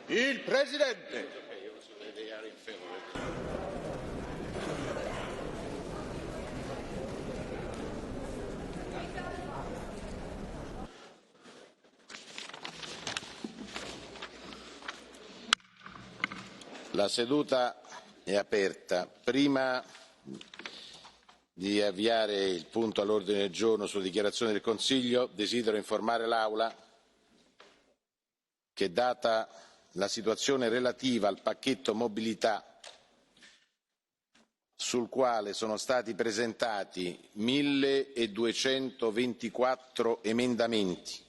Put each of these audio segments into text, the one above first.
Il presidente. La seduta è aperta. Prima di avviare il punto all'ordine del giorno sulle dichiarazioni del Consiglio, desidero informare l'Aula che, data la situazione relativa al pacchetto mobilità, sul quale sono stati presentati 1224 emendamenti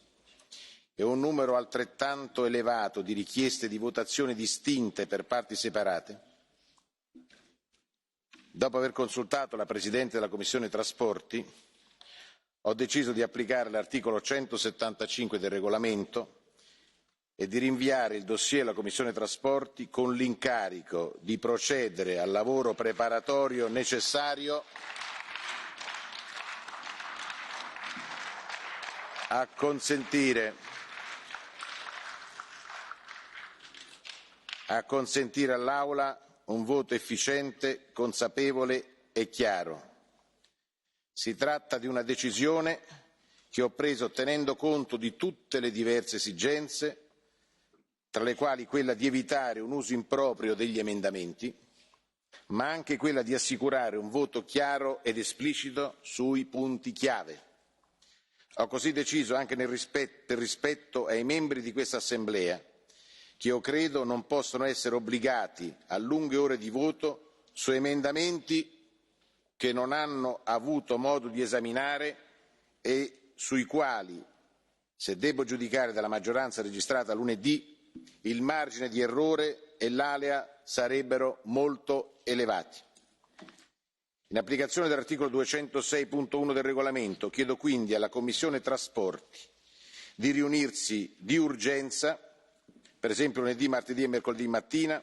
e un numero altrettanto elevato di richieste di votazione distinte per parti separate, dopo aver consultato la Presidente della Commissione Trasporti, ho deciso di applicare l'articolo 175 del regolamento e di rinviare il dossier alla Commissione Trasporti con l'incarico di procedere al lavoro preparatorio necessario a consentire all'Aula un voto efficiente, consapevole e chiaro. Si tratta di una decisione che ho preso tenendo conto di tutte le diverse esigenze, tra le quali quella di evitare un uso improprio degli emendamenti, ma anche quella di assicurare un voto chiaro ed esplicito sui punti chiave. Ho così deciso anche per rispetto ai membri di questa Assemblea, che io credo non possono essere obbligati a lunghe ore di voto su emendamenti che non hanno avuto modo di esaminare e sui quali, se devo giudicare dalla maggioranza registrata lunedì, il margine di errore e l'alea sarebbero molto elevati. In applicazione dell'articolo 206.1 del regolamento, chiedo quindi alla Commissione Trasporti di riunirsi di urgenza, per esempio lunedì, martedì e mercoledì mattina,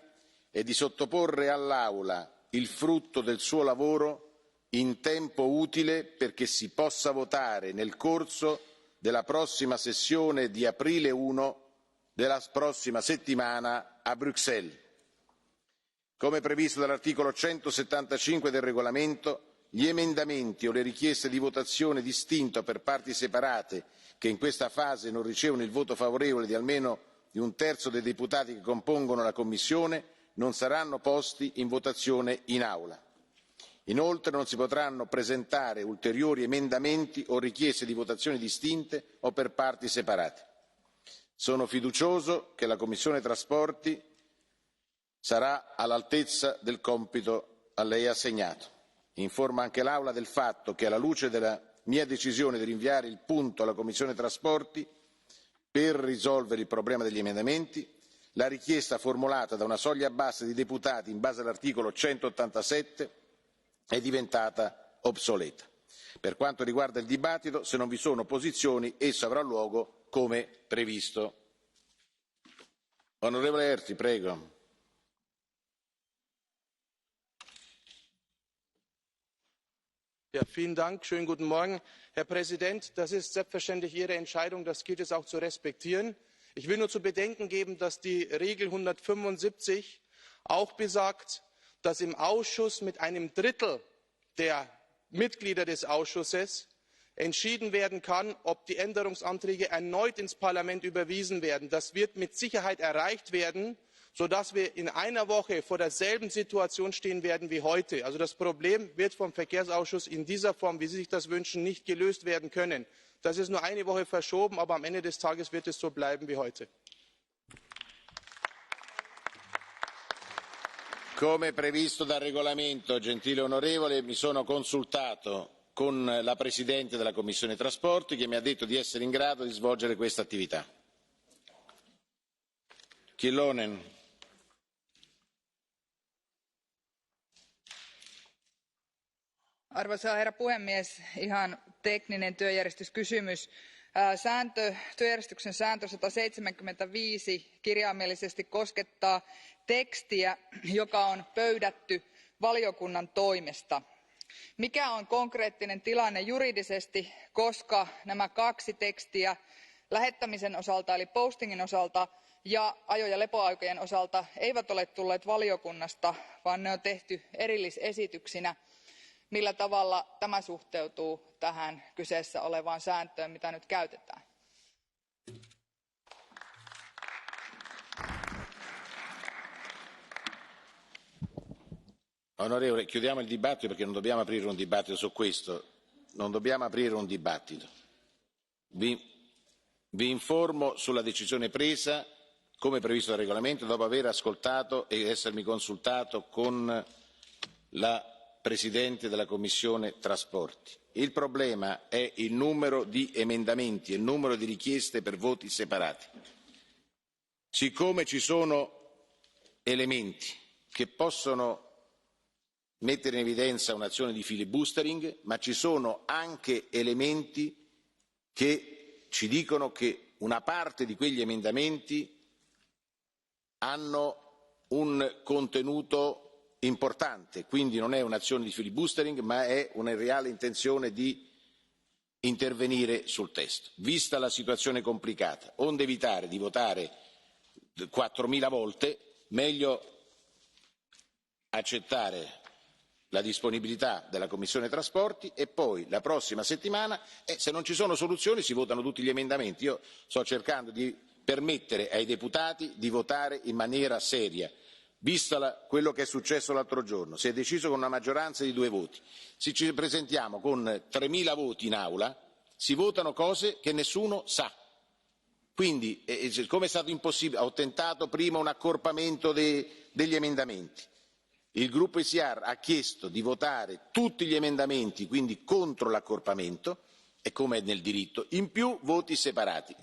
e di sottoporre all'Aula il frutto del suo lavoro in tempo utile perché si possa votare nel corso della prossima sessione di aprile 1 della prossima settimana a Bruxelles. Come previsto dall'articolo 175 del regolamento, gli emendamenti o le richieste di votazione distinta per parti separate che in questa fase non ricevono il voto favorevole di almeno di un terzo dei deputati che compongono la Commissione non saranno posti in votazione in Aula. Inoltre non si potranno presentare ulteriori emendamenti o richieste di votazione distinte o per parti separate. Sono fiducioso che la Commissione Trasporti sarà all'altezza del compito a lei assegnato. Informo anche l'Aula del fatto che, alla luce della mia decisione di rinviare il punto alla Commissione Trasporti per risolvere il problema degli emendamenti, la richiesta formulata da una soglia bassa di deputati in base all'articolo 187 è diventata obsoleta. Per quanto riguarda il dibattito, se non vi sono opposizioni, esso avrà luogo come previsto. Onorevole Herty, prego. Ja, vielen Dank. Schönen guten Morgen, Herr Präsident. Das ist selbstverständlich Ihre Entscheidung. Das gilt es auch zu respektieren. Ich will nur zu bedenken geben, dass die Regel 175 auch besagt, dass im Ausschuss mit einem Drittel der Mitglieder des Ausschusses entschieden werden kann, ob die Änderungsanträge erneut ins Parlament überwiesen werden. Das wird mit Sicherheit erreicht werden, sodass wir in einer Woche vor derselben Situation stehen werden wie heute. Also das Problem wird vom Verkehrsausschuss in dieser Form, wie Sie sich das wünschen, nicht gelöst werden können. Das ist nur eine Woche verschoben, aber am Ende des Tages wird es so bleiben wie heute. Come previsto dal regolamento, gentile onorevole, mi sono consultato con la Presidente della Commissione Trasporti, che mi ha detto di essere in grado di svolgere questa attività. Kyllönen. Arvoisa herra puhemies, ihan tekninen työjärjestyskysymys. Työjärjestyksen sääntö 175 kirjaimellisesti koskettaa tekstiä, joka on pöydätty valiokunnan toimesta. Mikä on konkreettinen tilanne juridisesti, koska nämä kaksi tekstiä lähettämisen osalta eli postingin osalta ja ajo ja lepoaikojen osalta eivät ole tulleet valiokunnasta, vaan ne on tehty erillisesityksinä. Millä tavalla tämä suhteutuu tähän kyseessä olevaan sääntöön, mitä nyt käytetään? Onorevole, chiudiamo il dibattito perché non dobbiamo aprire un dibattito su questo. Non dobbiamo aprire un dibattito. Vi informo sulla decisione presa, come previsto dal regolamento, dopo aver ascoltato e essermi consultato con la Presidente della Commissione Trasporti. Il problema è il numero di emendamenti e il numero di richieste per voti separati. Siccome ci sono elementi che possono mettere in evidenza un'azione di filibustering, ma ci sono anche elementi che ci dicono che una parte di quegli emendamenti hanno un contenuto importante, quindi non è un'azione di filibustering, ma è una reale intenzione di intervenire sul testo. Vista la situazione complicata, onde evitare di votare 4.000 volte, meglio accettare la disponibilità della Commissione Trasporti e poi la prossima settimana, se non ci sono soluzioni, si votano tutti gli emendamenti. Io sto cercando di permettere ai deputati di votare in maniera seria. Visto quello che è successo l'altro giorno, si è deciso con una maggioranza di 2 voti. Se ci presentiamo con 3.000 voti in aula, si votano cose che nessuno sa. Quindi, come è stato impossibile, ho tentato prima un accorpamento degli emendamenti. Il gruppo ECR ha chiesto di votare tutti gli emendamenti, quindi contro l'accorpamento, e come è nel diritto, in più voti separati.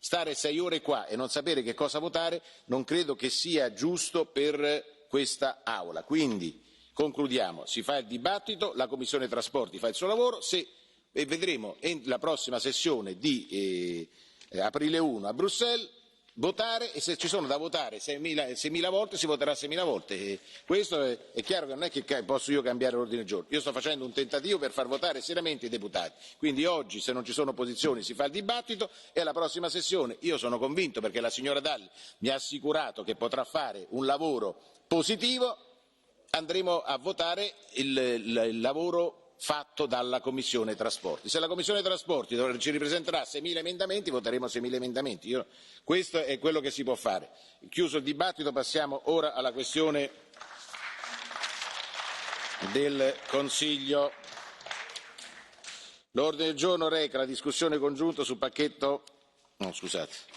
Stare 6 ore qua e non sapere che cosa votare non credo che sia giusto per questa Aula. Quindi concludiamo, si fa il dibattito, la Commissione Trasporti fa il suo lavoro e vedremo la prossima sessione di aprile 1 a Bruxelles votare, e se ci sono da votare 6.000 volte si voterà 6.000 volte. Questo è chiaro che non è che posso io cambiare l'ordine del giorno. Io sto facendo un tentativo per far votare seriamente i deputati. Quindi oggi, se non ci sono opposizioni, si fa il dibattito e alla prossima sessione io sono convinto, perché la signora Dalli mi ha assicurato che potrà fare un lavoro positivo, andremo a votare il lavoro fatto dalla Commissione Trasporti. Se la Commissione Trasporti ci ripresenterà 6.000 emendamenti, voteremo 6.000 emendamenti. Questo è quello che si può fare. Chiuso il dibattito, passiamo ora alla questione del Consiglio. L'ordine del giorno reca la discussione congiunta sul pacchetto. No, scusate.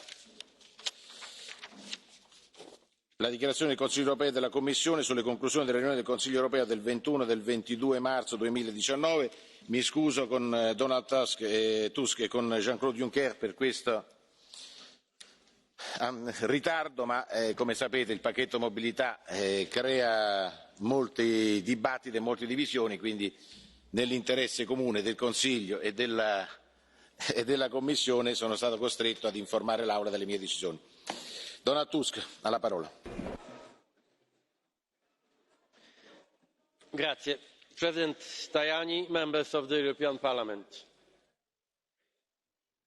La dichiarazione del Consiglio europeo e della Commissione sulle conclusioni della riunione del Consiglio europeo del 21 e del 22 marzo 2019. Mi scuso con Donald Tusk e con Jean-Claude Juncker per questo ritardo, ma come sapete il pacchetto mobilità crea molti dibattiti e molte divisioni, quindi nell'interesse comune del Consiglio e della Commissione sono stato costretto ad informare l'Aula delle mie decisioni. Donald Tusk ha la parola. Grazie. President Tajani, members of the European Parliament.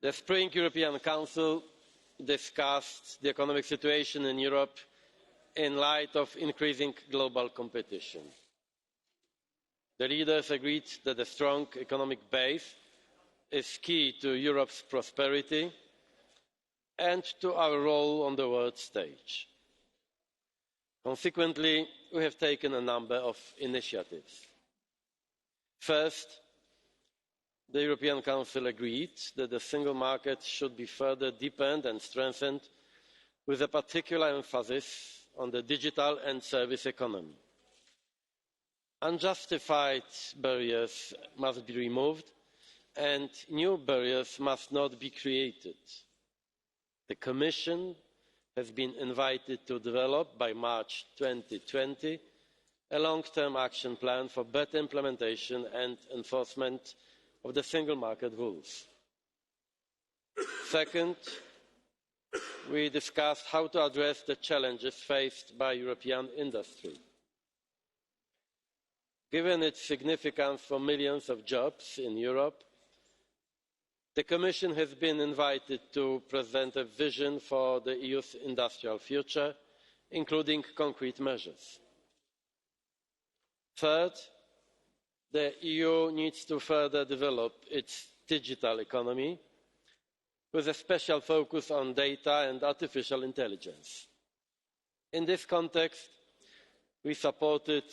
The Spring European Council discussed the economic situation in Europe in light of increasing global competition. The leaders agreed that a strong economic base is key to Europe's prosperity and to our role on the world stage. Consequently, we have taken a number of initiatives. First, the European Council agreed that the single market should be further deepened and strengthened, with a particular emphasis on the digital and service economy. Unjustified barriers must be removed and new barriers must not be created. The Commission has been invited to develop, by March 2020, a long-term action plan for better implementation and enforcement of the single market rules. Second, we discussed how to address the challenges faced by European industry. Given its significance for millions of jobs in Europe, The Commission has been invited to present a vision for the EU's industrial future, including concrete measures. Third, the EU needs to further develop its digital economy, with a special focus on data and artificial intelligence. In this context, we supported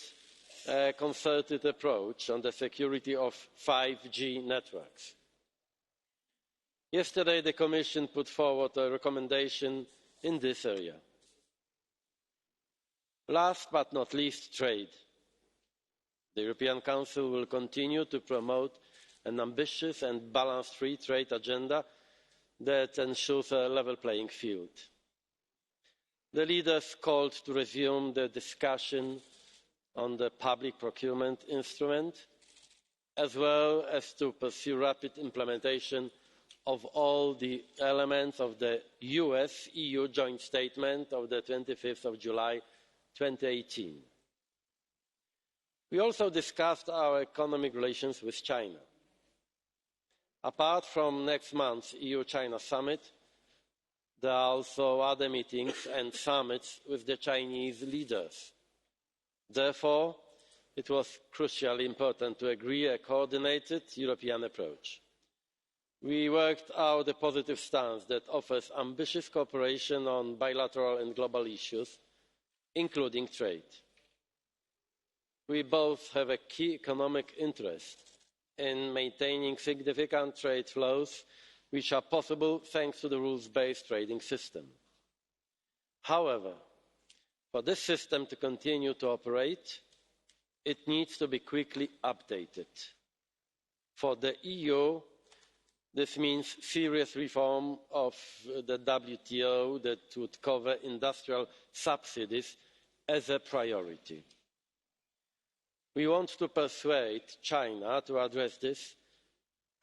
a concerted approach on the security of 5G networks. Yesterday, the Commission put forward a recommendation in this area. Last but not least, trade. The European Council will continue to promote an ambitious and balanced free trade agenda that ensures a level playing field. The leaders called to resume the discussion on the public procurement instrument, as well as to pursue rapid implementation of all the elements of the US-EU joint statement of the 25th of July 2018. We also discussed our economic relations with China. Apart from next month's EU-China summit, there are also other meetings and summits with the Chinese leaders. Therefore, it was crucially important to agree a coordinated European approach. We worked out a positive stance that offers ambitious cooperation on bilateral and global issues, including trade. We both have a key economic interest in maintaining significant trade flows, which are possible thanks to the rules-based trading system. However, for this system to continue to operate, it needs to be quickly updated. For the EU, this means serious reform of the WTO that would cover industrial subsidies as a priority. We want to persuade China to address this,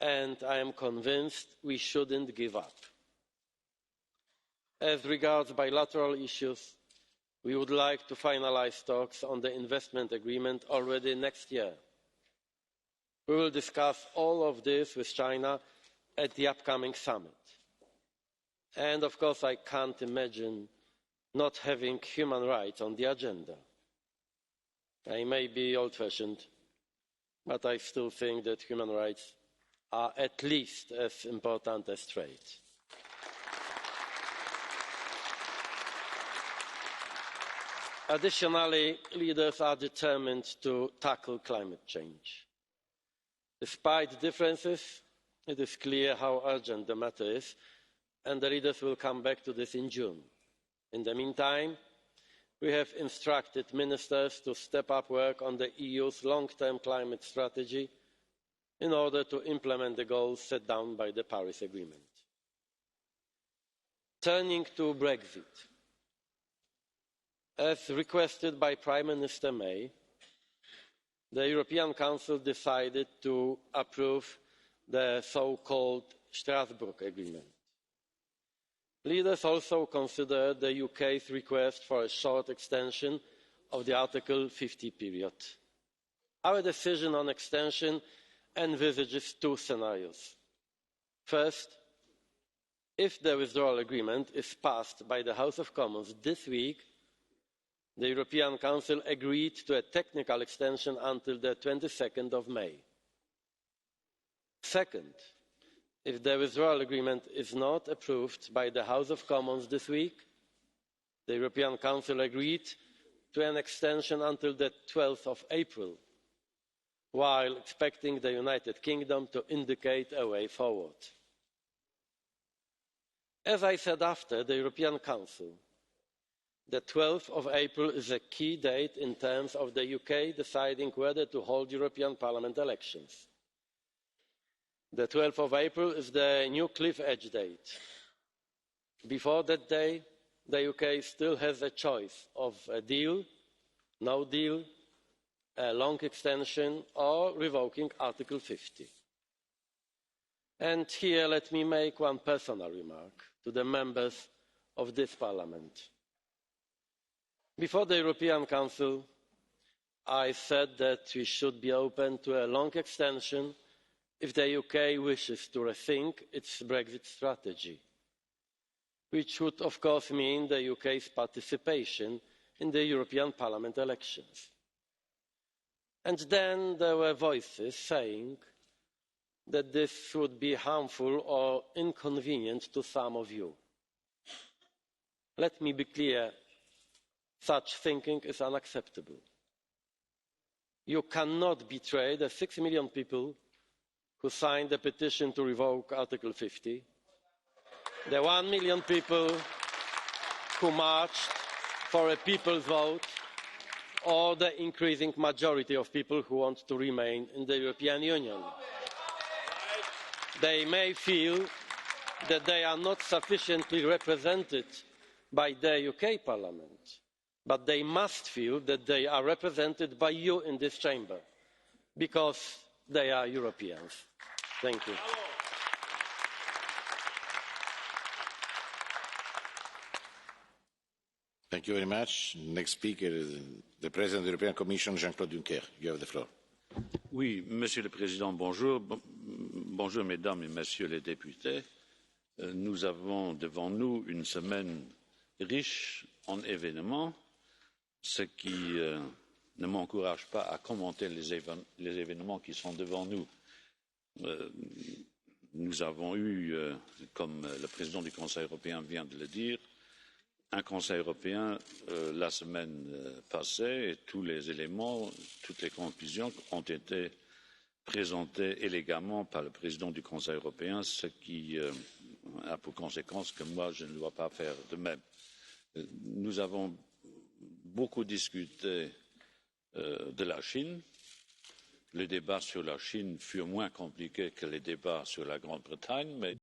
and I am convinced we shouldn't give up. As regards bilateral issues, we would like to finalise talks on the investment agreement already next year. We will discuss all of this with China at the upcoming summit. And of course, I can't imagine not having human rights on the agenda. I may be old-fashioned, but I still think that human rights are at least as important as trade. Additionally, leaders are determined to tackle climate change. Despite differences, it is clear how urgent the matter is, and the leaders will come back to this in June. In the meantime, we have instructed ministers to step up work on the EU's long-term climate strategy in order to implement the goals set down by the Paris Agreement. Turning to Brexit. As requested by Prime Minister May, the European Council decided to approve the so-called Strasburgo Agreement. Leaders also considered the UK's request for a short extension of the Article 50 period. Our decision on extension envisages two scenarios. First, if the withdrawal agreement is passed by the House of Commons this week, the European Council agreed to a technical extension until the 22nd of May. Second, if the withdrawal agreement is not approved by the House of Commons this week, the European Council agreed to an extension until the 12th of April, while expecting the United Kingdom to indicate a way forward. As I said after the European Council, the 12th of April is a key date in terms of the UK deciding whether to hold European Parliament elections. The 12th of April is the new cliff edge date. Before that day, the UK still has a choice of a deal, no deal, a long extension, or revoking Article 50. And here let me make one personal remark to the members of this Parliament. Before the European Council, I said that we should be open to a long extension if the UK wishes to rethink its Brexit strategy, which would of course mean the UK's participation in the European Parliament elections. And then there were voices saying that this would be harmful or inconvenient to some of you. Let me be clear, such thinking is unacceptable. You cannot betray the 6 million people who signed the petition to revoke Article 50, the 1 million people who marched for a people's vote, or the increasing majority of people who want to remain in the European Union. They may feel that they are not sufficiently represented by the UK Parliament, but they must feel that they are represented by you in this chamber, because they are Europeans. Thank you. Thank you very much. Next speaker is the President of the European Commission, Jean-Claude Juncker. You have the floor. Oui, Monsieur le Président, bonjour. Bonjour, Mesdames et Messieurs les députés. Nous avons devant nous une semaine riche en événements, ce qui ne m'encourage pas à commenter les événements qui sont devant nous. Nous avons eu, comme le président du Conseil européen vient de le dire, un Conseil européen la semaine passée et tous les éléments, toutes les conclusions ont été présentés élégamment par le président du Conseil européen, ce qui a pour conséquence que moi je ne dois pas faire de même. Nous avons beaucoup discuté de la Chine. Les débats sur la Chine furent moins compliqués que les débats sur la Grande-Bretagne, mais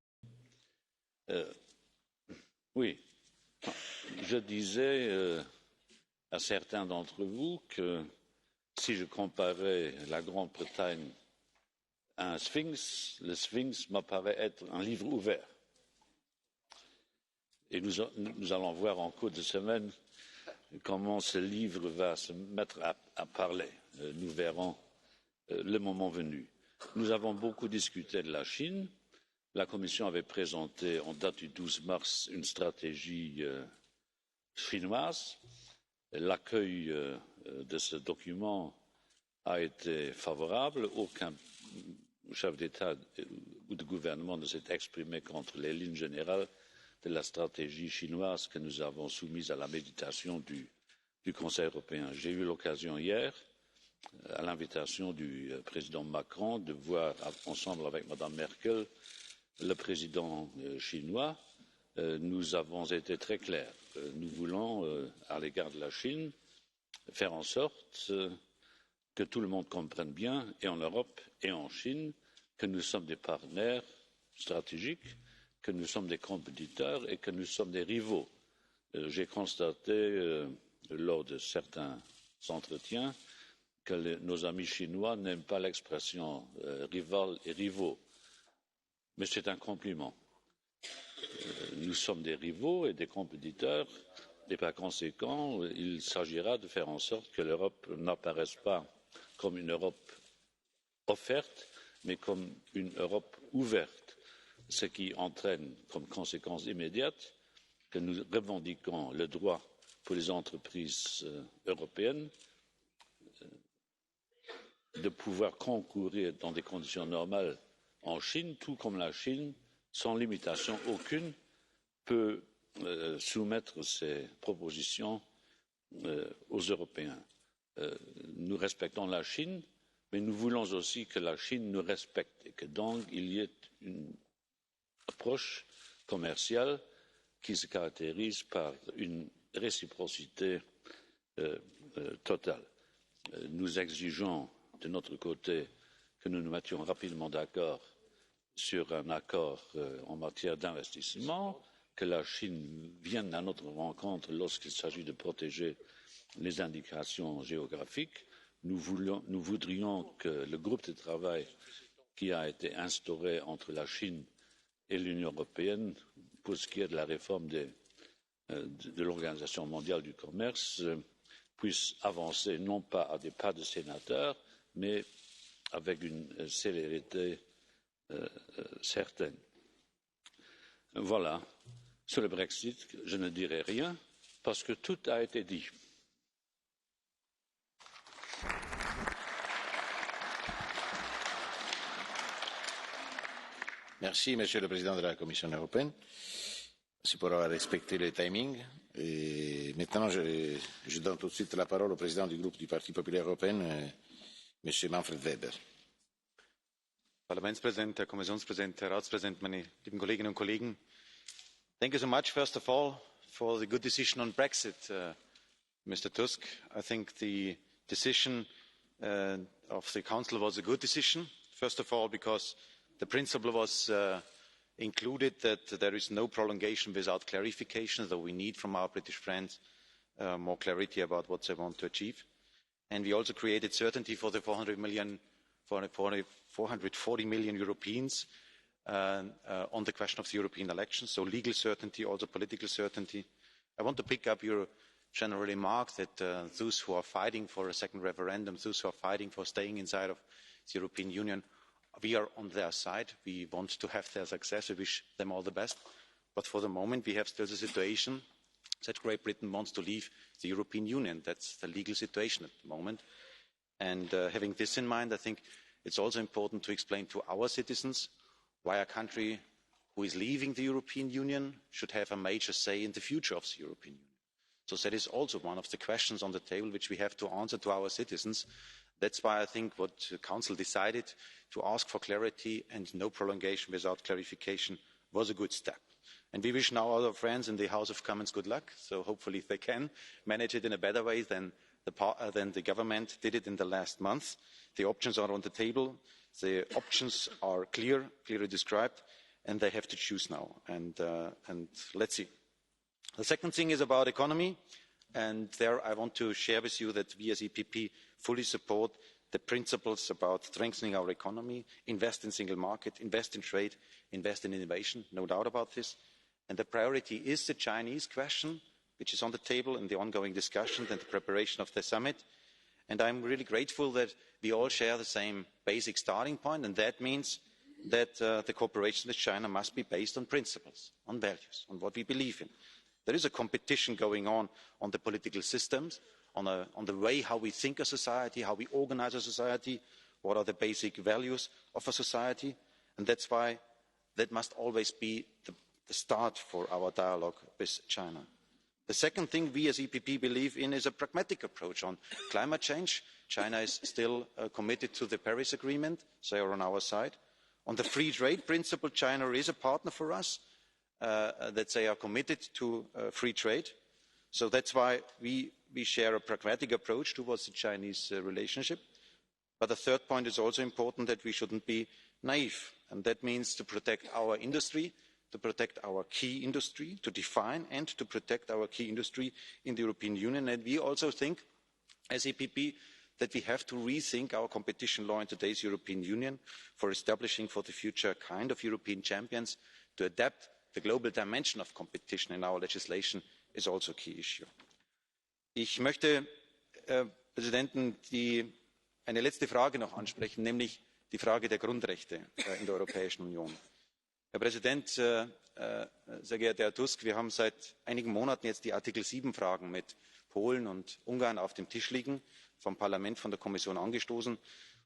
oui. Je disais à certains d'entre vous que si je comparais la Grande-Bretagne à un sphinx, le sphinx m'apparaît être un livre ouvert. Et nous allons voir en cours de semaine comment ce livre va se mettre à parler. Nous verrons le moment venu. Nous avons beaucoup discuté de la Chine. La Commission avait présenté en date du 12 mars une stratégie chinoise. L'accueil de ce document a été favorable. Aucun chef d'État ou de gouvernement ne s'est exprimé contre les lignes générales de la stratégie chinoise que nous avons soumise à la méditation du Conseil européen. J'ai eu l'occasion hier, à l'invitation du président Macron, de voir ensemble avec Mme Merkel le président chinois. Nous avons été très clairs. Nous voulons, à l'égard de la Chine, faire en sorte que tout le monde comprenne bien, et en Europe et en Chine, que nous sommes des partenaires stratégiques, que nous sommes des compétiteurs et que nous sommes des rivaux. J'ai constaté, lors de certains entretiens, que nos amis chinois n'aiment pas l'expression rival et rivaux. Mais c'est un compliment. Nous sommes des rivaux et des compétiteurs et par conséquent, il s'agira de faire en sorte que l'Europe n'apparaisse pas comme une Europe offerte, mais comme une Europe ouverte, ce qui entraîne comme conséquence immédiate que nous revendiquons le droit pour les entreprises européennes de pouvoir concourir dans des conditions normales en Chine, tout comme la Chine, sans limitation aucune, peut soumettre ses propositions aux Européens. Nous respectons la Chine, mais nous voulons aussi que la Chine nous respecte et que donc il y ait une approche commerciale qui se caractérise par une réciprocité totale. Nous exigeons de notre côté que nous nous mettions rapidement d'accord sur un accord en matière d'investissement, que la Chine vienne à notre rencontre lorsqu'il s'agit de protéger les indications géographiques. Nous voudrions que le groupe de travail qui a été instauré entre la Chine et l'Union européenne pour ce qui est de la réforme de l'Organisation mondiale du commerce puisse avancer non pas à des pas de sénateur, mais avec une célérité certaine. Voilà. Sur le Brexit, je ne dirai rien parce que tout a été dit. Merci, Monsieur le Président de la Commission européenne. Merci pour avoir respecté le timing. Et maintenant, je donne tout de suite la parole au président du groupe du Parti populaire européen, Monsieur Manfred Weber. Parlamentspräsident, Herr Kommissionspräsident, Herr Ratspräsident, meine lieben Kolleginnen und Kollegen. Thank you so much, first of all, for the good decision on Brexit, Mr. Tusk. I think the decision of the Council was a good decision, first of all, because the principle was included that there is no prolongation without clarification, though we need from our British friends more clarity about what they want to achieve. And we also created certainty for the 440 million Europeans on the question of the European elections, so legal certainty, also political certainty. I want to pick up your general remark that those who are fighting for a second referendum, those who are fighting for staying inside of the European Union, we are on their side. We want to have their success. We wish them all the best. But for the moment, we have still the situation that Great Britain wants to leave the European Union. That's the legal situation at the moment. And having this in mind, I think it's also important to explain to our citizens why a country who is leaving the European Union should have a major say in the future of the European Union. So that is also one of the questions on the table which we have to answer to our citizens. That's why I think what the Council decided to ask for clarity and no prolongation without clarification was a good step. And we wish now our friends in the House of Commons good luck. So hopefully they can manage it in a better way than the government did it in the last month. The options are on the table. The options are clearly described, and they have to choose now. And let's see. The second thing is about economy. And there I want to share with you that we as EPP fully support the principles about strengthening our economy, invest in single market, invest in trade, invest in innovation, no doubt about this. And the priority is the Chinese question, which is on the table in the ongoing discussions and the preparation of the summit. And I'm really grateful that we all share the same basic starting point, and that means that the cooperation with China must be based on principles, on values, on what we believe in. There is a competition going on the political systems, on the way how we think a society, how we organise a society, what are the basic values of a society, and that's why that must always be the start for our dialogue with China. The second thing we as EPP believe in is a pragmatic approach on climate change. China is still committed to the Paris Agreement, so they are on our side. On the free trade principle, China is a partner for us, that they are committed to free trade. So that's why we share a pragmatic approach towards the Chinese relationship. But the third point is also important, that we shouldn't be naive, and that means to protect our industry, to protect our key industry, to define and to protect our key industry in the European Union. And we also think, as EPP, that we have to rethink our competition law in today's European Union for establishing for the future a kind of European champions. To adapt the global dimension of competition in our legislation is also a key issue. Ich möchte, Präsidenten, eine letzte Frage noch ansprechen, nämlich die Frage der Grundrechte in der Europäischen Union. Herr Präsident, sehr geehrter Herr Tusk, wir haben seit einigen Monaten jetzt die Artikel 7 Fragen mit Polen und Ungarn auf dem Tisch liegen, vom Parlament, von der Kommission angestoßen.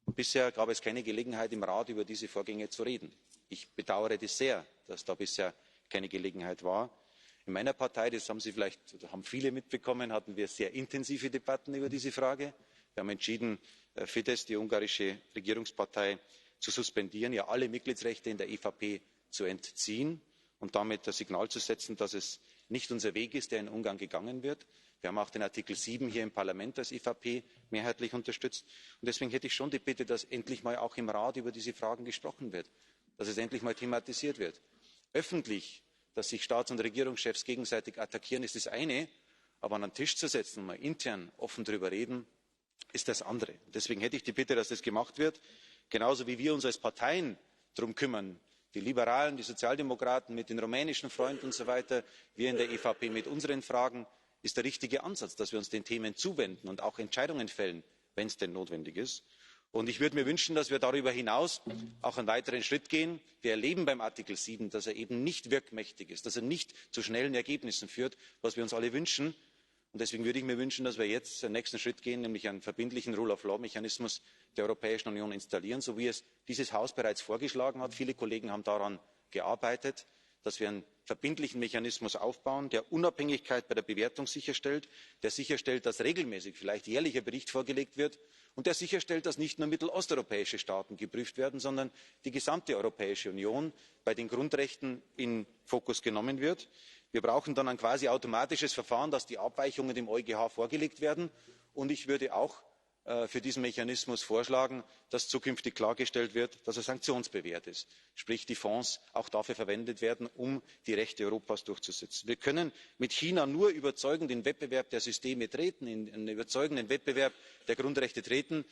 Und bisher gab es keine Gelegenheit, im Rat über diese Vorgänge zu reden. Ich bedauere das sehr, dass da bisher keine Gelegenheit war. In meiner Partei, das haben Sie vielleicht, oder haben viele mitbekommen, hatten wir sehr intensive Debatten über diese Frage. Wir haben entschieden, Fidesz, die ungarische Regierungspartei, zu suspendieren, ja alle Mitgliedsrechte in der EVP zu entziehen und damit das Signal zu setzen, dass es nicht unser Weg ist, der in Ungarn gegangen wird. Wir haben auch den Artikel 7 hier im Parlament als EVP mehrheitlich unterstützt. Und deswegen hätte ich schon die Bitte, dass endlich mal auch im Rat über diese Fragen gesprochen wird, dass es endlich mal thematisiert wird. Öffentlich, dass sich Staats- und Regierungschefs gegenseitig attackieren, ist das eine, aber an einen Tisch zu setzen und mal intern offen darüber reden, ist das andere. Deswegen hätte ich die Bitte, dass das gemacht wird, genauso wie wir uns als Parteien darum kümmern, die Liberalen, die Sozialdemokraten mit den rumänischen Freunden und so weiter, wir in der EVP mit unseren Fragen, ist der richtige Ansatz, dass wir uns den Themen zuwenden und auch Entscheidungen fällen, wenn es denn notwendig ist. Und ich würde mir wünschen, dass wir darüber hinaus auch einen weiteren Schritt gehen. Wir erleben beim Artikel 7, dass er eben nicht wirkmächtig ist, dass er nicht zu schnellen Ergebnissen führt, was wir uns alle wünschen. Und deswegen würde ich mir wünschen, dass wir jetzt den nächsten Schritt gehen, nämlich einen verbindlichen Rule-of-Law-Mechanismus der Europäischen Union installieren, so wie es dieses Haus bereits vorgeschlagen hat. Viele Kollegen haben daran gearbeitet, dass wir einen verbindlichen Mechanismus aufbauen, der Unabhängigkeit bei der Bewertung sicherstellt, der sicherstellt, dass regelmäßig, vielleicht jährlicher Bericht vorgelegt wird und der sicherstellt, dass nicht nur mittelosteuropäische Staaten geprüft werden, sondern die gesamte Europäische Union bei den Grundrechten in den Fokus genommen wird. Wir brauchen dann ein quasi automatisches Verfahren, dass die Abweichungen dem EuGH vorgelegt werden. Und ich würde auch für diesen Mechanismus vorschlagen, dass zukünftig klargestellt wird, dass er sanktionsbewehrt ist. Sprich, die Fonds auch dafür verwendet werden, um die Rechte Europas durchzusetzen. Wir können mit China nur überzeugend in den Wettbewerb der Systeme treten, in einen überzeugenden Wettbewerb der Grundrechte treten,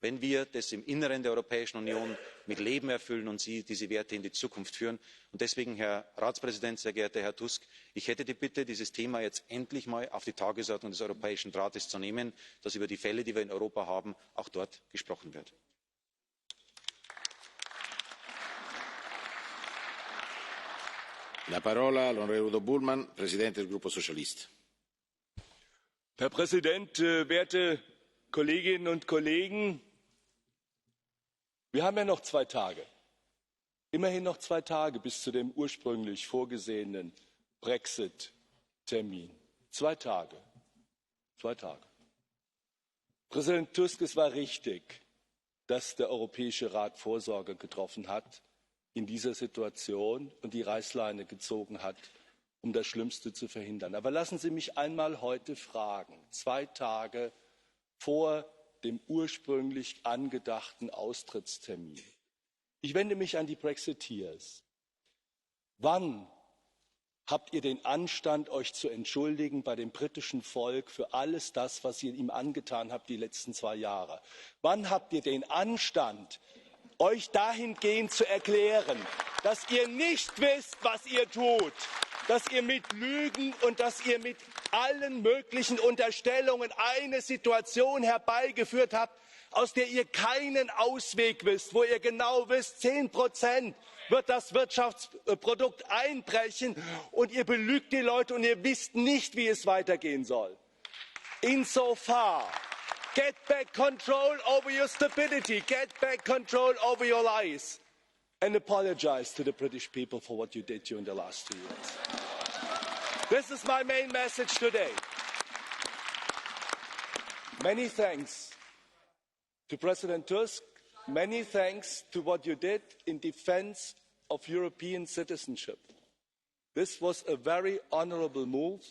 wenn wir das im Inneren der Europäischen Union mit Leben erfüllen und Sie diese Werte in die Zukunft führen. Und deswegen, Herr Ratspräsident, sehr geehrter Herr Tusk, ich hätte die Bitte, dieses Thema jetzt endlich mal auf die Tagesordnung des Europäischen Rates zu nehmen, dass über die Fälle, die wir in Europa haben, auch dort gesprochen wird. La parola all'onorevole Bullmann, Presidente del Gruppo Socialista. Herr Präsident, werte Kolleginnen und Kollegen! Wir haben ja noch 2 Tage, immerhin noch 2 Tage bis zu dem ursprünglich vorgesehenen Brexit-Termin. 2 Tage. 2 Tage. Präsident Tusk, es war richtig, dass der Europäische Rat Vorsorge getroffen hat in dieser Situation und die Reißleine gezogen hat, um das Schlimmste zu verhindern. Aber lassen Sie mich einmal heute fragen, 2 Tage vor dem ursprünglich angedachten Austrittstermin. Ich wende mich an die Brexiteers. Wann habt ihr den Anstand, euch zu entschuldigen bei dem britischen Volk für alles das, was ihr ihm angetan habt die letzten 2 Jahre? Wann habt ihr den Anstand, euch dahingehend zu erklären, dass ihr nicht wisst, was ihr tut, dass ihr mit Lügen und dass ihr mit allen möglichen Unterstellungen eine Situation herbeigeführt habt, aus der ihr keinen Ausweg wisst, wo ihr genau wisst, 10% wird das Wirtschaftsprodukt einbrechen und ihr belügt die Leute und ihr wisst nicht, wie es weitergehen soll. Insofar, get back control over your stupidity, get back control over your lies and apologize to the British people for what you did during the last 2 years. This is my main message today. Many thanks to President Tusk. Many thanks to what you did in defense of European citizenship. This was a very honorable move,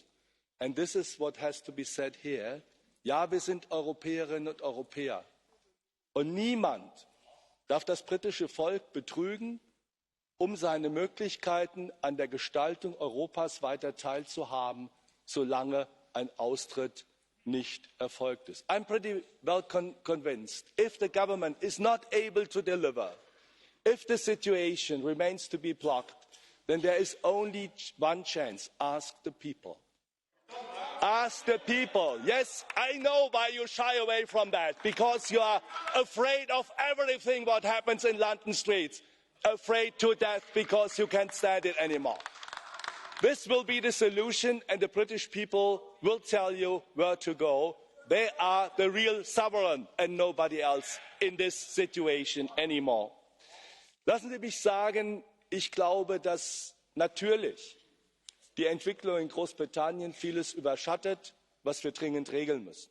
and this is what has to be said here. Ja, wir sind Europäerinnen und Europäer. Und niemand darf das britische Volk betrügen, um seine Möglichkeiten an der Gestaltung Europas weiter teilzuhaben, solange ein Austritt nicht erfolgt ist. I'm pretty well convinced if the government is not able to deliver, if the situation remains to be blocked, then there is only one chance. Ask the people. Ask the people. Yes, I know why you shy away from that, because you are afraid of everything what happens in London streets, afraid to death because you can't stand it anymore. This will be the solution, and the British people will tell you where to go. They are the real sovereign and nobody else in this situation anymore. Lassen Sie mich sagen, ich glaube, dass natürlich die Entwicklung in Großbritannien vieles überschattet, was wir dringend regeln müssen.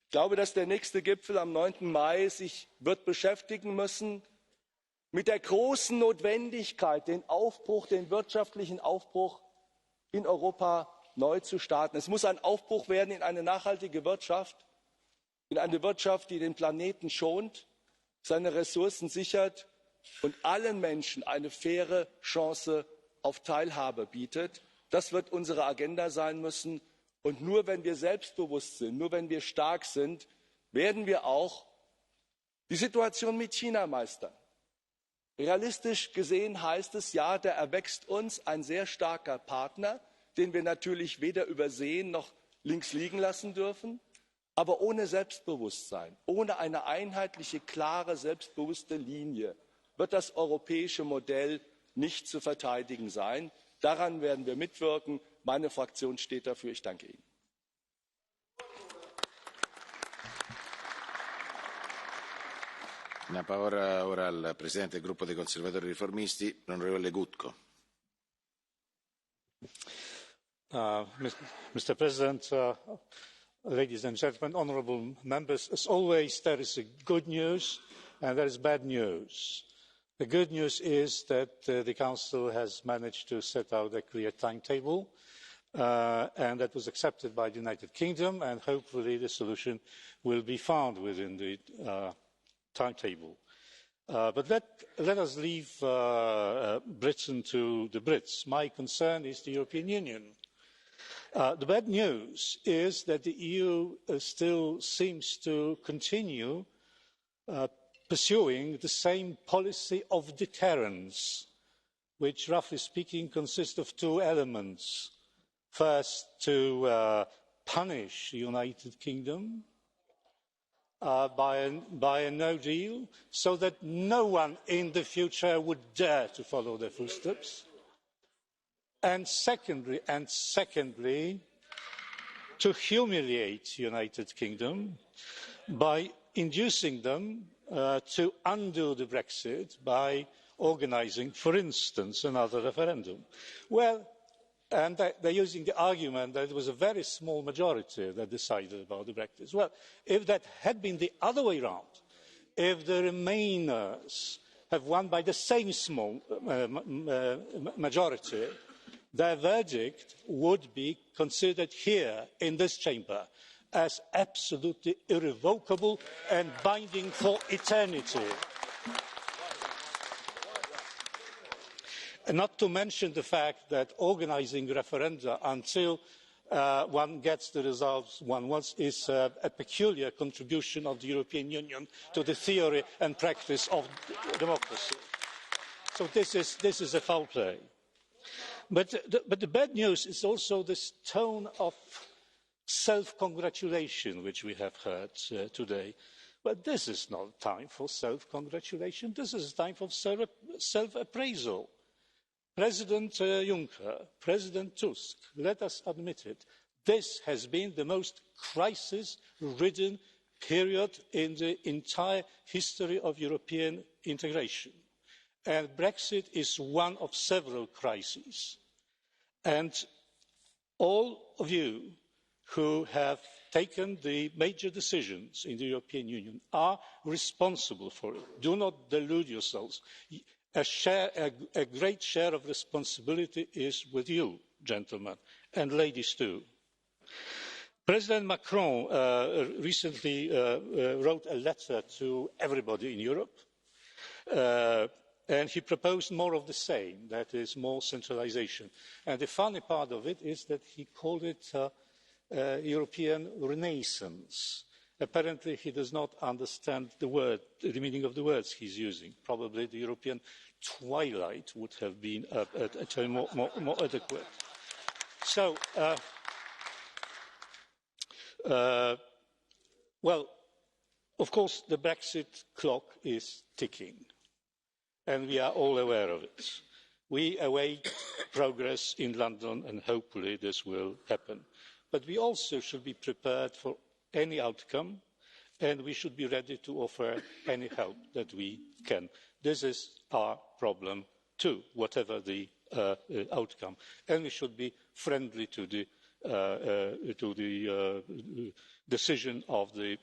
Ich glaube, dass der nächste Gipfel am 9. Mai sich wird beschäftigen müssen mit der großen Notwendigkeit, den wirtschaftlichen Aufbruch in Europa neu zu starten. Es muss ein Aufbruch werden in eine nachhaltige Wirtschaft, in eine Wirtschaft, die den Planeten schont, seine Ressourcen sichert und allen Menschen eine faire Chance auf Teilhabe bietet. Das wird unsere Agenda sein müssen. Und nur wenn wir selbstbewusst sind, nur wenn wir stark sind, werden wir auch die Situation mit China meistern. Realistisch gesehen heißt es, ja, da erwächst uns ein sehr starker Partner, den wir natürlich weder übersehen noch links liegen lassen dürfen. Aber ohne Selbstbewusstsein, ohne eine einheitliche, klare, selbstbewusste Linie wird das europäische Modell nicht zu verteidigen sein. Daran werden wir mitwirken. Meine Fraktion steht dafür. Ich danke Ihnen. La parola ora al presidente del gruppo dei conservatori riformisti, l'onorevole Legutko. Mr. President, ladies and gentlemen, honourable members, as always, there is good news and there is bad news. The good news is that the Council has managed to set out a clear timetable and that was accepted by the United Kingdom, and hopefully the solution will be found within the timetable. But let us leave Britain to the Brits. My concern is the European Union. The bad news is that the EU still seems to continue pursuing the same policy of deterrence, which, roughly speaking, consists of two elements. First, to punish the United Kingdom by a no deal, so that no one in the future would dare to follow their footsteps. And secondly, to humiliate the United Kingdom by inducing them to undo the Brexit by organising, for instance, another referendum. Well, and they're using the argument that it was a very small majority that decided about the Brexit. Well, if that had been the other way round, if the Remainers have won by the same small majority, their verdict would be considered here in this chamber as absolutely irrevocable and binding for eternity. Not to mention the fact that organising referenda until one gets the results one wants is a peculiar contribution of the European Union to the theory and practice of democracy. So this is a foul play. But the bad news is also this tone of self-congratulation which we have heard today. But this is not time for self-congratulation. This is time for self-appraisal. President Juncker, President Tusk, let us admit it, this has been the most crisis-ridden period in the entire history of European integration. And Brexit is one of several crises. And all of you who have taken the major decisions in the European Union are responsible for it. Do not delude yourselves. A great share of responsibility is with you, gentlemen, and ladies too. President Macron recently wrote a letter to everybody in Europe, and he proposed more of the same, that is, more centralisation. And the funny part of it is that he called it European Renaissance. Apparently, he does not understand the meaning of the words he's using. Probably the European twilight would have been a term more adequate. So, well, of course, the Brexit clock is ticking, and we are all aware of it. We await progress in London, and hopefully this will happen. But we also should be prepared for any outcome, and we should be ready to offer any help that we can. This is our problem too, whatever the outcome, and we should be friendly to the decision of the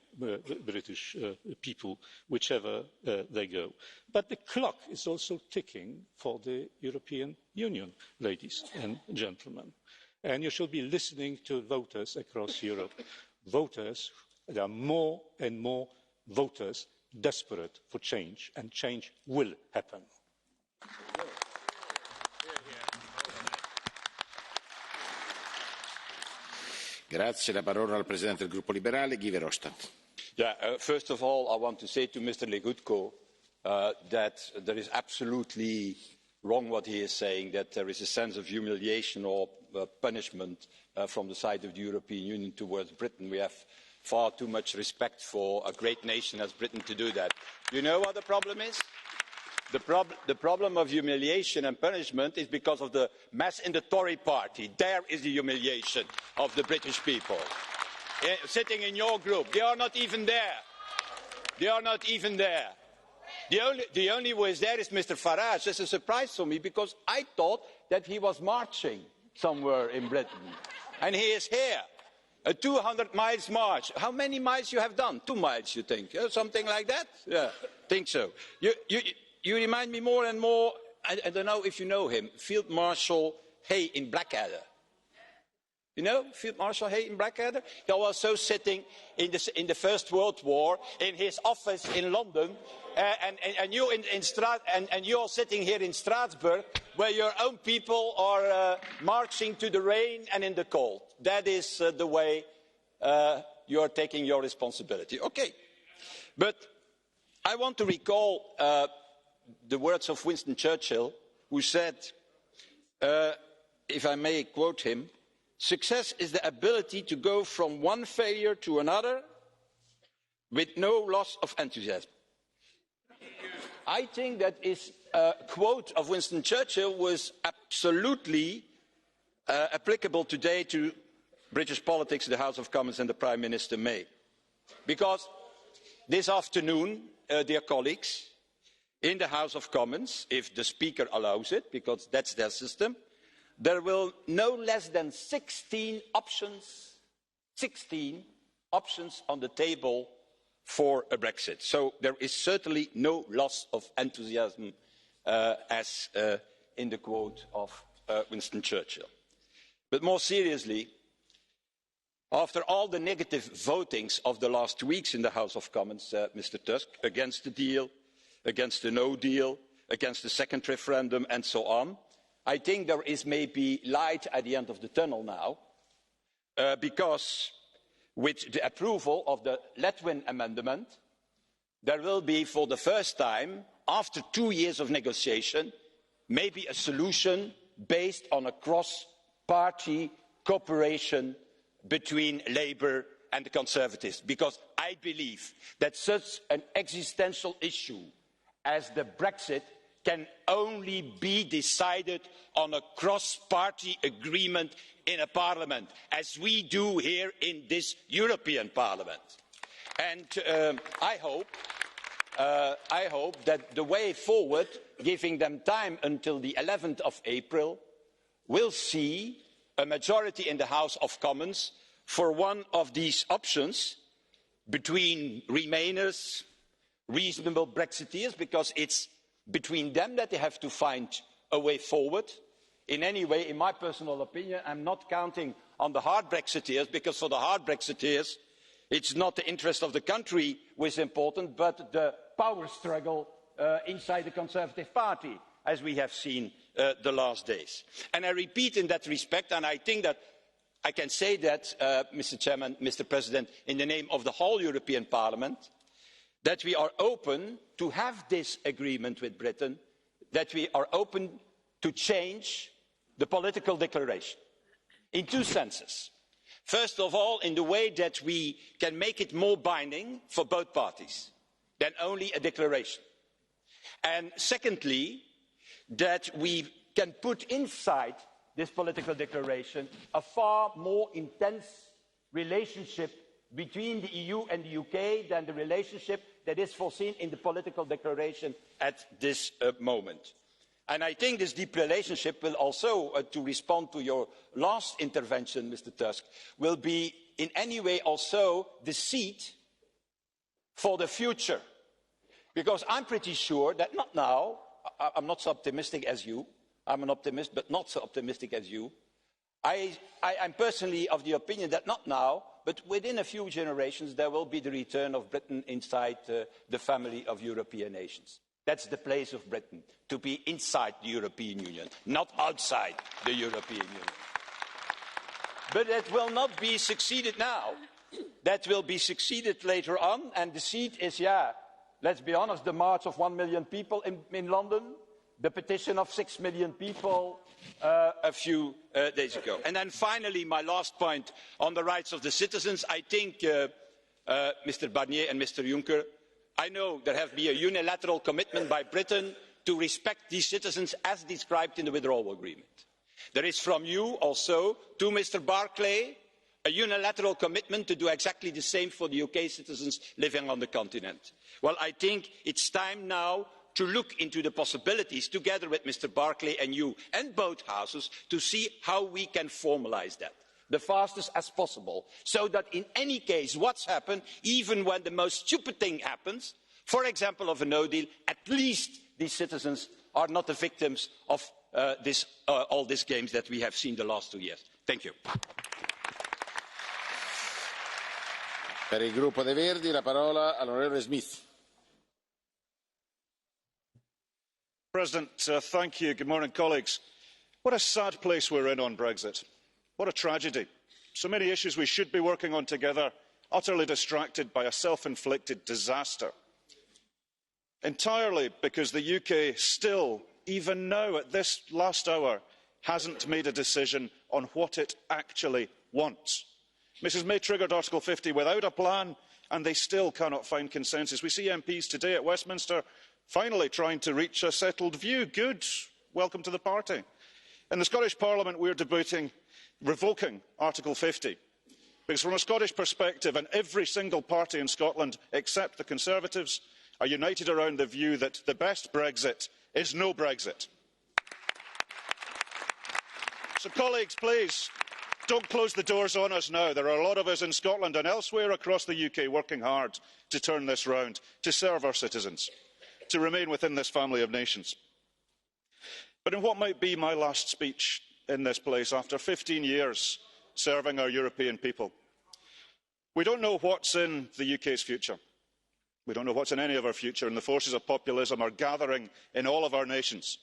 British people, whichever they go. But the clock is also ticking for the European Union, ladies and gentlemen, and you should be listening to voters across Europe. Voters, there are more and more voters desperate for change, and change will happen. Grazie. La parola al presidente del gruppo liberale, Guy Verhofstadt. First of all, I want to say to Mr. Legutko that there is absolutely wrong what he is saying, that there is a sense of humiliation or punishment from the side of the European Union towards Britain. We have far too much respect for a great nation as Britain to do that. You know what the problem is? The problem of humiliation and punishment is because of the mess in the Tory party. There is the humiliation of the British people. Sitting in your group, they are not even there. They are not even there. The only who is there is Mr. Farage. It's a surprise for me because I thought that he was marching somewhere in Britain. And he is here. A 200 miles march. How many miles you have done? 2 miles, you think? Something like that? Yeah, think so. You remind me more and more, I don't know if you know him, Field Marshal Hay in Blackadder. You know Field Marshal Hay in Blackadder? He was also sitting in the First World War in his office in London, and you're sitting here in Strasburg, where your own people are marching to the rain and in the cold. That is the way you are taking your responsibility. Okay, but I want to recall the words of Winston Churchill, who said, if I may quote him, "Success is the ability to go from one failure to another with no loss of enthusiasm." I think that is a quote of Winston Churchill was absolutely applicable today to British politics, the House of Commons and the Prime Minister May. Because this afternoon, dear colleagues, in the House of Commons, if the Speaker allows it, because that's their system, there will no less than 16 options on the table for a Brexit. So there is certainly no loss of enthusiasm, as in the quote of Winston Churchill. But more seriously, after all the negative votings of the last weeks in the House of Commons, Mr. Tusk, against the deal, against the no deal, against the second referendum and so on, I think there is maybe light at the end of the tunnel now, because with the approval of the Letwin amendment, there will be, for the first time, after 2 years of negotiation, maybe a solution based on a cross-party cooperation between Labour and the Conservatives, because I believe that such an existential issue as the Brexit can only be decided on a cross-party agreement in a parliament, as we do here in this European Parliament. And I hope that the way forward, giving them time until the 11th of April, will see a majority in the House of Commons for one of these options between Remainers, reasonable Brexiteers, because it's between them that they have to find a way forward. In any way, in my personal opinion, I'm not counting on the hard Brexiteers, because for the hard Brexiteers, it's not the interest of the country which is important, but the power struggle inside the Conservative Party, as we have seen the last days. And I repeat in that respect, and I think that I can say that, Mr. Chairman, Mr. President, in the name of the whole European Parliament, that we are open to have this agreement with Britain, that we are open to change the political declaration in two senses. First of all, in the way that we can make it more binding for both parties than only a declaration. And secondly, that we can put inside this political declaration a far more intense relationship between the EU and the UK than the relationship that is foreseen in the political declaration at this moment. And I think this deep relationship will also, to respond to your last intervention, Mr. Tusk, will be in any way also the seed for the future. Because I'm pretty sure that not now, I'm not so optimistic as you, I'm an optimist, but not so optimistic as you. I'm personally of the opinion that not now, but within a few generations, there will be the return of Britain inside the family of European nations. That's the place of Britain, to be inside the European Union, not outside the European Union. But that will not be succeeded now. That will be succeeded later on, and the seed is, let's be honest, the march of 1 million people in London, the petition of 6 million people a few days ago. And then finally, my last point on the rights of the citizens. I think Mr. Barnier and Mr. Juncker, I know there has been a unilateral commitment by Britain to respect these citizens as described in the withdrawal agreement. There is from you also to Mr. Barclay a unilateral commitment to do exactly the same for the UK citizens living on the continent. Well, I think it's time now to look into the possibilities together with Mr. Barclay and you and both houses to see how we can formalise that the fastest as possible, so that in any case what's happened, even when the most stupid thing happens, for example of a no deal, at least these citizens are not the victims of all these games that we have seen the last 2 years. Thank you. Per il gruppo dei Verdi la parola all'onorevole Smith. President, thank you. Good morning, colleagues. What a sad place we're in on Brexit. What a tragedy. So many issues we should be working on together, utterly distracted by a self-inflicted disaster. Entirely because the UK still, even now at this last hour, hasn't made a decision on what it actually wants. Mrs May triggered Article 50 without a plan, and they still cannot find consensus. We see MPs today at Westminster finally trying to reach a settled view. Good. Welcome to the party. In the Scottish Parliament, we're debating revoking Article 50, because from a Scottish perspective, and every single party in Scotland except the Conservatives are united around the view that the best Brexit is no Brexit. So colleagues, please, don't close the doors on us now. There are a lot of us in Scotland and elsewhere across the UK working hard to turn this round, to serve our citizens, to remain within this family of nations. But in what might be my last speech in this place after 15 years serving our European people, we don't know what's in the UK's future. We don't know what's in any of our future, and the forces of populism are gathering in all of our nations.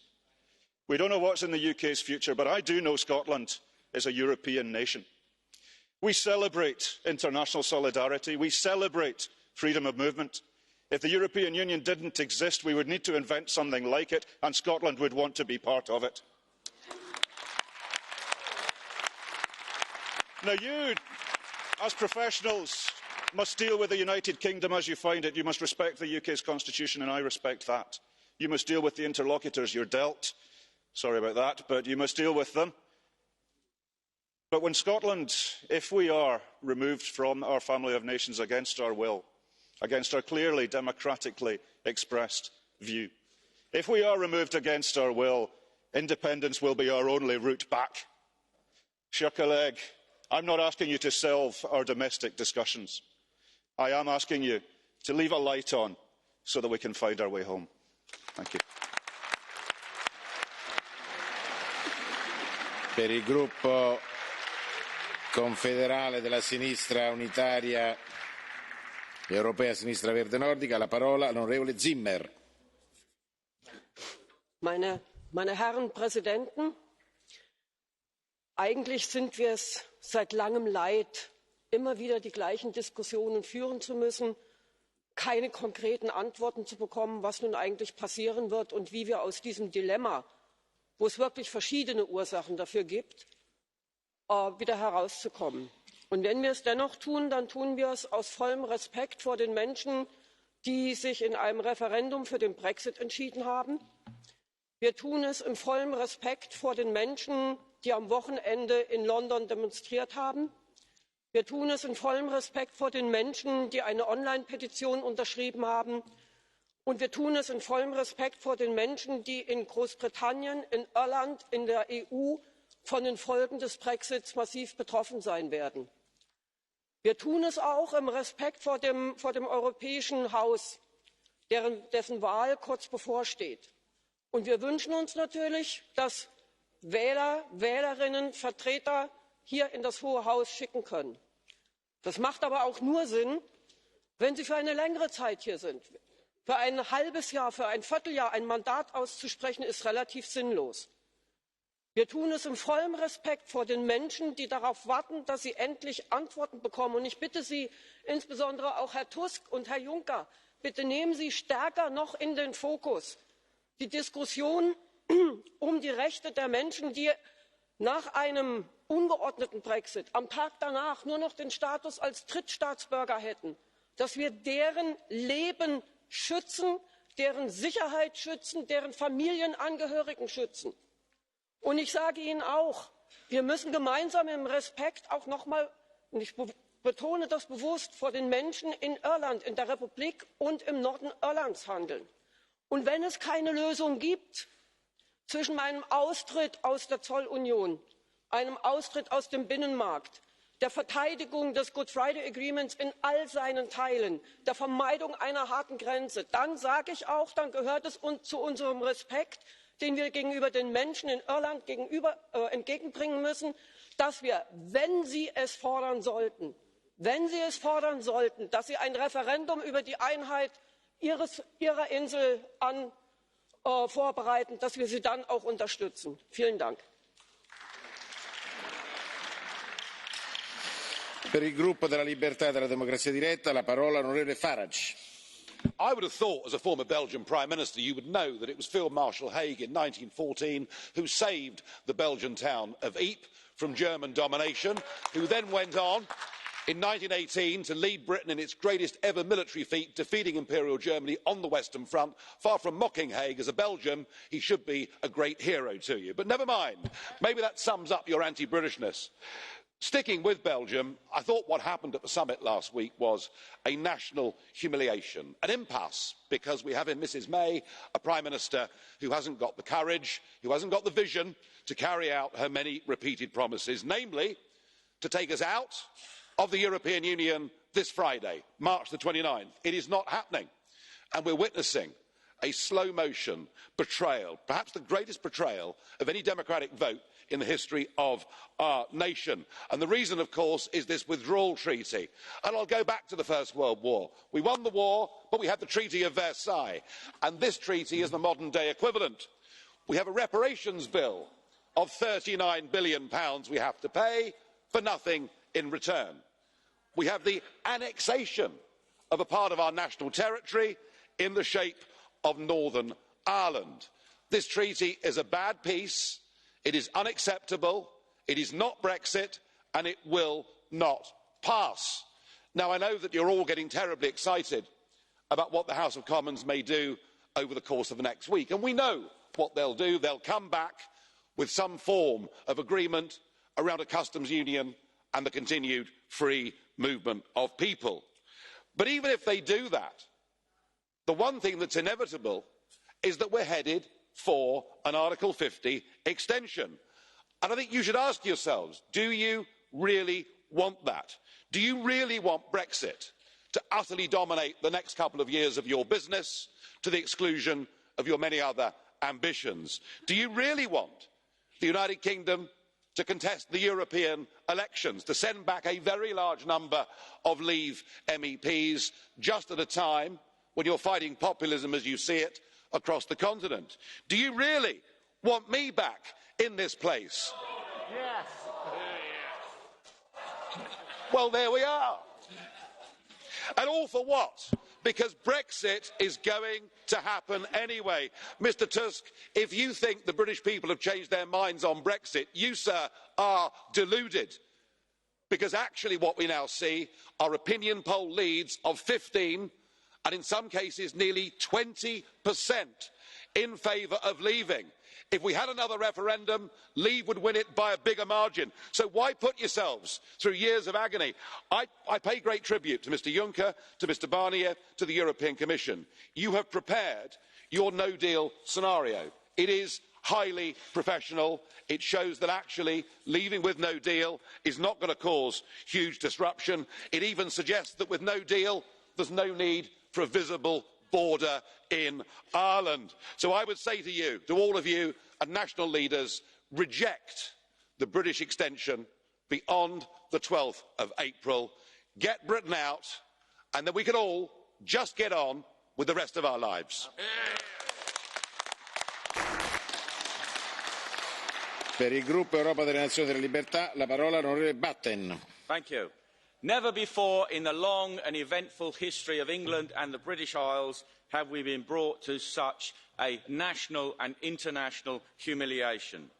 We don't know what's in the UK's future, but I do know Scotland is a European nation. We celebrate international solidarity. We celebrate freedom of movement. If the European Union didn't exist, we would need to invent something like it, and Scotland would want to be part of it. Now you, as professionals, must deal with the United Kingdom as you find it. You must respect the UK's constitution, and I respect that. You must deal with the interlocutors you're dealt. Sorry about that, but you must deal with them. But when Scotland, if we are removed from our family of nations against our will, against our clearly democratically expressed view, if we are removed against our will, independence will be our only route back. Chers collègues, I'm not asking you to solve our domestic discussions. I am asking you to leave a light on so that we can find our way home. Thank you. Per il gruppo confederale della sinistra unitaria europea sinistra verde nordica la parola all'onorevole Zimmer. Meine Herren Präsidenten, eigentlich sind wir es seit langem leid, immer wieder die gleichen Diskussionen führen zu müssen, keine konkreten Antworten zu bekommen, was nun eigentlich passieren wird und wie wir aus diesem Dilemma, wo es wirklich verschiedene Ursachen dafür gibt, wieder herauszukommen. Und wenn wir es dennoch tun, dann tun wir es aus vollem Respekt vor den Menschen, die sich in einem Referendum für den Brexit entschieden haben. Wir tun es in vollem Respekt vor den Menschen, die am Wochenende in London demonstriert haben. Wir tun es in vollem Respekt vor den Menschen, die eine Online-Petition unterschrieben haben. Und wir tun es in vollem Respekt vor den Menschen, die in Großbritannien, in Irland, in der EU von den Folgen des Brexits massiv betroffen sein werden. Wir tun es auch im Respekt vor dem Europäischen Haus, dessen Wahl kurz bevorsteht. Und wir wünschen uns natürlich, dass Wähler, Wählerinnen, Vertreter hier in das Hohe Haus schicken können. Das macht aber auch nur Sinn, wenn sie für eine längere Zeit hier sind. Für ein halbes Jahr, für ein Vierteljahr ein Mandat auszusprechen, ist relativ sinnlos. Wir tun es in vollem Respekt vor den Menschen, die darauf warten, dass sie endlich Antworten bekommen. Und ich bitte Sie, insbesondere auch Herr Tusk und Herr Juncker, bitte nehmen Sie stärker noch in den Fokus die Diskussion um die Rechte der Menschen, die nach einem ungeordneten Brexit am Tag danach nur noch den Status als Drittstaatsbürger hätten dass wir deren Leben schützen, deren Sicherheit schützen, deren Familienangehörigen schützen. Und ich sage Ihnen auch, wir müssen gemeinsam im Respekt auch noch mal, und ich betone das bewusst, vor den Menschen in Irland, in der Republik und im Norden Irlands handeln. Und wenn es keine Lösung gibt zwischen einem Austritt aus der Zollunion, einem Austritt aus dem Binnenmarkt, der Verteidigung des Good Friday Agreements in all seinen Teilen, der Vermeidung einer harten Grenze, dann sage ich auch, dann gehört es zu unserem Respekt, den wir gegenüber den Menschen in Irland entgegenbringen müssen, dass wir, wenn sie es fordern sollten, dass sie ein Referendum über die Einheit ihrer Insel vorbereiten, dass wir sie dann auch unterstützen. Vielen Dank. Per il gruppo della Libertà e della Democrazia Diretta, la parola all'onorevole Farage. I would have thought, as a former Belgian Prime Minister, you would know that it was Field Marshal Haig in 1914 who saved the Belgian town of Ypres from German domination, who then went on in 1918 to lead Britain in its greatest ever military feat, defeating Imperial Germany on the Western Front. Far from mocking Haig, as a Belgian, he should be a great hero to you. But never mind, maybe that sums up your anti-Britishness. Sticking with Belgium, I thought what happened at the summit last week was a national humiliation, an impasse, because we have in Mrs May a Prime Minister who hasn't got the courage, who hasn't got the vision to carry out her many repeated promises, namely to take us out of the European Union this Friday, March the 29th. It is not happening, and we're witnessing a slow motion betrayal, perhaps the greatest betrayal of any democratic vote in the history of our nation. And the reason, of course, is this withdrawal treaty. And I'll go back to the First World War. We won the war, but we had the Treaty of Versailles, and this treaty is the modern day equivalent. We have a reparations bill of £39 billion we have to pay for nothing in return. We have the annexation of a part of our national territory in the shape of Northern Ireland. This treaty is a bad piece, it is unacceptable, it is not Brexit, and it will not pass. Now, I know that you're all getting terribly excited about what the House of Commons may do over the course of the next week, and we know what they'll do. They'll come back with some form of agreement around a customs union and the continued free movement of people. But even if they do that, the one thing that's inevitable is that we're headed for an Article 50 extension. And I think you should ask yourselves, do you really want that? Do you really want Brexit to utterly dominate the next couple of years of your business to the exclusion of your many other ambitions? Do you really want the United Kingdom to contest the European elections, to send back a very large number of Leave MEPs just at a time when you're fighting populism as you see it across the continent? Do you really want me back in this place? Yes. Well, there we are. And all for what? Because Brexit is going to happen anyway. Mr Tusk, if you think the British people have changed their minds on Brexit, you, sir, are deluded. Because actually what we now see are opinion poll leads of 15 and in some cases nearly 20% in favour of leaving. If we had another referendum, Leave would win it by a bigger margin. So why put yourselves through years of agony? I pay great tribute to Mr Juncker, to Mr Barnier, to the European Commission. You have prepared your no-deal scenario. It is highly professional. It shows that actually leaving with no deal is not going to cause huge disruption. It even suggests that with no deal, there's no need for a visible border in Ireland. So I would say to you, to all of you and national leaders, reject the British extension beyond the 12th of April, get Britain out, and then we can all just get on with the rest of our lives. Per il gruppo Europa delle Nazioni della Libertà, la parola all'onorevole Batten. Thank you. Never before in the long and eventful history of England and the British Isles have we been brought to such a national and international humiliation.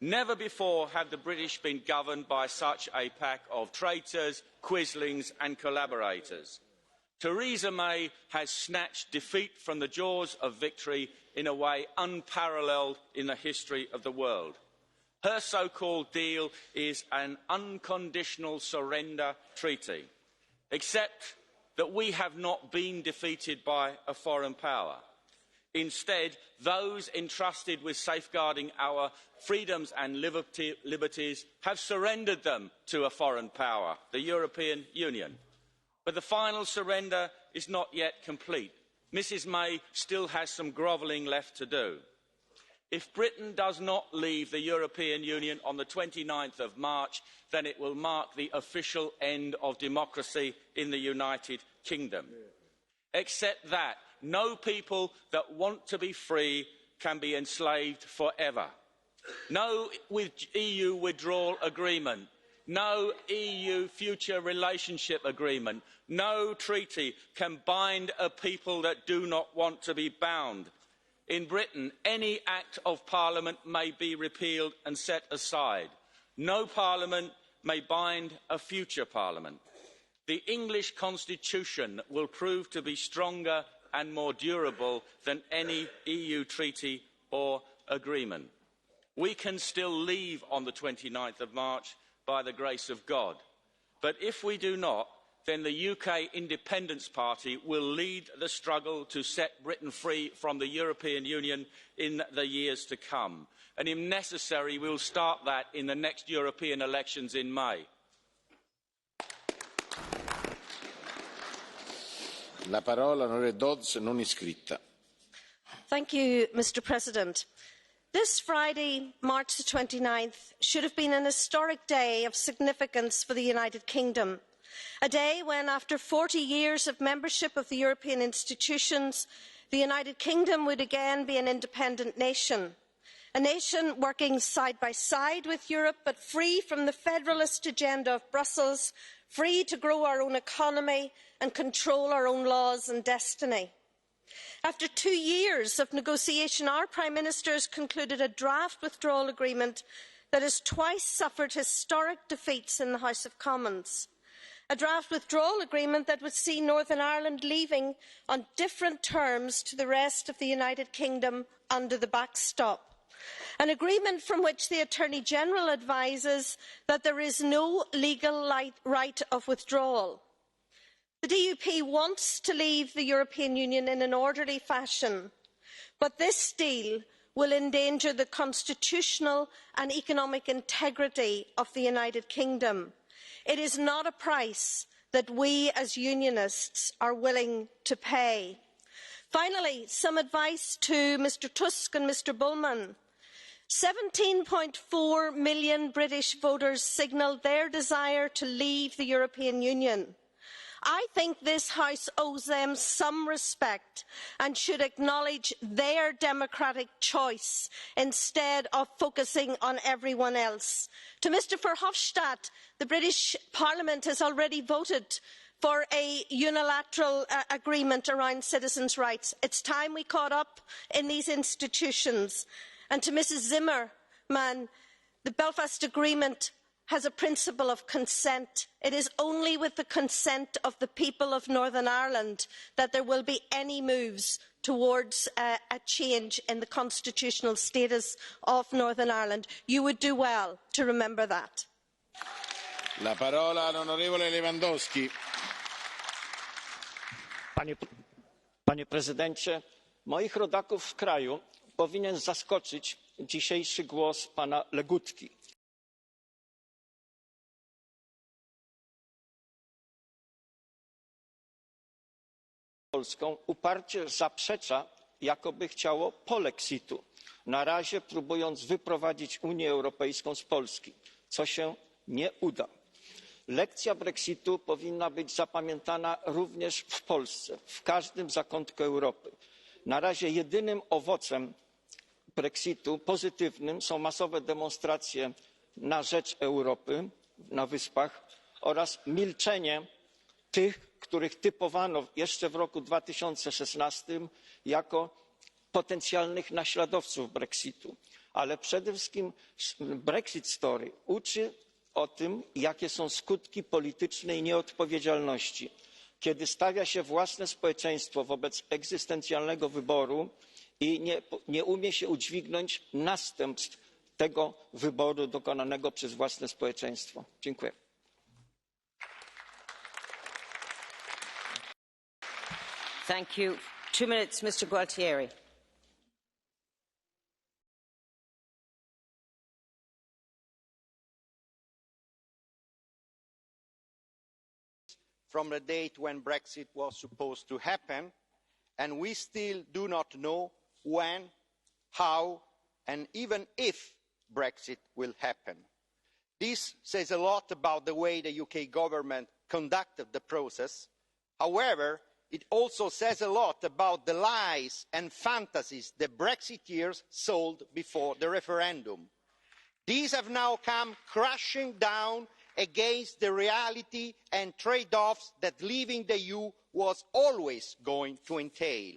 Never before have the British been governed by such a pack of traitors, quislings and collaborators. Theresa May has snatched defeat from the jaws of victory in a way unparalleled in the history of the world. Her so-called deal is an unconditional surrender treaty, except that we have not been defeated by a foreign power. Instead, those entrusted with safeguarding our freedoms and liberties have surrendered them to a foreign power, the European Union. But the final surrender is not yet complete. Mrs May still has some grovelling left to do. If Britain does not leave the European Union on the 29th of March, then it will mark the official end of democracy in the United Kingdom. Except that no people that want to be free can be enslaved forever. No EU withdrawal agreement, no EU future relationship agreement, no treaty can bind a people that do not want to be bound. In Britain, any act of Parliament may be repealed and set aside. No Parliament may bind a future Parliament. The English Constitution will prove to be stronger and more durable than any EU treaty or agreement. We can still leave on the 29th of March by the grace of God. But if we do not, then the UK Independence Party will lead the struggle to set Britain free from the European Union in the years to come. And if necessary, we will start that in the next European elections in May. La parola onorevole Dodds, non iscritta. Thank you, Mr. President. This Friday, March the 29th, should have been an historic day of significance for the United Kingdom. A day when, after 40 years of membership of the European institutions, the United Kingdom would again be an independent nation. A nation working side by side with Europe, but free from the federalist agenda of Brussels, free to grow our own economy and control our own laws and destiny. After 2 years of negotiation, our Prime Minister has concluded a draft withdrawal agreement that has twice suffered historic defeats in the House of Commons. A draft withdrawal agreement that would see Northern Ireland leaving on different terms to the rest of the United Kingdom under the backstop. An agreement from which the Attorney-General advises that there is no legal right of withdrawal. The DUP wants to leave the European Union in an orderly fashion, but this deal will endanger the constitutional and economic integrity of the United Kingdom. It is not a price that we as unionists are willing to pay. Finally, some advice to Mr Tusk and Mr Bullman. 17.4 million British voters signalled their desire to leave the European Union. I think this House owes them some respect and should acknowledge their democratic choice instead of focusing on everyone else. To Mr Verhofstadt, the British Parliament has already voted for a unilateral agreement around citizens' rights. It's time we caught up in these institutions. And to Mrs Zimmerman, the Belfast Agreement has a principle of consent. It is only with the consent of the people of Northern Ireland that there will be any moves towards a change in the constitutional status of Northern Ireland. You would do well to remember that. La parola all'onorevole Lewandowski. Panie prezydencie, moich rodaków w kraju powinien zaskoczyć dzisiejszy głos pana Legutki. Polską uparcie zaprzecza, jakoby chciało polexitu, na razie próbując wyprowadzić Unię Europejską z Polski, co się nie uda. Lekcja brexitu powinna być zapamiętana również w Polsce, w każdym zakątku Europy. Na razie jedynym owocem brexitu pozytywnym są masowe demonstracje na rzecz Europy na Wyspach oraz milczenie tych, których typowano jeszcze w roku 2016 jako potencjalnych naśladowców brexitu. Ale przede wszystkim Brexit Story uczy o tym, jakie są skutki politycznej nieodpowiedzialności. kiedy stawia się własne społeczeństwo wobec egzystencjalnego wyboru i nie umie się udźwignąć następstw tego wyboru dokonanego przez własne społeczeństwo. Dziękuję. Thank you. 2 minutes, Mr. Gualtieri. From the date when Brexit was supposed to happen, and we still do not know when, how, and even if Brexit will happen. This says a lot about the way the UK government conducted the process. However, it also says a lot about the lies and fantasies the Brexiteers sold before the referendum. These have now come crashing down against the reality and trade-offs that leaving the EU was always going to entail.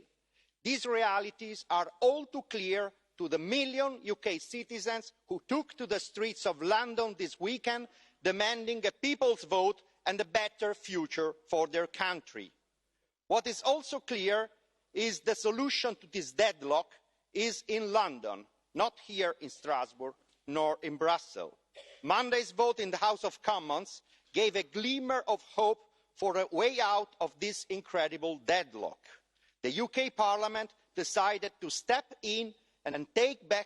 These realities are all too clear to the million UK citizens who took to the streets of London this weekend demanding a people's vote and a better future for their country. What is also clear is the solution to this deadlock is in London, not here in Strasbourg nor in Brussels. Monday's vote in the House of Commons gave a glimmer of hope for a way out of this incredible deadlock. The UK Parliament decided to step in and take back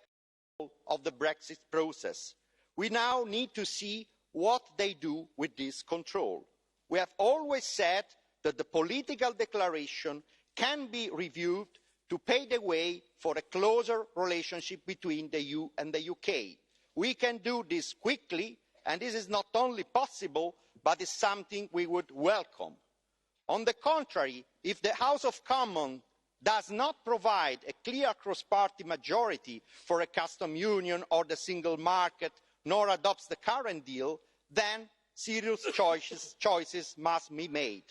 control of the Brexit process. We now need to see what they do with this control. We have always said that the political declaration can be reviewed to pave the way for a closer relationship between the EU and the UK. We can do this quickly, and this is not only possible, but is something we would welcome. On the contrary, if the House of Commons does not provide a clear cross-party majority for a customs union or the single market, nor adopts the current deal, then serious choices must be made.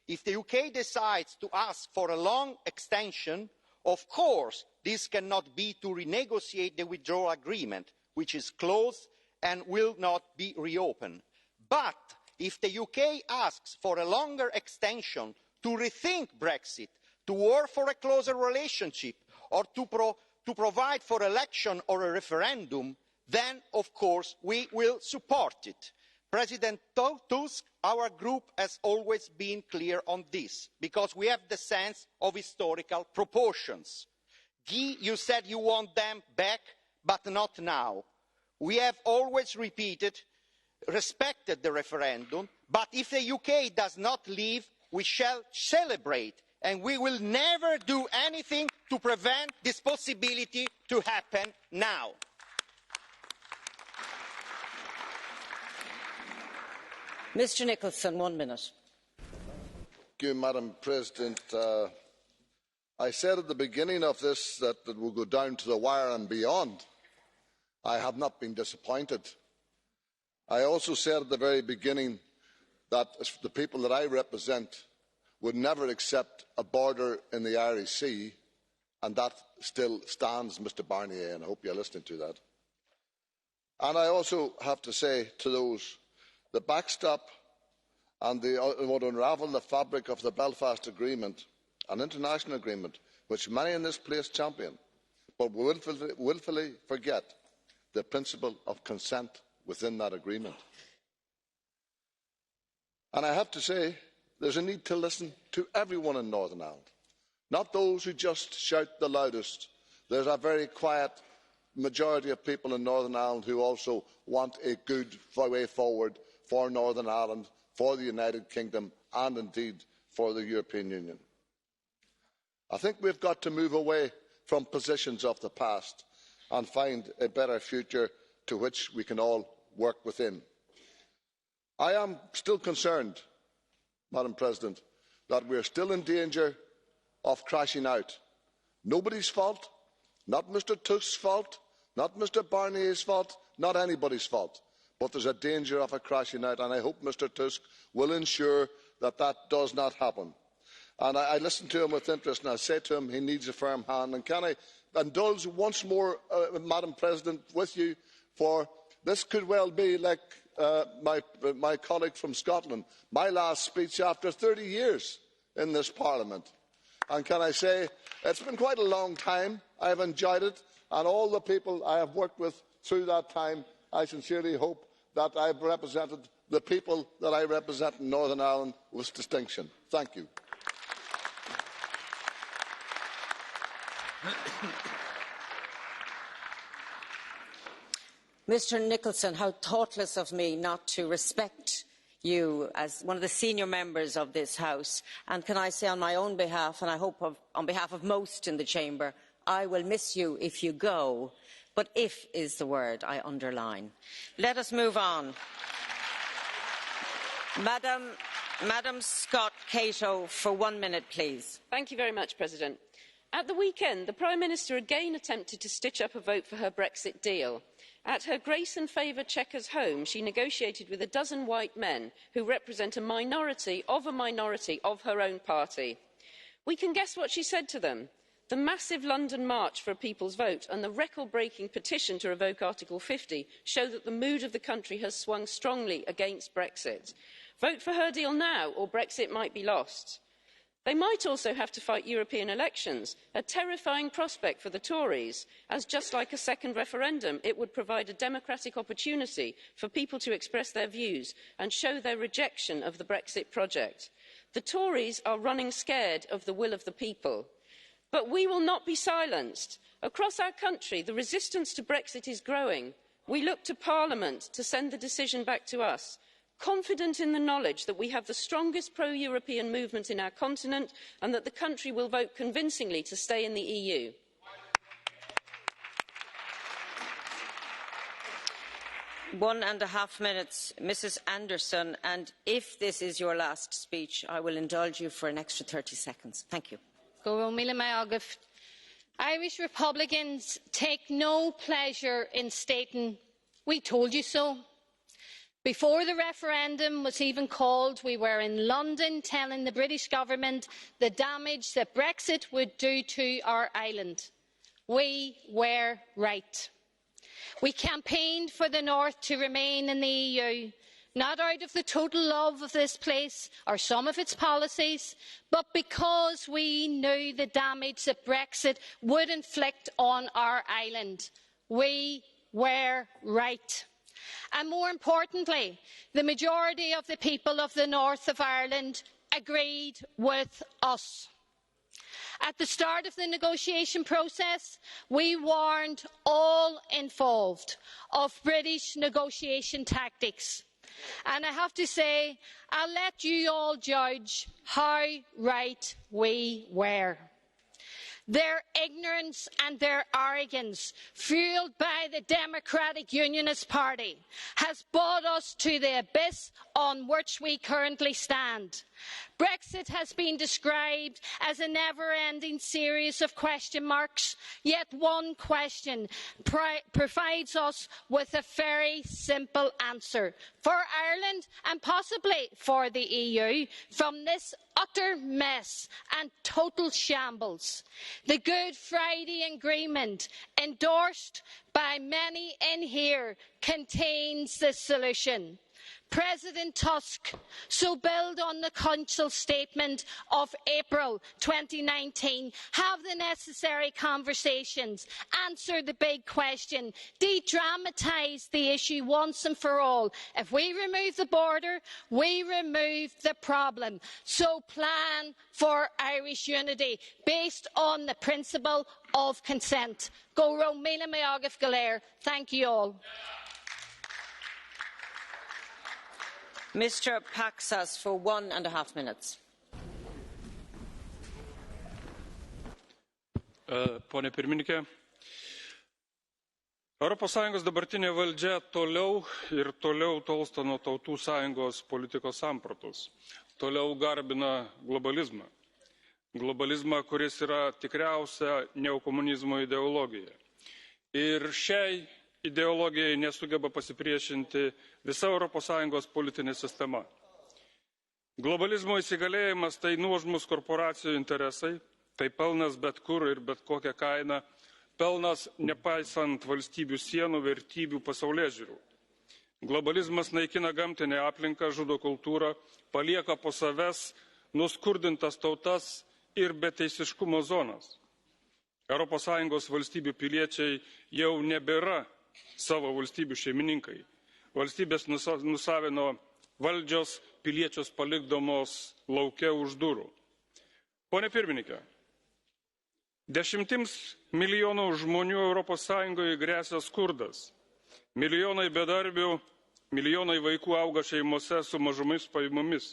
If the UK decides to ask for a long extension, of course this cannot be to renegotiate the withdrawal agreement, which is closed and will not be reopened. But if the UK asks for a longer extension to rethink Brexit, to work for a closer relationship, or to provide for election or a referendum, then of course we will support it. President Tusk, our group has always been clear on this, because we have the sense of historical proportions. Guy, you said you want them back, but not now. We have always respected the referendum, but if the UK does not leave, we shall celebrate, and we will never do anything to prevent this possibility to happen now. Mr Nicholson, 1 minute. Madam President. I said at the beginning of this that it would go down to the wire and beyond. I have not been disappointed. I also said at the very beginning that the people that I represent would never accept a border in the Irish Sea, and that still stands, Mr Barnier, and I hope you're listening to that. And I also have to say to those, the backstop and would unravel the fabric of the Belfast Agreement, an international agreement which many in this place champion, but wilfully forget the principle of consent within that agreement. And I have to say, there's a need to listen to everyone in Northern Ireland, not those who just shout the loudest. There's a very quiet majority of people in Northern Ireland who also want a good way forward for Northern Ireland, for the United Kingdom, and indeed for the European Union. I think we've got to move away from positions of the past and find a better future to which we can all work within. I am still concerned, Madam President, that we are still in danger of crashing out. Nobody's fault, not Mr Tusk's fault, not Mr Barnier's fault, not anybody's fault. But there's a danger of it crashing out, and I hope Mr Tusk will ensure that that does not happen. And I listened to him with interest, and I say to him he needs a firm hand. And can I indulge once more, Madam President, with you, for this could well be like my colleague from Scotland, my last speech after 30 years in this Parliament. And can I say, it's been quite a long time. I have enjoyed it, and all the people I have worked with through that time, I sincerely hope that I have represented the people that I represent in Northern Ireland with distinction. Thank you. Mr Nicholson, how thoughtless of me not to respect you as one of the senior members of this House. And can I say on my own behalf, and I hope on behalf of most in the Chamber, I will miss you if you go. But if is the word I underline. Let us move on. Madam Scott Cato, for 1 minute, please. Thank you very much, President. At the weekend, the Prime Minister again attempted to stitch up a vote for her Brexit deal. At her Grace and Favour Chequers home, she negotiated with a dozen white men who represent a minority of her own party. We can guess what she said to them. The massive London March for a People's Vote and the record-breaking petition to revoke Article 50 show that the mood of the country has swung strongly against Brexit. Vote for her deal now, or Brexit might be lost. They might also have to fight European elections, a terrifying prospect for the Tories, as just like a second referendum, it would provide a democratic opportunity for people to express their views and show their rejection of the Brexit project. The Tories are running scared of the will of the people. But we will not be silenced. Across our country, the resistance to Brexit is growing. We look to Parliament to send the decision back to us, confident in the knowledge that we have the strongest pro-European movement in our continent and that the country will vote convincingly to stay in the EU. One and a half minutes, Mrs Anderson, and if this is your last speech, I will indulge you for an extra 30 seconds. Thank you. Irish Republicans take no pleasure in stating, "We told you so." Before the referendum was even called, we were in London telling the British government the damage that Brexit would do to our island. We were right. We campaigned for the North to remain in the EU, not out of the total love of this place or some of its policies, but because we knew the damage that Brexit would inflict on our island. We were right. And more importantly, the majority of the people of the north of Ireland agreed with us. At the start of the negotiation process, we warned all involved of British negotiation tactics. And I have to say, I'll let you all judge how right we were. Their ignorance and their arrogance, fuelled by the Democratic Unionist Party, has brought us to the abyss on which we currently stand. Brexit has been described as a never-ending series of question marks, yet one question provides us with a very simple answer for Ireland and possibly for the EU from this utter mess and total shambles. The Good Friday Agreement, endorsed by many in here, contains the solution. President Tusk, so build on the Council statement of April 2019, have the necessary conversations, answer the big question, de-dramatise the issue once and for all. If we remove the border, we remove the problem. So plan for Irish unity based on the principle of consent. Go raibh míle maith agah. Thank you all. Mr Paksas, for 1.5 minutes. Pone pirmininkė, Europos Sąjungos dabartinė valdžia toliau ir toliau tolsta nuo tautų sąjungos politikos sampratos, toliau garbina globalizmą. Globalizmą, kuris yra tikriausia neokomunizmo ideologija. Ir šiai ideologijai nesugeba pasipriešinti visa Europos Sąjungos politinė sistema. Globalizmo įsigalėjimas tai nuožmūs korporacijų interesai, tai pelnas bet kur ir bet kokia kaina, pelnas nepaisant valstybių sienų, vertybių, pasaulėžiūrų. Globalizmas naikina gamtinę aplinką, žudo kultūrą, palieka po savęs nuskurdintas tautas ir beteisiškumo zonas. Europos Sąjungos valstybių piliečiai jau nebėra savo valstybių šeimininkai. Valstybės nusavino valdžios, piliečius palikdamos lauke už durų. Pone pirmininke, dešimtims milijonų žmonių Europos Sąjungoje gresia skurdas. Milijonai bedarbių, milijonai vaikų auga šeimose su mažomis pajamomis.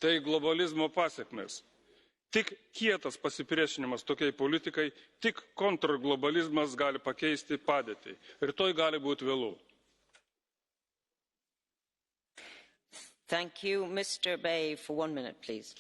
Tai globalizmo pasekmės. Tik kietas pasipriešinimas tokiai politikai, tik kontrglobalizmas gali pakeisti padėtį. Rytoj gali būti vėlu. Thank you. Mr. Bay, for 1 minute, please.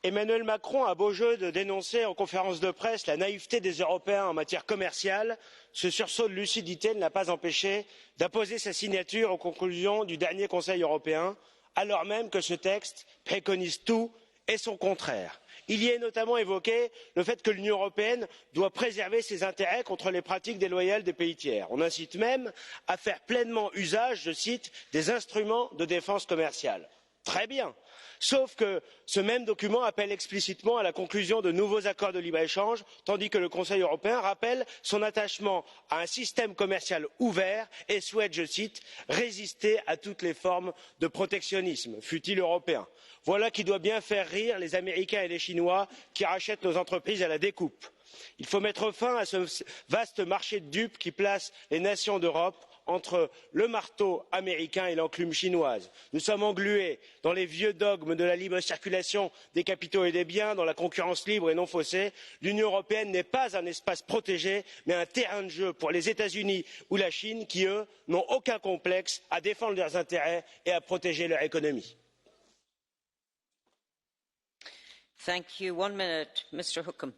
Emmanuel Macron a beau jeu de dénoncer en conférence de presse la naïveté des Européens en matière commerciale. Ce sursaut de lucidité ne l'a pas empêché d'apposer sa signature aux conclusions du dernier Conseil européen, alors même que ce texte préconise tout et son contraire. Il y est notamment évoqué le fait que l'Union européenne doit préserver ses intérêts contre les pratiques déloyales des pays tiers. On incite même à faire pleinement usage, je cite, des instruments de défense commerciale. Très bien. Sauf que ce même document appelle explicitement à la conclusion de nouveaux accords de libre-échange, tandis que le Conseil européen rappelle son attachement à un système commercial ouvert et souhaite, je cite, résister à toutes les formes de protectionnisme, fût-il européen. Voilà qui doit bien faire rire les Américains et les Chinois qui rachètent nos entreprises à la découpe. Il faut mettre fin à ce vaste marché de dupes qui place les nations d'Europe entre le marteau américain et l'enclume chinoise. Nous sommes englués dans les vieux dogmes de la libre circulation des capitaux et des biens, dans la concurrence libre et non faussée. L'Union européenne n'est pas un espace protégé, mais un terrain de jeu pour les États-Unis ou la Chine qui, eux, n'ont aucun complexe à défendre leurs intérêts et à protéger leur économie. Thank you. 1 minute, Mr. Hookham.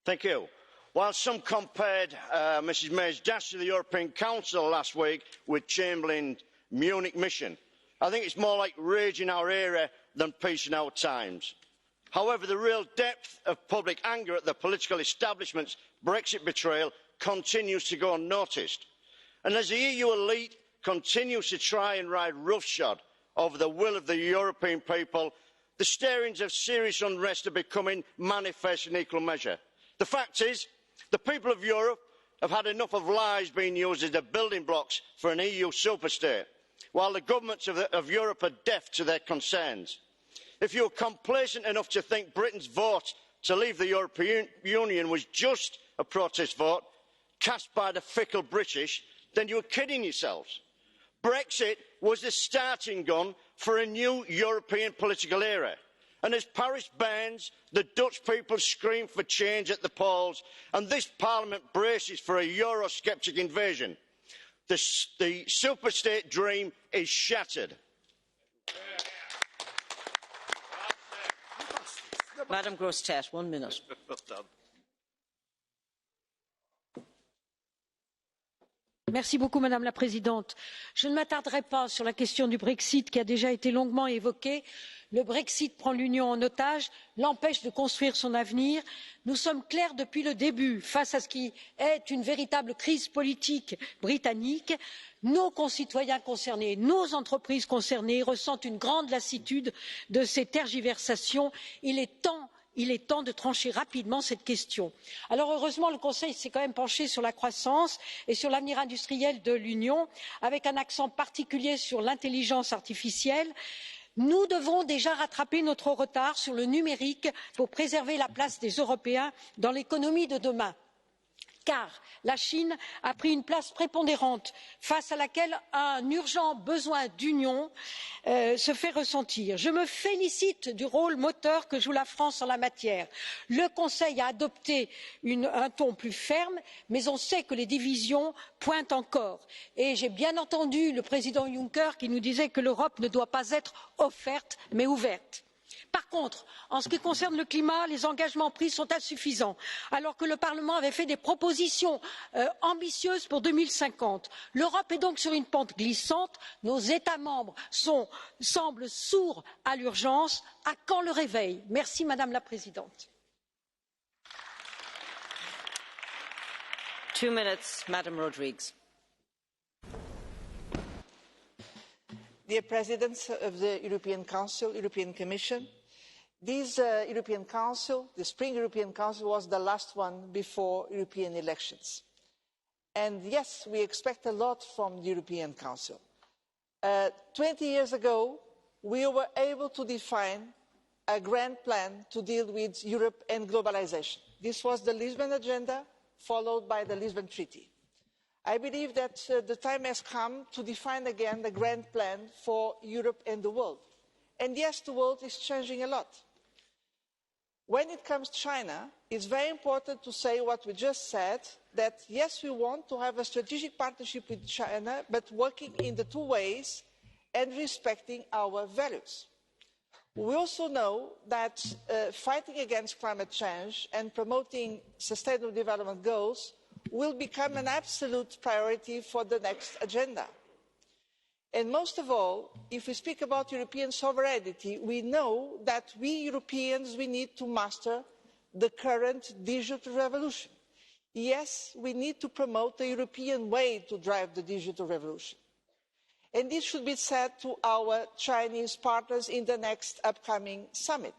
Thank you. While some compared Mrs May's dash to the European Council last week with Chamberlain's Munich mission, I think it's more like rage in our era than peace in our times. However, the real depth of public anger at the political establishment's Brexit betrayal continues to go unnoticed. And as the EU elite continues to try and ride roughshod over the will of the European people, the stirrings of serious unrest are becoming manifest in equal measure. The fact is, the people of Europe have had enough of lies being used as the building blocks for an EU superstate, while the governments of Europe are deaf to their concerns. If you are complacent enough to think Britain's vote to leave the European Union was just a protest vote cast by the fickle British, then you are kidding yourselves. Brexit was the starting gun for a new European political era. And as Paris burns, the Dutch people scream for change at the polls, and this Parliament braces for a Eurosceptic invasion. The superstate dream is shattered. Madame Grossetête, 1 minute. Madame la Présidente. Je ne m'attarderai pas sur la question du Brexit qui a déjà été longuement évoquée. Le Brexit prend l'Union en otage, l'empêche de construire son avenir. Nous sommes clairs depuis le début face à ce qui est une véritable crise politique britannique. Nos concitoyens concernés, nos entreprises concernées ressentent une grande lassitude de ces tergiversations. Il est temps de trancher rapidement cette question. Alors heureusement, le Conseil s'est quand même penché sur la croissance et sur l'avenir industriel de l'Union, avec un accent particulier sur l'intelligence artificielle. Nous devons déjà rattraper notre retard sur le numérique pour préserver la place des Européens dans l'économie de demain. Car la Chine a pris une place prépondérante face à laquelle un urgent besoin d'union se fait ressentir. Je me félicite du rôle moteur que joue la France en la matière. Le Conseil a adopté un ton plus ferme, mais on sait que les divisions pointent encore. Et j'ai bien entendu le président Juncker qui nous disait que l'Europe ne doit pas être offerte, mais ouverte. Par contre, en ce qui concerne le climat, les engagements pris sont insuffisants, alors que le Parlement avait fait des propositions ambitieuses pour 2050. L'Europe est donc sur une pente glissante. Nos États membres semblent sourds à l'urgence. À quand le réveil? Merci, Madame la Présidente. 2 minutes, Madam Rodrigues. Dear Presidents of the European Council, European Commission, this European Council, the Spring European Council, was the last one before European elections. And yes, we expect a lot from the European Council. 20 years ago, we were able to define a grand plan to deal with Europe and globalization. This was the Lisbon Agenda, followed by the Lisbon Treaty. I believe that the time has come to define again the grand plan for Europe and the world. And yes, the world is changing a lot. When it comes to China, it's very important to say what we just said, that yes, we want to have a strategic partnership with China, but working in the two ways and respecting our values. We also know that fighting against climate change and promoting sustainable development goals will become an absolute priority for the next agenda. And most of all, if we speak about European sovereignty, we know that we Europeans, we need to master the current digital revolution. Yes, we need to promote the European way to drive the digital revolution. And this should be said to our Chinese partners in the next upcoming summit.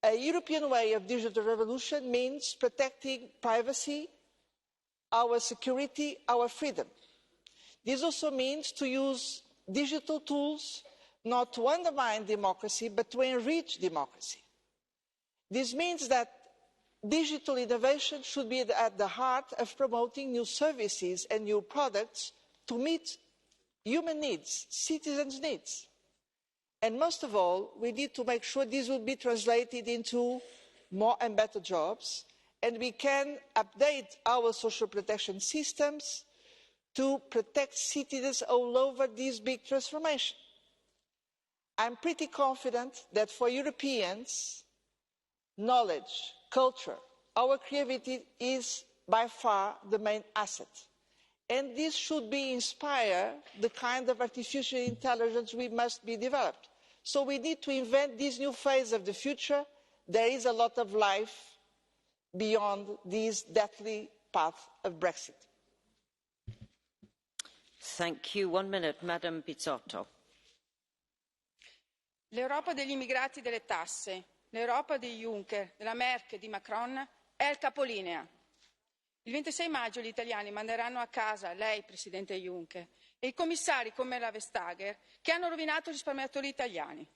A European way of digital revolution means protecting privacy, our security, our freedom. This also means to use digital tools not to undermine democracy, but to enrich democracy. This means that digital innovation should be at the heart of promoting new services and new products to meet human needs, citizens' needs. And most of all, we need to make sure this will be translated into more and better jobs, and we can update our social protection systems to protect citizens all over this big transformation. I'm pretty confident that for Europeans, knowledge, culture, our creativity is by far the main asset. And this should inspire the kind of artificial intelligence we must be developed. So we need to invent this new phase of the future. There is a lot of life beyond this deathly path of Brexit. Thank you. 1 minute, Madam Pizzotto. L'Europa degli immigrati e delle tasse, l'Europa di Juncker, della Merkel, di Macron è il capolinea. Il 26 maggio gli italiani manderanno a casa lei, Presidente Juncker, e i commissari come la Vestager, che hanno rovinato i risparmiatori italiani.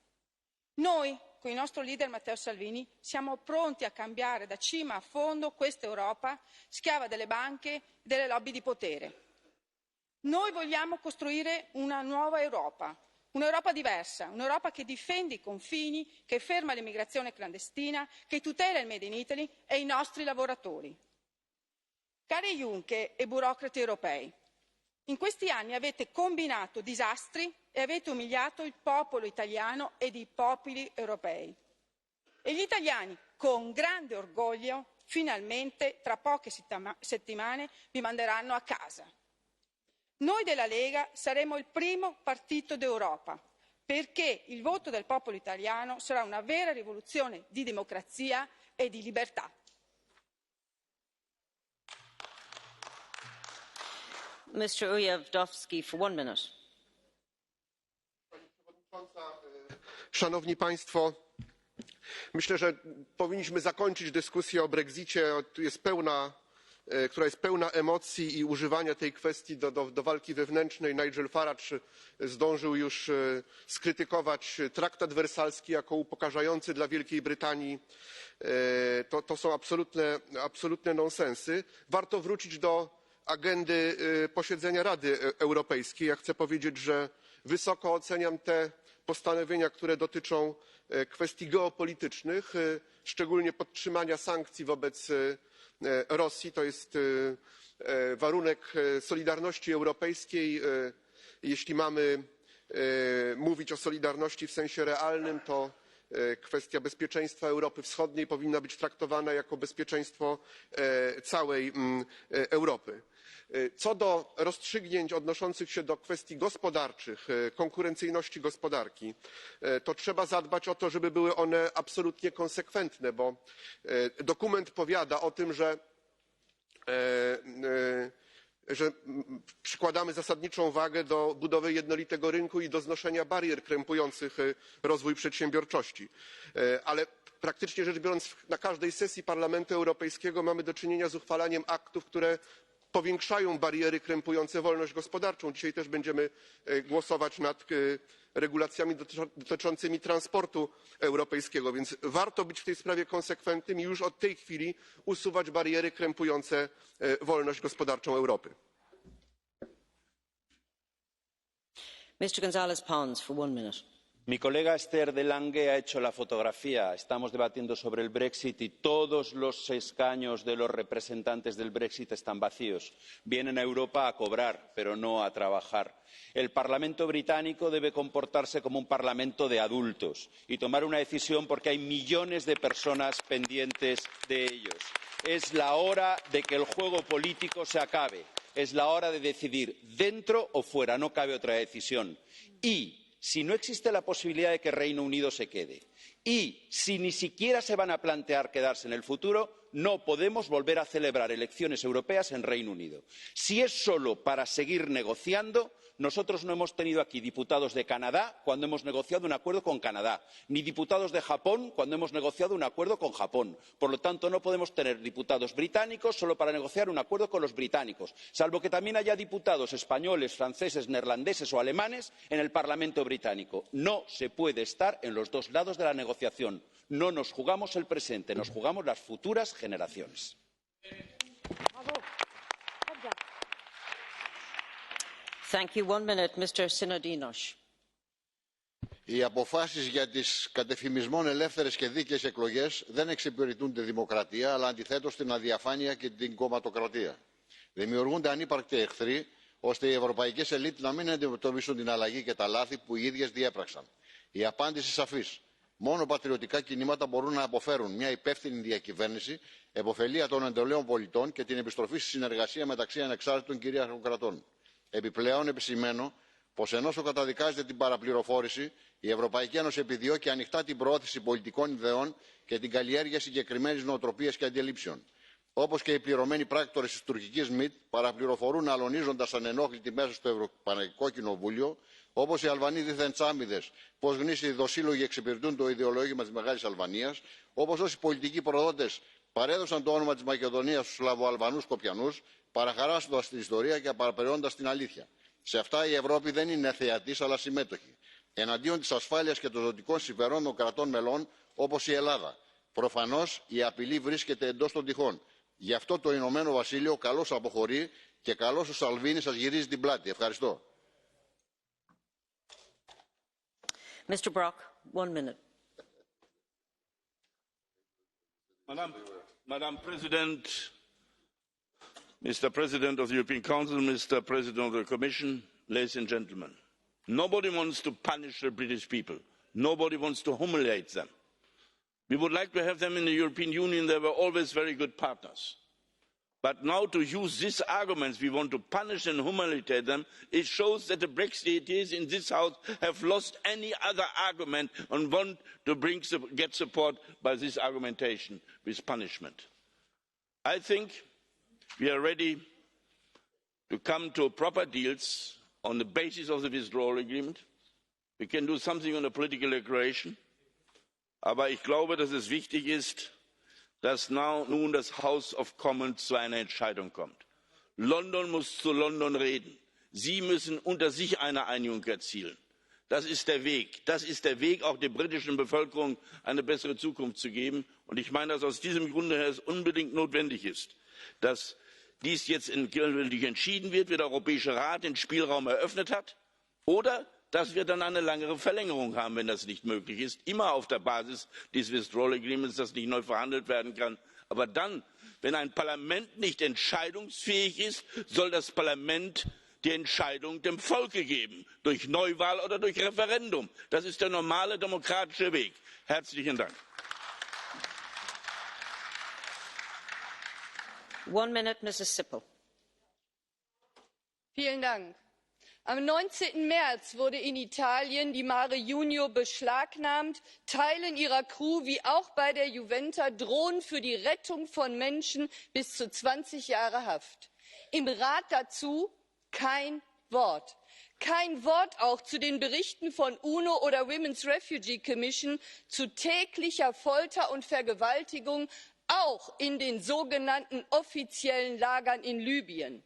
Noi, con il nostro leader Matteo Salvini, siamo pronti a cambiare da cima a fondo questa Europa, schiava delle banche e delle lobby di potere. Noi vogliamo costruire una nuova Europa, un'Europa diversa, un'Europa che difende i confini, che ferma l'immigrazione clandestina, che tutela il Made in Italy e i nostri lavoratori. Cari Juncker e burocrati europei, in questi anni avete combinato disastri e avete umiliato il popolo italiano ed i popoli europei. E gli italiani, con grande orgoglio, finalmente, tra poche settimane, vi manderanno a casa. Noi della Lega saremo il primo partito d'Europa, perché il voto del popolo italiano sarà una vera rivoluzione di democrazia e di libertà. Mr. Ujazdowski, for 1 minute. Szanowni Państwo, myślę, że powinniśmy zakończyć dyskusję o Brexicie, która jest pełna emocji i używania tej kwestii do walki wewnętrznej. Nigel Farage zdążył już skrytykować traktat wersalski jako upokarzający dla Wielkiej Brytanii. To są absolutne nonsensy. Warto wrócić do agendy posiedzenia Rady Europejskiej. Ja chcę powiedzieć, że wysoko oceniam te postanowienia, które dotyczą kwestii geopolitycznych, szczególnie podtrzymania sankcji wobec Rosji. To jest warunek solidarności europejskiej. Jeśli mamy mówić o solidarności w sensie realnym, to kwestia bezpieczeństwa Europy Wschodniej powinna być traktowana jako bezpieczeństwo całej Europy. Co do rozstrzygnięć odnoszących się do kwestii gospodarczych, konkurencyjności gospodarki, to trzeba zadbać o to, żeby były one absolutnie konsekwentne, bo dokument powiada o tym, że że przykładamy zasadniczą wagę do budowy jednolitego rynku i do znoszenia barier krępujących rozwój przedsiębiorczości. Ale praktycznie rzecz biorąc, na każdej sesji Parlamentu Europejskiego mamy do czynienia z uchwalaniem aktów, które powiększają bariery krępujące wolność gospodarczą. Dzisiaj też będziemy głosować nad regulacjami dotyczącymi transportu europejskiego, więc warto być w tej sprawie konsekwentnym i już od tej chwili usuwać bariery krępujące wolność gospodarczą Europy. Mr. González Pons, for 1 minute. Mi colega Esther de Lange ha hecho la fotografía. Estamos debatiendo sobre el Brexit y todos los escaños de los representantes del Brexit están vacíos. Vienen a Europa a cobrar, pero no a trabajar. El Parlamento británico debe comportarse como un parlamento de adultos y tomar una decisión porque hay millones de personas pendientes de ellos. Es la hora de que el juego político se acabe. Es la hora de decidir dentro o fuera. No cabe otra decisión. Y si no existe la posibilidad de que Reino Unido se quede y si ni siquiera se van a plantear quedarse en el futuro, no podemos volver a celebrar elecciones europeas en Reino Unido. Si es solo para seguir negociando, nosotros no hemos tenido aquí diputados de Canadá cuando hemos negociado un acuerdo con Canadá, ni diputados de Japón cuando hemos negociado un acuerdo con Japón. Por lo tanto, no podemos tener diputados británicos solo para negociar un acuerdo con los británicos, salvo que también haya diputados españoles, franceses, neerlandeses o alemanes en el Parlamento británico. No se puede estar en los dos lados de la negociación. No nos jugamos el presente, nos jugamos las futuras generaciones. Οι αποφάσεις για τις κατεφημισμών ελεύθερες και δίκαιες εκλογές δεν εξυπηρετούν τη δημοκρατία, αλλά αντιθέτως την αδιαφάνεια και την κομματοκρατία. Δημιουργούνται ανύπαρκτοι εχθροί, ώστε οι ευρωπαϊκές ελίτ να μην αντιμετωπίσουν την αλλαγή και τα λάθη που οι ίδιες διέπραξαν. Η απάντηση σαφής. Μόνο πατριωτικά κινήματα μπορούν να αποφέρουν μια υπεύθυνη διακυβέρνηση, επωφελία των εντολέων πολιτών και την επιστροφή στη συνεργασία μεταξύ ανεξάρτητων κυρίαρχων κρατών. Επιπλέον, επισημαίνω πως ενώ καταδικάζεται την παραπληροφόρηση, η Ευρωπαϊκή Ένωση επιδιώκει ανοιχτά την προώθηση πολιτικών ιδεών και την καλλιέργεια συγκεκριμένης νοοτροπίας και αντιλήψεων. Όπως και οι πληρωμένοι πράκτορες της τουρκικής ΜΙΤ παραπληροφορούν αλωνίζοντας ανενόχλητοι μέσα στο Ευρωπαϊκό Κοινοβούλιο, όπως οι Αλβανοί δίθεν τσάμιδες, πως γνήσιοι δοσύλλογοι εξυπηρετούν το ιδεολόγημα της Μεγάλης Αλβανίας, όπως όσοι πολιτικοί προδότες παρέδωσαν το όνομα της Μακεδονίας στους Σλαβοαλβανούς Σκοπιανούς, παραχαράσσοντας την ιστορία και παραπεραιώντας την αλήθεια. Σε αυτά η Ευρώπη δεν είναι θεατής αλλά συμμέτοχη. Εναντίον της ασφάλειας και των ζωτικών συμφερόντων των κρατών μελών όπως η Ελλάδα. Προφανώς η απειλή βρίσκεται εντός των τυχών. Γι' αυτό το Ηνωμένο Βασίλειο καλώς αποχωρεί και καλώς ο Σαλβίνη σας γυρίζει την πλάτη. Ευχαριστώ. Mr. Brock, 1 minute. Madam President, Mr. President of the European Council, Mr. President of the Commission, ladies and gentlemen, nobody wants to punish the British people. Nobody wants to humiliate them. We would like to have them in the European Union. They were always very good partners. But now to use these arguments, we want to punish and humiliate them, it shows that the Brexiteers in this House have lost any other argument and want to get support by this argumentation with punishment. I think we are ready to come to proper deals on the basis of the withdrawal agreement. We can do something on the political declaration. Aber ich glaube, dass es wichtig ist, dass nun das House of Commons zu einer Entscheidung kommt. London muss zu London reden. Sie müssen unter sich eine Einigung erzielen. Das ist der Weg. Das ist der Weg, auch der britischen Bevölkerung eine bessere Zukunft zu geben. Und ich meine, dass aus diesem Grunde es unbedingt notwendig ist, dass dies jetzt endgültig entschieden wird, wie der Europäische Rat den Spielraum eröffnet hat, oder dass wir dann eine längere Verlängerung haben, wenn das nicht möglich ist, immer auf der Basis des Withdrawal Agreements, das nicht neu verhandelt werden kann. Aber dann, wenn ein Parlament nicht entscheidungsfähig ist, soll das Parlament die Entscheidung dem Volke geben, durch Neuwahl oder durch Referendum. Das ist der normale demokratische Weg. Herzlichen Dank. 1 minute, Mrs. Sippel. Vielen Dank. Am 19. März wurde in Italien die Mare Jonio beschlagnahmt. Teilen ihrer Crew wie auch bei der Juventa drohen für die Rettung von Menschen bis zu 20 Jahre Haft. Im Rat dazu kein Wort. Kein Wort auch zu den Berichten von UNO oder Women's Refugee Commission zu täglicher Folter und Vergewaltigung, auch in den sogenannten offiziellen Lagern in Libyen.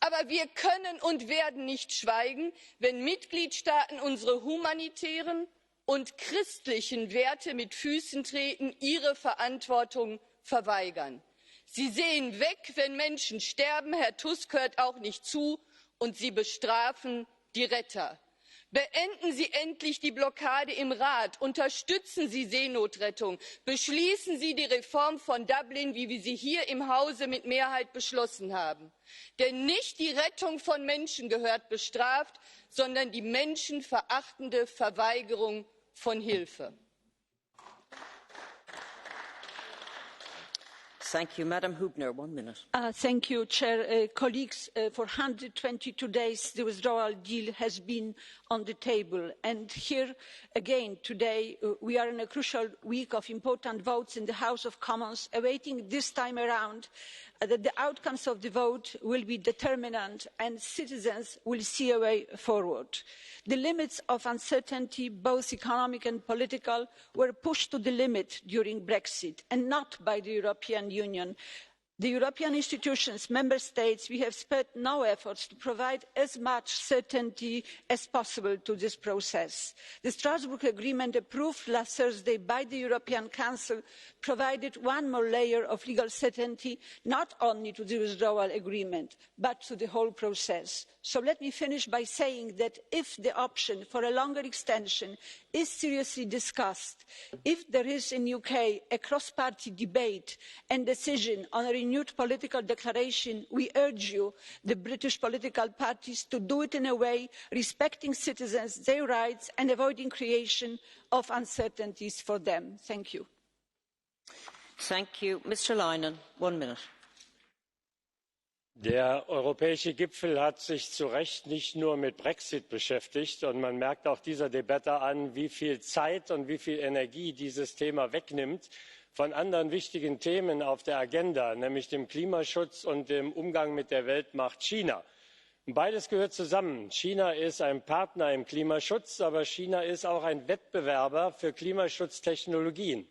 Aber wir können und werden nicht schweigen, wenn Mitgliedstaaten unsere humanitären und christlichen Werte mit Füßen treten, ihre Verantwortung verweigern. Sie sehen weg, wenn Menschen sterben, Herr Tusk hört auch nicht zu, und sie bestrafen die Retter. Beenden Sie endlich die Blockade im Rat, unterstützen Sie Seenotrettung, beschließen Sie die Reform von Dublin, wie wir sie hier im Hause mit Mehrheit beschlossen haben. Denn nicht die Rettung von Menschen gehört bestraft, sondern die menschenverachtende Verweigerung von Hilfe. Thank you. Madam Hübner, 1 minute. Thank you, Chair. Colleagues, for 122 days, the withdrawal deal has been on the table. And here again, today, we are in a crucial week of important votes in the House of Commons, awaiting this time around that the outcomes of the vote will be determinant and citizens will see a way forward. The limits of uncertainty, both economic and political, were pushed to the limit during Brexit, and not by the European Union. The European institutions, member states, we have spared no efforts to provide as much certainty as possible to this process. The Strasbourg Agreement approved last Thursday by the European Council provided one more layer of legal certainty, not only to the withdrawal agreement, but to the whole process. So let me finish by saying that if the option for a longer extension is seriously discussed, if there is in the UK a cross-party debate and decision on a renewed political declaration, we urge you, the British political parties, to do it in a way respecting citizens, their rights, and avoiding creation of uncertainties for them. Thank you. Thank you. Mr. Leinen, 1 minute. Der europäische Gipfel hat sich zu Recht nicht nur mit Brexit beschäftigt, und man merkt auch dieser Debatte an, wie viel Zeit und wie viel Energie dieses Thema wegnimmt von anderen wichtigen Themen auf der Agenda, nämlich dem Klimaschutz und dem Umgang mit der Weltmacht China. Beides gehört zusammen. China ist ein Partner im Klimaschutz, aber China ist auch ein Wettbewerber für Klimaschutztechnologien.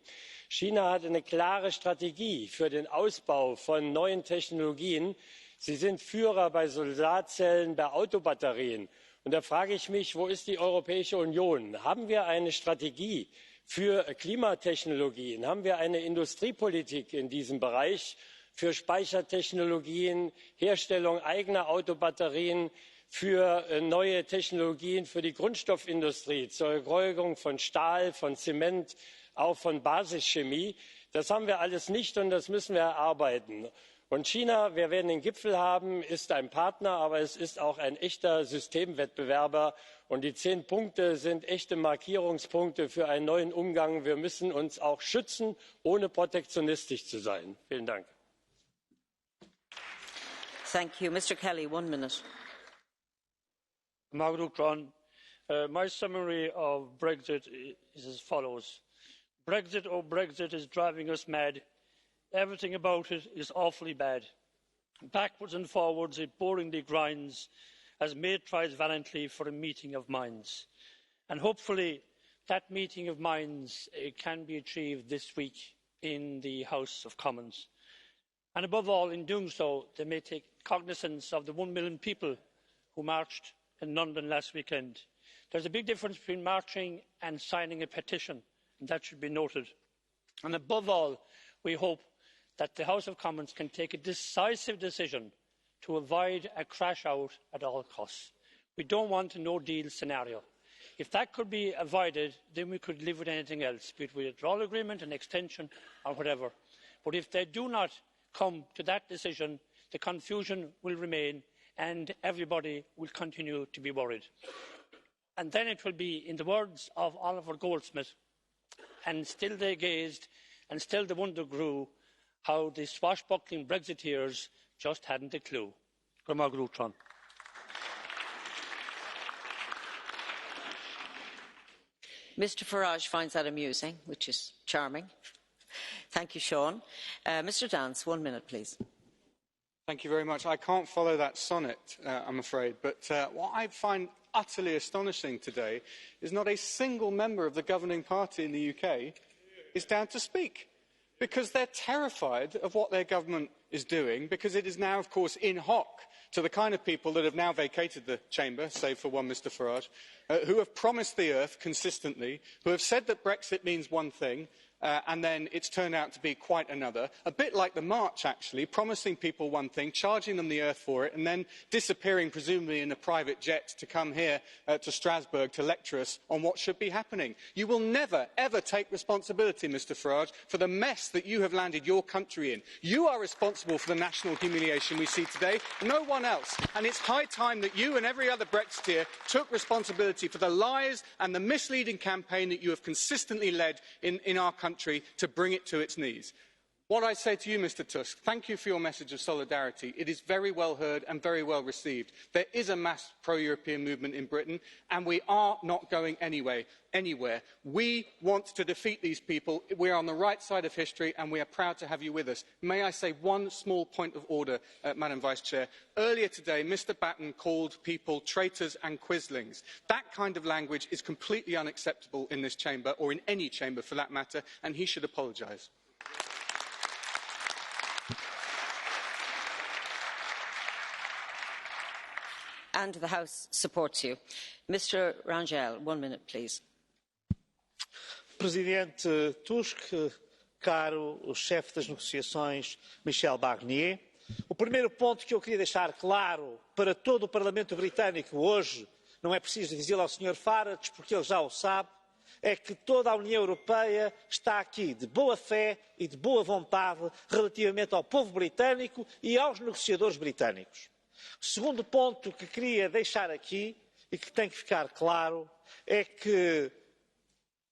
China hat eine klare Strategie für den Ausbau von neuen Technologien. Sie sind Führer bei Solarzellen, bei Autobatterien. Und da frage ich mich, wo ist die Europäische Union? Haben wir eine Strategie für Klimatechnologien? Haben wir eine Industriepolitik in diesem Bereich für Speichertechnologien, Herstellung eigener Autobatterien, für neue Technologien für die Grundstoffindustrie, zur Erzeugung von Stahl, von Zement, auch von Basischemie? Das haben wir alles nicht, und das müssen wir erarbeiten. Und China, wir werden den Gipfel haben, ist ein Partner, aber es ist auch ein echter Systemwettbewerber. Und die 10 Punkte sind echte Markierungspunkte für einen neuen Umgang. Wir müssen uns auch schützen, ohne protektionistisch zu sein. Vielen Dank. Thank you. Mr. Kelly, 1 minute. My summary of Brexit is as follows. Brexit, oh Brexit, is driving us mad. Everything about it is awfully bad. Backwards and forwards it boringly grinds as May tries valiantly for a meeting of minds. And hopefully that meeting of minds can be achieved this week in the House of Commons. And above all, in doing so, they may take cognizance of the 1 million people who marched in London last weekend. There's a big difference between marching and signing a petition, and that should be noted. And above all, we hope that the House of Commons can take a decisive decision to avoid a crash out at all costs. We don't want a no-deal scenario. If that could be avoided, then we could live with anything else, be it a withdrawal agreement, an extension or whatever. But if they do not come to that decision, the confusion will remain and everybody will continue to be worried. And then it will be, in the words of Oliver Goldsmith, and still they gazed and still the wonder grew, how the swashbuckling Brexiteers just hadn't a clue. Mr Farage finds that amusing, which is charming. Thank you, Sean. Mr Dance, 1 minute, please. Thank you very much. I can't follow that sonnet, I'm afraid, but what I find utterly astonishing today is not a single member of the governing party in the UK is down to speak, because they're terrified of what their government is doing, because it is now, of course, in hoc to the kind of people that have now vacated the chamber, save for one Mr Farage, who have promised the earth consistently, who have said that Brexit means one thing, and then it's turned out to be quite another, a bit like the March, actually, promising people one thing, charging them the earth for it, and then disappearing, presumably in a private jet, to come here to Strasbourg to lecture us on what should be happening. You will never, ever take responsibility, Mr Farage, for the mess that you have landed your country in. You are responsible for the national humiliation we see today, no one else. And it's high time that you and every other Brexiteer took responsibility for the lies and the misleading campaign that you have consistently led in our country to bring it to its knees. What I say to you, Mr Tusk, thank you for your message of solidarity. It is very well heard and very well received. There is a mass pro-European movement in Britain, and we are not going anywhere. We want to defeat these people. We are on the right side of history, and we are proud to have you with us. May I say one small point of order, Madam Vice-Chair? Earlier today, Mr Batten called people traitors and quislings. That kind of language is completely unacceptable in this chamber, or in any chamber for that matter, and he should apologise. And the House supports you. Mr Rangel, 1 minute, please. Presidente Tusk, caro chefe das negociações, Michel Barnier, o primeiro ponto que eu queria deixar claro para todo o Parlamento Britânico hoje, não é preciso dizê-lo ao Sr. Farage, porque ele já o sabe, é que toda a União Europeia está aqui de boa fé e de boa vontade relativamente ao povo britânico e aos negociadores britânicos. O segundo ponto que queria deixar aqui e que tem que ficar claro é que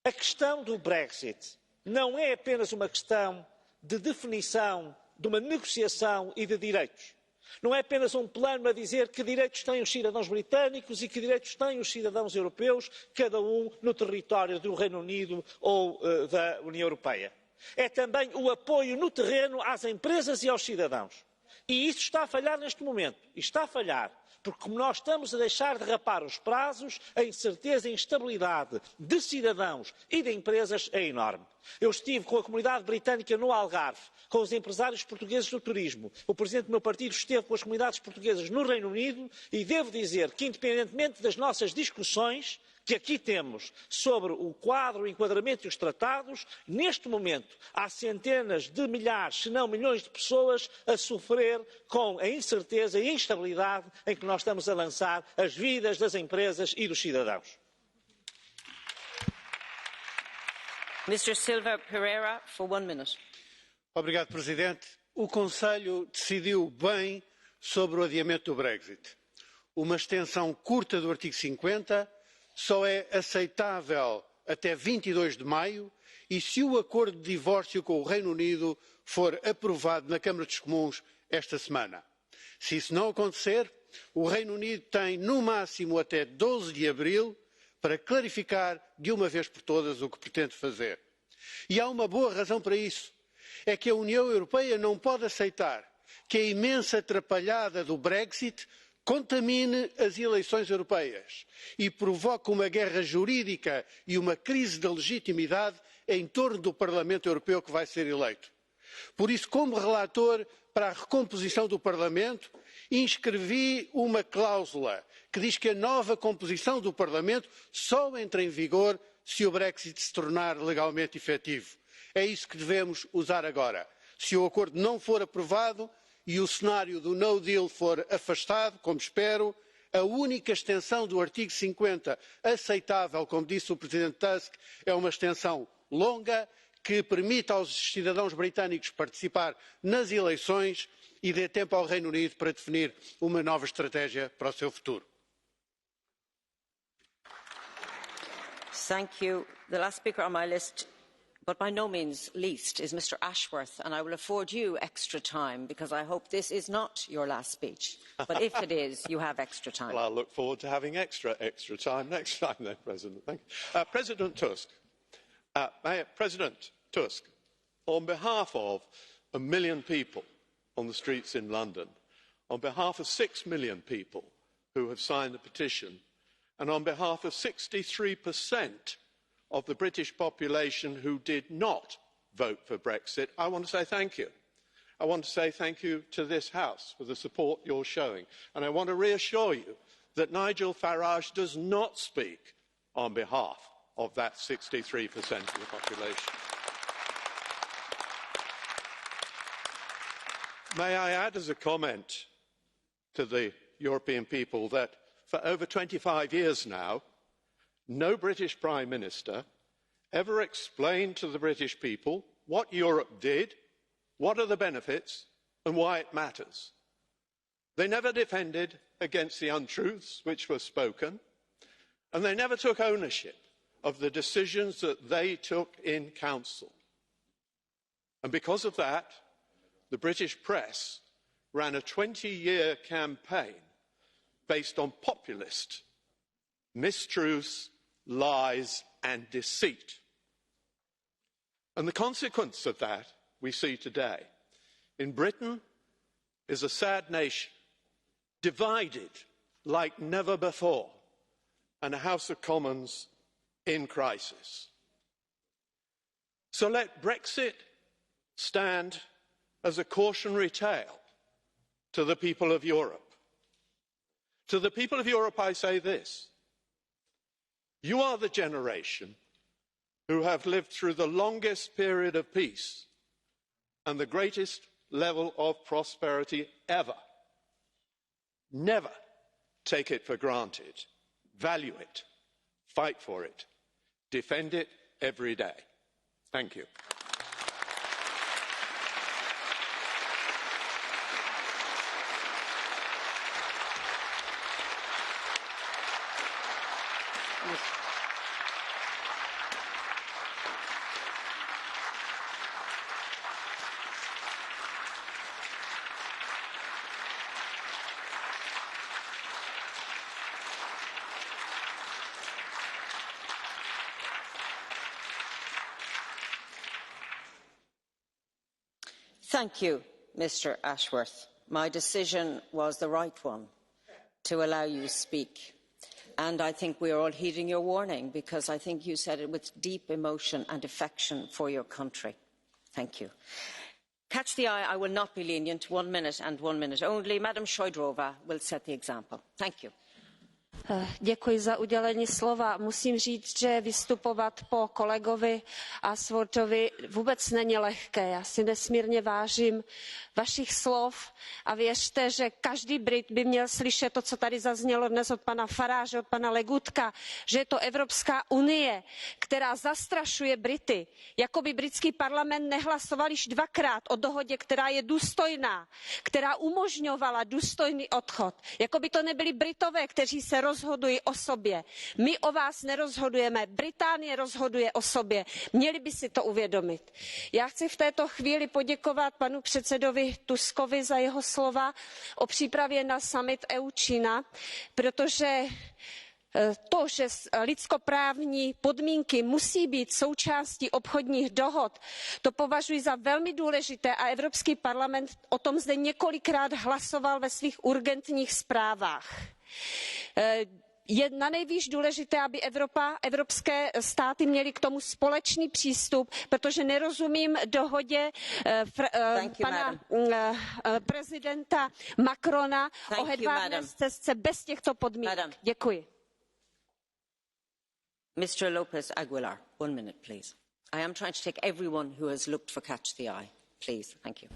a questão do Brexit não é apenas uma questão de definição de uma negociação e de direitos. Não é apenas um plano a dizer que direitos têm os cidadãos britânicos e que direitos têm os cidadãos europeus, cada um no território do Reino Unido ou da União Europeia. É também o apoio no terreno às empresas e aos cidadãos. E isso está a falhar neste momento. E está a falhar porque, como nós estamos a deixar derrapar os prazos, a incerteza e a instabilidade de cidadãos e de empresas é enorme. Eu estive com a comunidade britânica no Algarve, com os empresários portugueses do turismo. O presidente do meu partido esteve com as comunidades portuguesas no Reino Unido e devo dizer que, independentemente das nossas discussões que aqui temos sobre o quadro, o enquadramento e os tratados, neste momento há centenas de milhares, se não milhões de pessoas a sofrer com a incerteza e a instabilidade em que nós estamos a lançar as vidas das empresas e dos cidadãos. Mr. Silva Pereira, for 1 minute. Obrigado, Presidente. O Conselho decidiu bem sobre o adiamento do Brexit. Uma extensão curta do artigo 50 só é aceitável até 22 de maio e se o acordo de divórcio com o Reino Unido for aprovado na Câmara dos Comuns esta semana. Se isso não acontecer, o Reino Unido tem no máximo até 12 de abril para clarificar de uma vez por todas o que pretende fazer. E há uma boa razão para isso. É que a União Europeia não pode aceitar que a imensa atrapalhada do Brexit contamine as eleições europeias e provoque uma guerra jurídica e uma crise de legitimidade em torno do Parlamento Europeu que vai ser eleito. Por isso, como relator para a recomposição do Parlamento, inscrevi uma cláusula que diz que a nova composição do Parlamento só entra em vigor se o Brexit se tornar legalmente efetivo. É isso que devemos usar agora. Se o acordo não for aprovado e o cenário do no deal for afastado, como espero, a única extensão do artigo 50 aceitável, como disse o Presidente Tusk, é uma extensão longa que permita aos cidadãos britânicos participar nas eleições e dê tempo ao Reino Unido para definir uma nova estratégia para o seu futuro. Thank you. The last speaker on my list, But by no means least is Mr Ashworth, and I will afford you extra time because I hope this is not your last speech. But if it is, you have extra time. Well, I look forward to having extra time next time then, President. Thank you. President Tusk, on behalf of 1 million people on the streets in London, on behalf of 6 million people who have signed the petition, and on behalf of 63% of the British population who did not vote for Brexit, I want to say thank you. I want to say thank you to this House for the support you're showing. And I want to reassure you that Nigel Farage does not speak on behalf of that 63% of the population. May I add as a comment to the European people that for over 25 years now, no British Prime Minister ever explained to the British people what Europe did, what are the benefits, and why it matters. They never defended against the untruths which were spoken, and they never took ownership of the decisions that they took in Council. And because of that, the British press ran a 20-year campaign based on populist mistruths, lies and deceit. And the consequence of that we see today. In Britain is a sad nation, divided like never before, and a House of Commons in crisis. So let Brexit stand as a cautionary tale to the people of Europe. To the people of Europe, I say this. You are the generation who have lived through the longest period of peace and the greatest level of prosperity ever. Never take it for granted. Value it. Fight for it. Defend it every day. Thank you. Thank you, Mr Ashworth. My decision was the right one, to allow you to speak. And I think we are all heeding your warning, because I think you said it with deep emotion and affection for your country. Thank you. Catch the eye, I will not be lenient. 1 minute and 1 minute only. Madam Šojdrová will set the example. Thank you. Děkuji za udělení slova. Musím říct, že vystupovat po kolegovi Ashworthovi vůbec není lehké. Já si nesmírně vážím vašich slov a věřte, že každý Brit by měl slyšet to, co tady zaznělo dnes od pana Farage, od pana Legutka, že je to Evropská unie, která zastrašuje Brity. Jako by britský parlament nehlasoval již dvakrát o dohodě, která je důstojná, která umožňovala důstojný odchod. Jako by to nebyli Britové, kteří se rozhodují o sobě. My o vás nerozhodujeme, Británie rozhoduje o sobě. Měli by si to uvědomit. Já chci v této chvíli poděkovat panu předsedovi Tuskovi za jeho slova o přípravě na summit EU-Čína, protože to, že lidskoprávní podmínky musí být součástí obchodních dohod, to považuji za velmi důležité a Evropský parlament o tom zde několikrát hlasoval ve svých urgentních zprávách. Je nanejvýš důležité, aby evropské státy měly k tomu společný přístup, protože nerozumím dohodě pana prezidenta Macrona o hedvábné stezce bez těchto podmínek. Děkuji. Mr Lopez Aguilar, 1 minute, please. I am trying to take everyone who has looked for catch the eye. Please, thank you.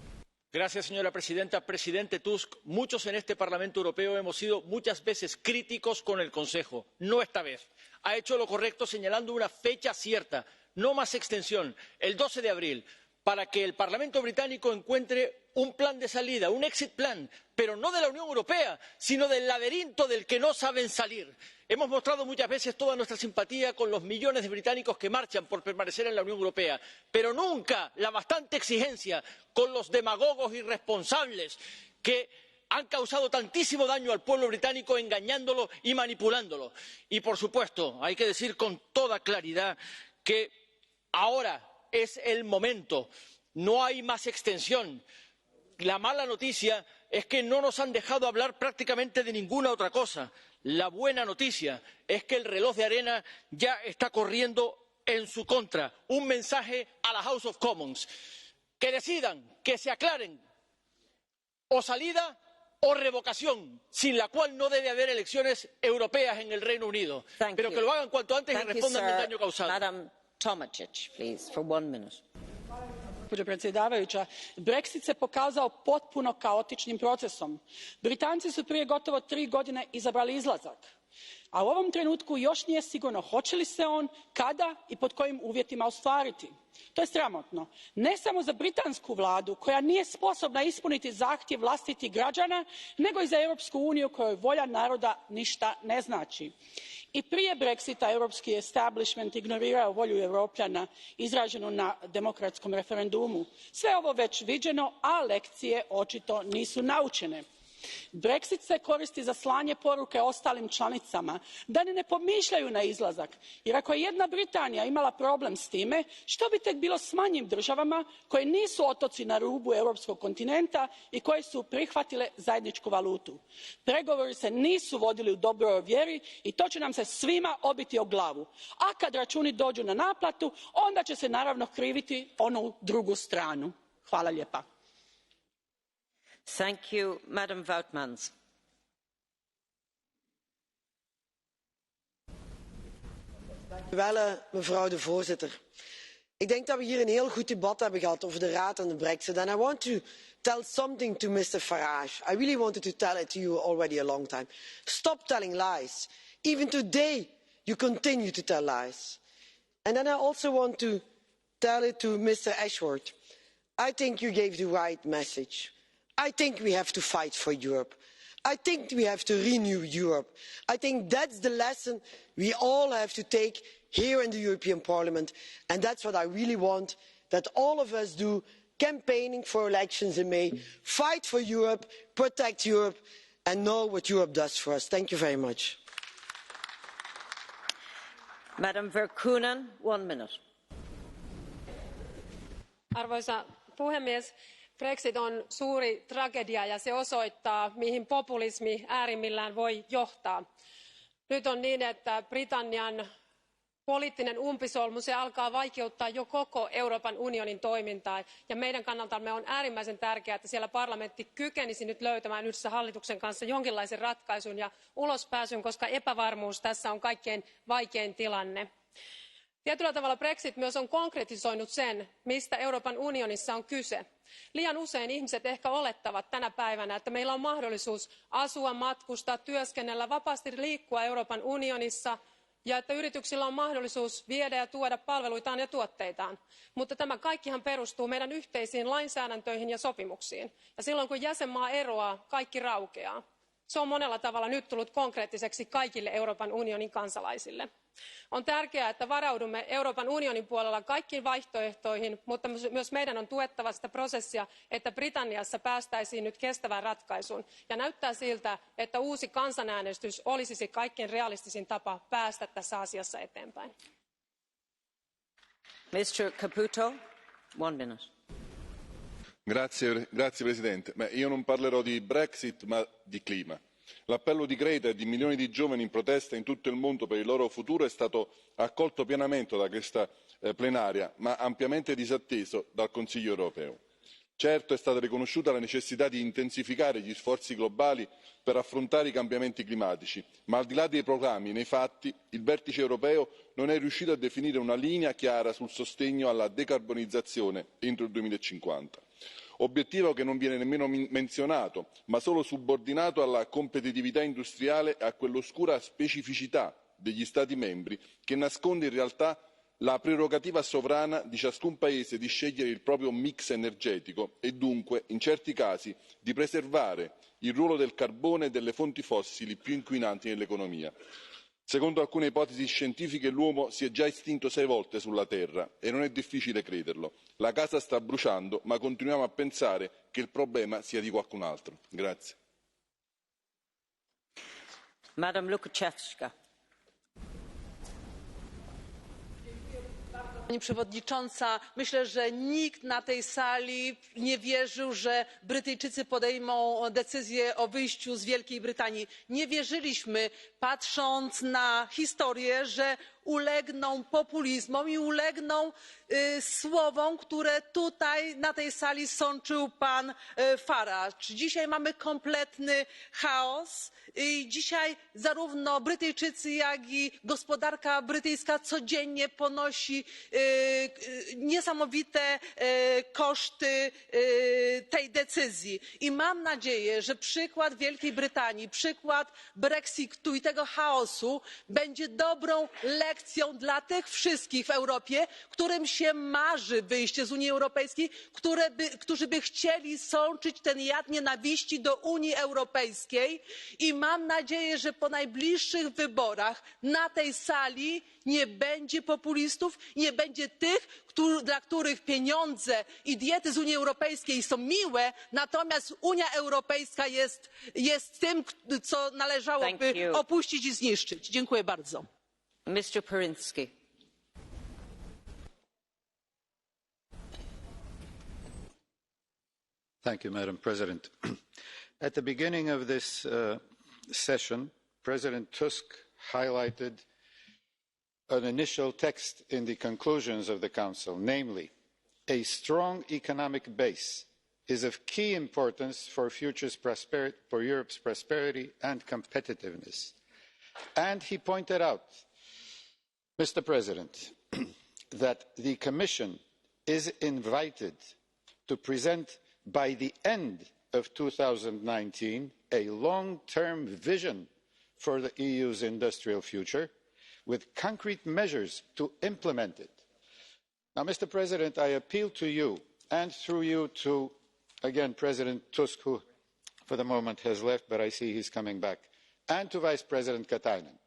Señora presidenta. Presidente Tusk, muchos en este Parlamento Europeo hemos sido muchas veces críticos con el Consejo. No esta vez. Ha hecho lo correcto señalando una fecha cierta. No más extensión. El 12 de abril. para que el Parlamento británico encuentre un plan de salida, un exit plan, pero no de la Unión Europea, sino del laberinto del que no saben salir. Hemos mostrado muchas veces toda nuestra simpatía con los millones de británicos que marchan por permanecer en la Unión Europea, pero nunca la bastante exigencia con los demagogos irresponsables que han causado tantísimo daño al pueblo británico engañándolo y manipulándolo. Y, por supuesto, hay que decir con toda claridad que ahora es el momento, no hay más extensión. La mala noticia es que no nos han dejado hablar prácticamente de ninguna otra cosa. La buena noticia es que el reloj de arena ya está corriendo en su contra. Un mensaje a la House of Commons. Que decidan, que se aclaren, o salida o revocación, sin la cual no debe haber elecciones europeas en el Reino Unido. Pero que lo hagan cuanto antes y respondan del daño causado. Gospođo predsjedavajuća, Brexit se pokazao potpuno kaotičnim procesom. Britanci su prije gotovo 3 godine izabrali izlazak, a u ovom trenutku još nije sigurno hoće li se on, kada i pod kojim uvjetima ostvariti. To je sramotno, ne samo za britansku vladu koja nije sposobna ispuniti zahtjev vlastitih građana, nego i za Europsku uniju kojoj volja naroda ništa ne znači. I prije Brexita europski establishment ignorirao volju Europljana izraženu na demokratskom referendumu. Sve ovo već viđeno, a lekcije očito nisu naučene. Brexit se koristi za slanje poruke ostalim članicama da ne pomišljaju na izlazak, jer ako je jedna Britanija imala problem s time, što bi tek bilo s manjim državama koje nisu otoci na rubu europskog kontinenta i koje su prihvatile zajedničku valutu. Pregovori se nisu vodili u dobroj vjeri i to će nam se svima obiti o glavu, a kad računi dođu na naplatu, onda će se naravno kriviti onu drugu stranu. Hvala lijepa. Mevrouw de voorzitter, ik denk dat we hier een heel goed debat hebben gehad over de raad en de brexit, and I want to tell something to Mr Farage. I really wanted to tell it to you already a long time. Stop telling lies. Even today you continue to tell lies. And then I also want to tell it to Mr Ashworth. I think you gave the right message. I think we have to fight for Europe. I think we have to renew Europe. I think that's the lesson we all have to take here in the European Parliament, and that's what I really want that all of us do, campaigning for elections in May, fight for Europe, protect Europe, and know what Europe does for us. Thank you very much. Arvoisa puhemies, Brexit on suuri tragedia ja se osoittaa, mihin populismi äärimmillään voi johtaa. Nyt on niin, että Britannian poliittinen umpisolmu se alkaa vaikeuttaa jo koko Euroopan unionin toimintaa ja meidän kannaltamme on äärimmäisen tärkeää, että siellä parlamentti kykenisi nyt löytämään yhdessä hallituksen kanssa jonkinlaisen ratkaisun ja ulospääsyn, koska epävarmuus tässä on kaikkein vaikein tilanne. Tietyllä tavalla Brexit myös on konkretisoinut sen, mistä Euroopan unionissa on kyse. Liian usein ihmiset ehkä olettavat tänä päivänä, että meillä on mahdollisuus asua, matkustaa, työskennellä, vapaasti liikkua Euroopan unionissa ja että yrityksillä on mahdollisuus viedä ja tuoda palveluitaan ja tuotteitaan. Mutta tämä kaikkihan perustuu meidän yhteisiin lainsäädäntöihin ja sopimuksiin. Ja silloin kun jäsenmaa eroaa, kaikki raukeaa. Se on monella tavalla nyt tullut konkreettiseksi kaikille Euroopan unionin kansalaisille. On tärkeää, että varaudumme Euroopan unionin puolella kaikkiin vaihtoehtoihin, mutta myös meidän on tuettava sitä prosessia, että Britanniassa päästäisiin nyt kestävään ratkaisuun. Ja näyttää siltä, että uusi kansanäänestys olisi se kaikkein realistisin tapa päästä tässä asiassa eteenpäin. Mr. Caputo, 1 minute. Grazie Presidente. Io non parlerò di Brexit ma di clima. L'appello di Greta e di milioni di giovani in protesta in tutto il mondo per il loro futuro è stato accolto pienamente da questa plenaria ma ampiamente disatteso dal Consiglio europeo. Certo è stata riconosciuta la necessità di intensificare gli sforzi globali per affrontare i cambiamenti climatici ma al di là dei proclami nei fatti il vertice europeo non è riuscito a definire una linea chiara sul sostegno alla decarbonizzazione entro il 2050. Obiettivo che non viene nemmeno menzionato ma solo subordinato alla competitività industriale e a quell'oscura specificità degli stati membri che nasconde in realtà la prerogativa sovrana di ciascun paese di scegliere il proprio mix energetico e dunque in certi casi di preservare il ruolo del carbone e delle fonti fossili più inquinanti nell'economia. Secondo alcune ipotesi scientifiche l'uomo si è già estinto 6 volte sulla terra e non è difficile crederlo. La casa sta bruciando ma continuiamo a pensare che il problema sia di qualcun altro. Grazie. Pani przewodnicząca! Myślę, że nikt na tej sali nie wierzył, że brytyjczycy podejmą decyzję o wyjściu z wielkiej brytanii. Nie wierzyliśmy, patrząc na historię, że ulegną populizmom i ulegną słowom, które tutaj na tej sali sączył pan Farage. Dzisiaj mamy kompletny chaos i dzisiaj zarówno Brytyjczycy, jak i gospodarka brytyjska codziennie ponosi niesamowite koszty tej decyzji. I mam nadzieję, że przykład Wielkiej Brytanii, przykład Brexitu i tego chaosu będzie dobrą lekcją dla tych wszystkich w Europie, którym się marzy wyjście z Unii Europejskiej, którzy by chcieli sączyć ten jad nienawiści do Unii Europejskiej. I mam nadzieję, że po najbliższych wyborach na tej sali nie będzie populistów, nie będzie tych, dla których pieniądze i diety z Unii Europejskiej są miłe, natomiast Unia Europejska jest tym, co należałoby opuścić i zniszczyć. Dziękuję bardzo. Madam President. At the beginning of this session, President Tusk highlighted an initial text in the conclusions of the Council, namely, a strong economic base is of key importance for Europe's prosperity and competitiveness. And he pointed out, Mr. President, that the Commission is invited to present by the end of 2019 a long-term vision for the EU's industrial future, with concrete measures to implement it. Now, Mr. President, I appeal to you, and through you to, again, President Tusk, who for the moment has left, but I see he's coming back, and to Vice President Katainen.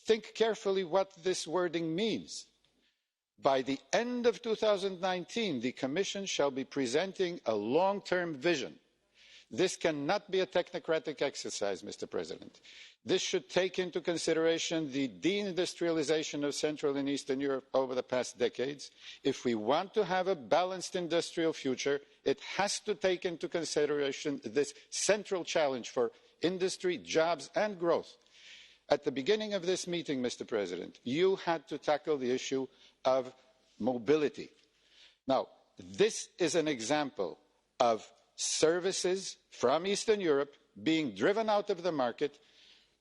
Think carefully what this wording means. By the end of 2019, the Commission shall be presenting a long-term vision. This cannot be a technocratic exercise, Mr. President. This should take into consideration the deindustrialization of Central and Eastern Europe over the past decades. If we want to have a balanced industrial future, it has to take into consideration this central challenge for industry, jobs and growth. At the beginning of this meeting, Mr. President, you had to tackle the issue of mobility. Now, this is an example of services from Eastern Europe being driven out of the market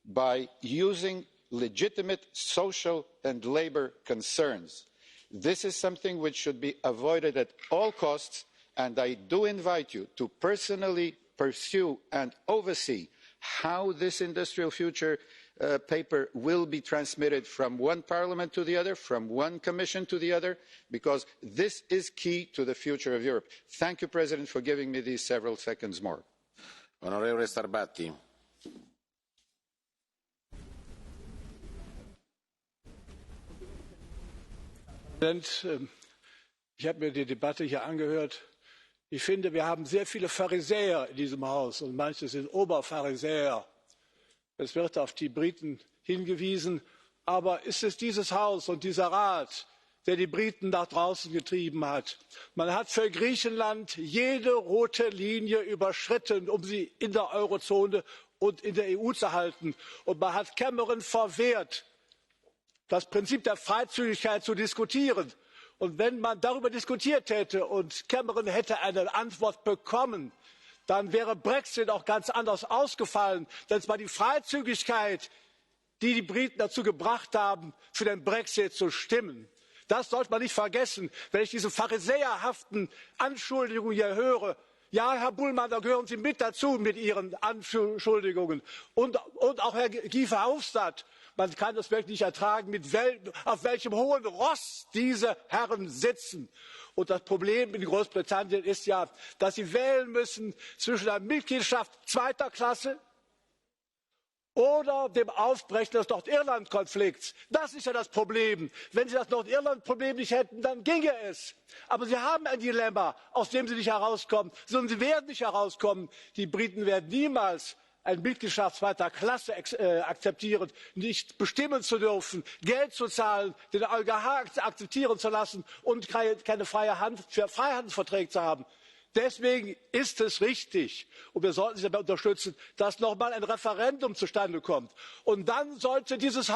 by using legitimate social and labour concerns. This is something which should be avoided at all costs, and I do invite you to personally pursue and oversee how this industrial future paper will be transmitted from one parliament to the other, from one commission to the other, because this is key to the future of Europe. Thank you, President, for giving me these several seconds more. Onorevole Starbatti. Herr Präsident, ich habe mir die Debatte hier angehört. Ich finde, wir haben sehr viele Pharisäer in diesem Haus und manche sind Oberpharisäer. Es wird auf die Briten hingewiesen, aber ist es dieses Haus und dieser Rat, der die Briten nach draußen getrieben hat? Man hat für Griechenland jede rote Linie überschritten, um sie in der Eurozone und in der EU zu halten. Und man hat Cameron verwehrt, das Prinzip der Freizügigkeit zu diskutieren. Und wenn man darüber diskutiert hätte und Cameron hätte eine Antwort bekommen, dann wäre Brexit auch ganz anders ausgefallen. Denn es war die Freizügigkeit, die die Briten dazu gebracht haben, für den Brexit zu stimmen. Das sollte man nicht vergessen, wenn ich diese pharisäerhaften Anschuldigungen hier höre. Ja, Herr Bullmann, da gehören Sie mit dazu mit Ihren Anschuldigungen. Und auch Herr Guy Verhofstadt. Man kann es wirklich nicht ertragen, auf welchem hohen Ross diese Herren sitzen. Und das Problem in Großbritannien ist ja, dass sie wählen müssen zwischen einer Mitgliedschaft zweiter Klasse oder dem Aufbrechen des Nordirland-Konflikts. Das ist ja das Problem. Wenn Sie das Nordirland-Problem nicht hätten, dann ginge es. Aber Sie haben ein Dilemma, aus dem Sie nicht herauskommen, sondern Sie werden nicht herauskommen. Die Briten werden niemals eine Mitgliedschaft zweiter Klasse akzeptieren, nicht bestimmen zu dürfen, Geld zu zahlen, den EuGH akzeptieren zu lassen und keine Freihandelsverträge zu haben. Deswegen ist es richtig, und wir sollten Sie dabei unterstützen, dass noch mal ein Referendum zustande kommt. Und dann sollte dieses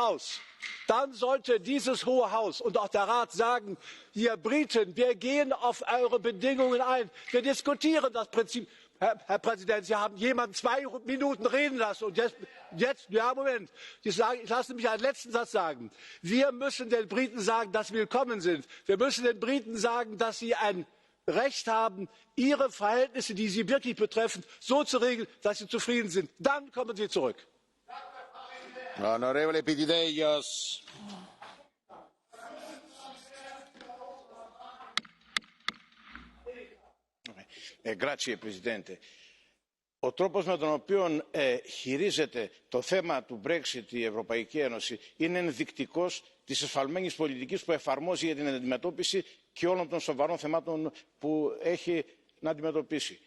Hohe Haus und auch der Rat sagen, ihr Briten, wir gehen auf eure Bedingungen ein. Wir diskutieren das Prinzip. Herr Präsident, Sie haben jemanden 2 Minuten reden lassen. Und jetzt ja, Moment. Ich lasse mich einen letzten Satz sagen. Wir müssen den Briten sagen, dass sie willkommen sind. Wir müssen den Briten sagen, dass sie ein Recht haben, ihre Verhältnisse, die sie wirklich betreffen, so zu regeln, dass sie zufrieden sind. Dann kommen sie zurück. Onorevole Epitideios. Grazie, Presidente. Ο τρόπος με τον οποίο χειρίζεται το θέμα του Brexit η Ευρωπαϊκή Ένωση είναι ενδεικτικός της εσφαλμένης πολιτικής που εφαρμόζει για την αντιμετώπιση και όλων των σοβαρών θεμάτων που έχει να αντιμετωπίσει.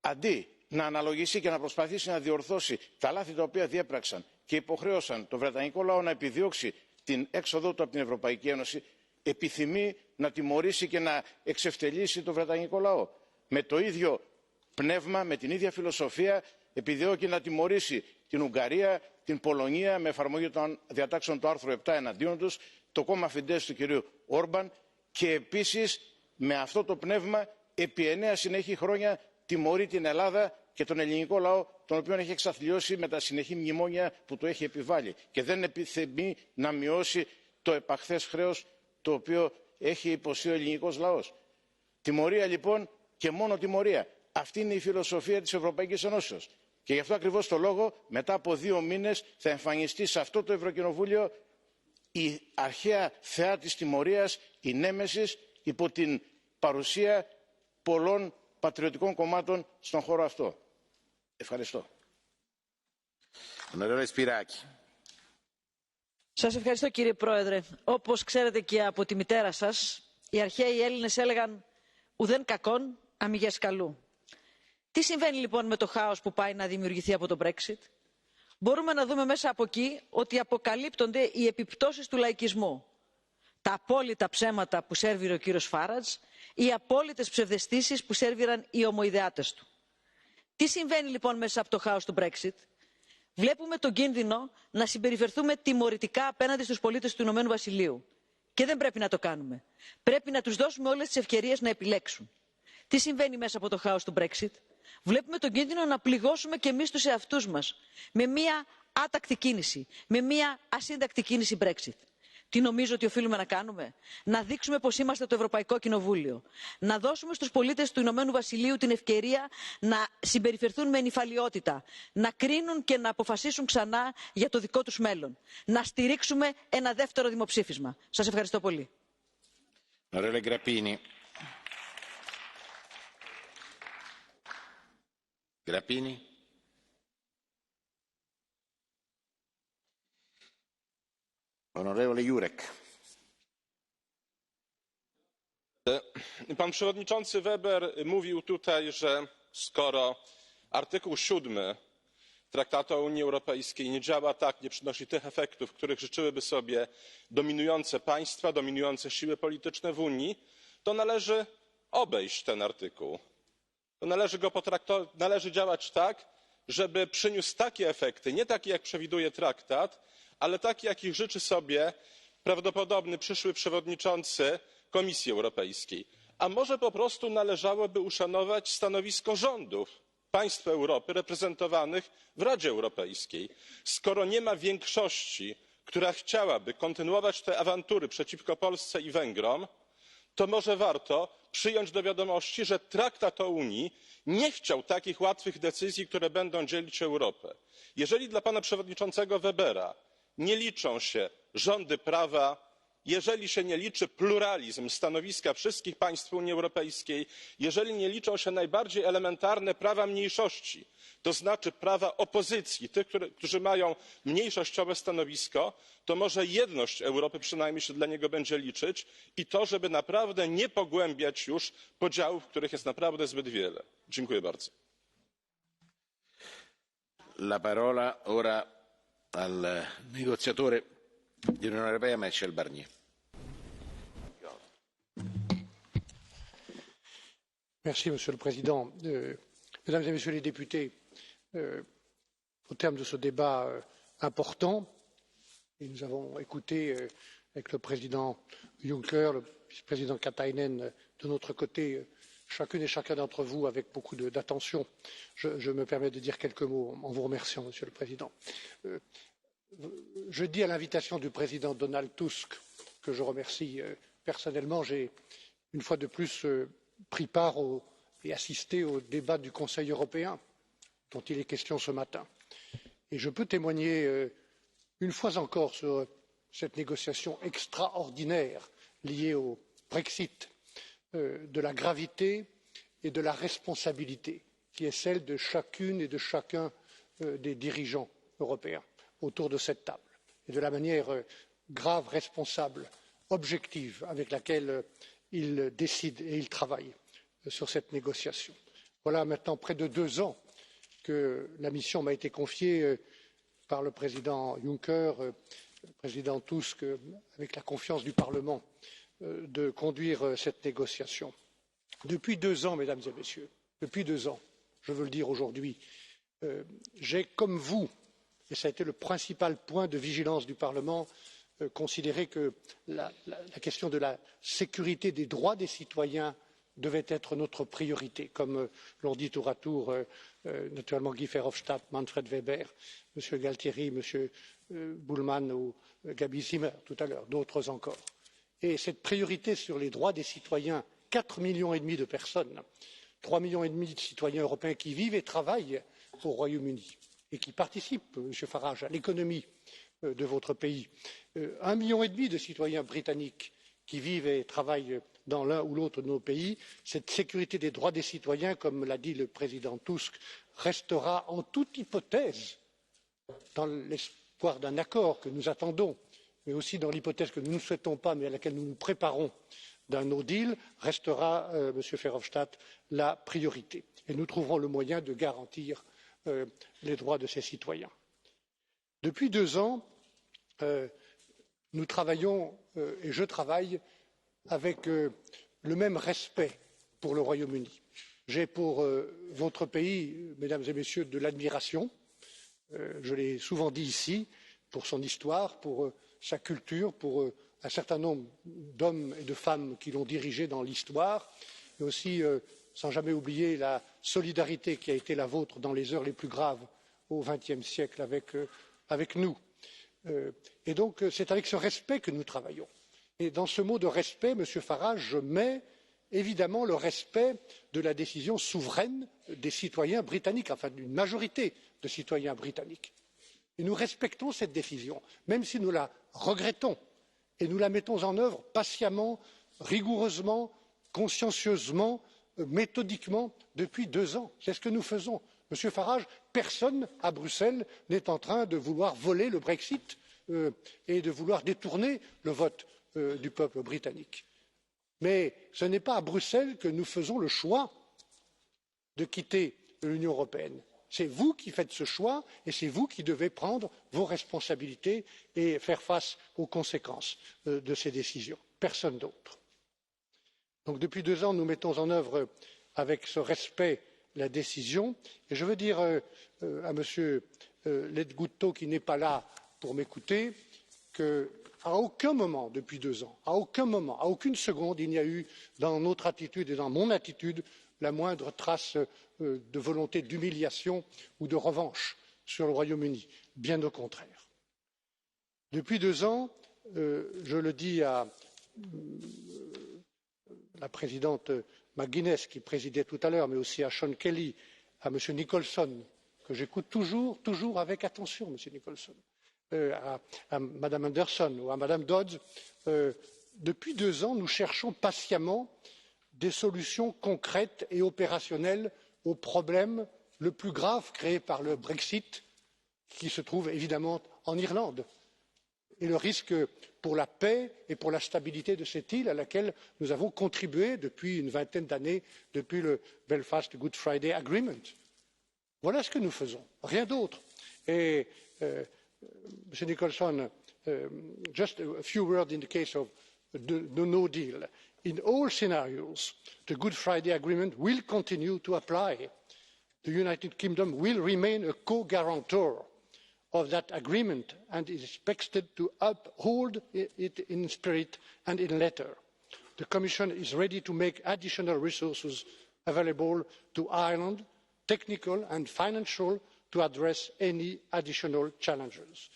Αντί να αναλογίσει και να προσπαθήσει να διορθώσει τα λάθη τα οποία διέπραξαν και υποχρέωσαν το βρετανικό λαό να επιδιώξει την έξοδό του από την Ευρωπαϊκή Ένωση, επιθυμεί να τιμωρήσει και να εξευτελίσει το βρετανικό λαό. Με το ίδιο πνεύμα, με την ίδια φιλοσοφία, επιδιώκει να τιμωρήσει την Ουγγαρία, την Πολωνία με εφαρμογή των διατάξεων του άρθρου 7 εναντίον τους, το κόμμα Φιντές του κυρίου Όρμπαν και επίσης με αυτό το πνεύμα επί 9 συνεχή χρόνια τιμωρεί την Ελλάδα και τον ελληνικό λαό, τον οποίο έχει εξαθλιώσει με τα συνεχή μνημόνια που του έχει επιβάλει και δεν επιθυμεί να μειώσει το επαχθές χρέος το οποίο έχει υποστεί ο ελληνικός λαός. Τιμωρία λοιπόν και μόνο τιμωρία. Αυτή είναι η φιλοσοφία της Ευρωπαϊκής Ενώσεως. Και γι' αυτό ακριβώς το λόγο, μετά από 2 μήνες, θα εμφανιστεί σε αυτό το Ευρωκοινοβούλιο η αρχαία θεά της τιμωρίας, η νέμεσης, υπό την παρουσία πολλών πατριωτικών κομμάτων στον χώρο αυτό. Ευχαριστώ. Σας ευχαριστώ κύριε Πρόεδρε. Όπως ξέρετε και από τη μητέρα σας, οι αρχαίοι Έλληνες έλεγαν «ουδέν κακόν, αμιγές καλού». Τι συμβαίνει λοιπόν με το χάος που πάει να δημιουργηθεί από το Brexit? Μπορούμε να δούμε μέσα από εκεί ότι αποκαλύπτονται οι επιπτώσεις του λαϊκισμού. Τα απόλυτα ψέματα που σέρβιρε ο κύριος Φάραντζ, οι απόλυτες ψευδαισθήσεις που σέρβιραν οι ομοειδεάτες του. Τι συμβαίνει λοιπόν μέσα από το χάος του Brexit? Βλέπουμε τον κίνδυνο να συμπεριφερθούμε τιμωρητικά απέναντι στους πολίτες του Ηνωμένου Βασιλείου. Και δεν πρέπει να το κάνουμε. Πρέπει να τους δώσουμε όλες τις ευκαιρίες να επιλέξουν. Τι συμβαίνει μέσα από το χάος του Brexit? Βλέπουμε τον κίνδυνο να πληγώσουμε και εμείς τους εαυτούς μας με μια άτακτη κίνηση, με μια ασύντακτη κίνηση Brexit. Τι νομίζω ότι οφείλουμε να κάνουμε? Να δείξουμε πως είμαστε το Ευρωπαϊκό Κοινοβούλιο. Να δώσουμε στους πολίτες του Ηνωμένου Βασιλείου την ευκαιρία να συμπεριφερθούν με νηφαλιότητα, να κρίνουν και να αποφασίσουν ξανά για το δικό τους μέλλον. Να στηρίξουμε ένα δεύτερο δημοψήφισμα. Σας ευχαριστώ πολύ. Grappini. Onorevole Jurek. Pan przewodniczący Weber mówił tutaj, że skoro artykuł 7 Traktatu o Unii Europejskiej nie działa tak, nie przynosi tych efektów, których życzyłyby sobie dominujące państwa, dominujące siły polityczne w Unii, to należy obejść ten artykuł. To należy działać tak, żeby przyniósł takie efekty, nie takie jak przewiduje traktat, ale takie jakich życzy sobie prawdopodobny przyszły przewodniczący Komisji Europejskiej. A może po prostu należałoby uszanować stanowisko rządów państw Europy reprezentowanych w Radzie Europejskiej. Skoro nie ma większości, która chciałaby kontynuować te awantury przeciwko Polsce i Węgrom, to może warto przyjąć do wiadomości, że traktat o Unii nie chciał takich łatwych decyzji, które będą dzielić Europę. Jeżeli dla pana przewodniczącego Webera nie liczą się rządy prawa, jeżeli się nie liczy pluralizm stanowiska wszystkich państw Unii Europejskiej, jeżeli nie liczą się najbardziej elementarne prawa mniejszości, to znaczy prawa opozycji, tych, którzy mają mniejszościowe stanowisko, to może jedność Europy przynajmniej się dla niego będzie liczyć i to, żeby naprawdę nie pogłębiać już podziałów, których jest naprawdę zbyt wiele. Dziękuję bardzo. La parola ora al negoziatore dell'Unione Europea, Michel Barnier. Merci, Monsieur le Président. Mesdames et Messieurs les députés, au terme de ce débat important, et nous avons écouté avec le président Juncker, le vice-président Katainen, de notre côté, chacune et chacun d'entre vous avec beaucoup d'attention. Je me permets de dire quelques mots en vous remerciant, Monsieur le Président. Jeudi, à l'invitation du président Donald Tusk, que je remercie personnellement, j'ai une fois de plus pris part et assisté au débat du Conseil européen dont il est question ce matin. Et je peux témoigner une fois encore sur cette négociation extraordinaire liée au Brexit, de la gravité et de la responsabilité qui est celle de chacune et de chacun des dirigeants européens autour de cette table et de la manière grave, responsable, objective avec laquelle ils décident et ils travaillent sur cette négociation. Voilà maintenant près de 2 ans que la mission m'a été confiée par le président Juncker, le président Tusk, avec la confiance du Parlement, de conduire cette négociation. Depuis 2 ans, mesdames et messieurs, depuis 2 ans, je veux le dire aujourd'hui, j'ai, comme vous, et ça a été le principal point de vigilance du Parlement, considéré que la question de la sécurité des droits des citoyens devait être notre priorité, comme l'ont dit tour à tour naturellement Guy Verhofstadt, Manfred Weber, M. Gualtieri, M. Bullmann ou Gabi Zimmer tout à l'heure, d'autres encore. Et cette priorité sur les droits des citoyens, 4,5 millions de personnes, 3,5 millions de citoyens européens qui vivent et travaillent au Royaume-Uni et qui participent, Monsieur Farage, à l'économie de votre pays, 1,5 million de citoyens britanniques qui vivent et travaillent dans l'un ou l'autre de nos pays, cette sécurité des droits des citoyens, comme l'a dit le président Tusk, restera en toute hypothèse, dans l'espoir d'un accord que nous attendons, mais aussi dans l'hypothèse que nous ne souhaitons pas, mais à laquelle nous nous préparons, d'un no deal, restera, Monsieur Verhofstadt, la priorité. Et nous trouverons le moyen de garantir les droits de ces citoyens. Depuis 2 ans, nous travaillons et je travaille avec le même respect pour le Royaume-Uni. J'ai pour votre pays, mesdames et messieurs, de l'admiration. Je l'ai souvent dit ici, pour son histoire, pour sa culture, pour un certain nombre d'hommes et de femmes qui l'ont dirigé dans l'histoire, et aussi, sans jamais oublier la solidarité qui a été la vôtre dans les heures les plus graves au XXe siècle avec nous. Et donc, c'est avec ce respect que nous travaillons. Et dans ce mot de respect, Monsieur Farage, je mets évidemment le respect de la décision souveraine des citoyens britanniques, enfin d'une majorité de citoyens britanniques. Et nous respectons cette décision, même si nous la regrettons, et nous la mettons en œuvre patiemment, rigoureusement, consciencieusement, méthodiquement depuis 2 ans. C'est ce que nous faisons. Monsieur Farage, personne à Bruxelles n'est en train de vouloir voler le Brexit et de vouloir détourner le vote du peuple britannique. Mais ce n'est pas à Bruxelles que nous faisons le choix de quitter l'Union européenne. C'est vous qui faites ce choix et c'est vous qui devez prendre vos responsabilités et faire face aux conséquences de ces décisions. Personne d'autre. Donc depuis 2 ans, nous mettons en œuvre avec ce respect la décision et je veux dire à M. Legutko qui n'est pas là pour m'écouter qu'à aucun moment depuis 2 ans, à aucun moment, à aucune seconde, il n'y a eu dans notre attitude et dans mon attitude la moindre trace de volonté d'humiliation ou de revanche sur le Royaume-Uni. Bien au contraire. Depuis 2 ans, je le dis à la présidente McGuinness qui présidait tout à l'heure, mais aussi à Sean Kelly, à M. Nicholson, que j'écoute toujours avec attention, M. Nicholson. à Mme Anderson ou à Mme Dodds, depuis 2 ans, nous cherchons patiemment des solutions concrètes et opérationnelles au problème le plus grave créé par le Brexit, qui se trouve évidemment en Irlande, et le risque pour la paix et pour la stabilité de cette île à laquelle nous avons contribué depuis une vingtaine d'années, depuis le Belfast Good Friday Agreement. Voilà ce que nous faisons, rien d'autre. Et Monsieur Nicholson, just a few words in the case of the no deal. In all scenarios, the Good Friday Agreement will continue to apply. The United Kingdom will remain a co-guarantor of that agreement and is expected to uphold it in spirit and in letter. The Commission is ready to make additional resources available to Ireland, technical and financial, to address any additional challenges.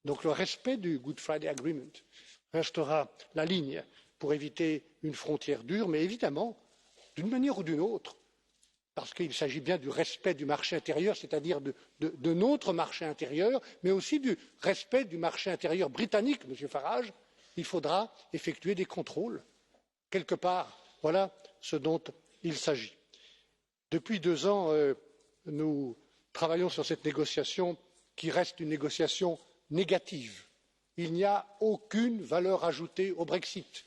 Donc le respect du Good Friday Agreement restera la ligne pour éviter une frontière dure, mais évidemment, d'une manière ou d'une autre, parce qu'il s'agit bien du respect du marché intérieur, c'est-à-dire de notre marché intérieur, mais aussi du respect du marché intérieur britannique, Monsieur Farage, il faudra effectuer des contrôles quelque part. Voilà ce dont il s'agit. Depuis 2 ans, nous travaillons sur cette négociation qui reste une négociation négative. Il n'y a aucune valeur ajoutée au Brexit.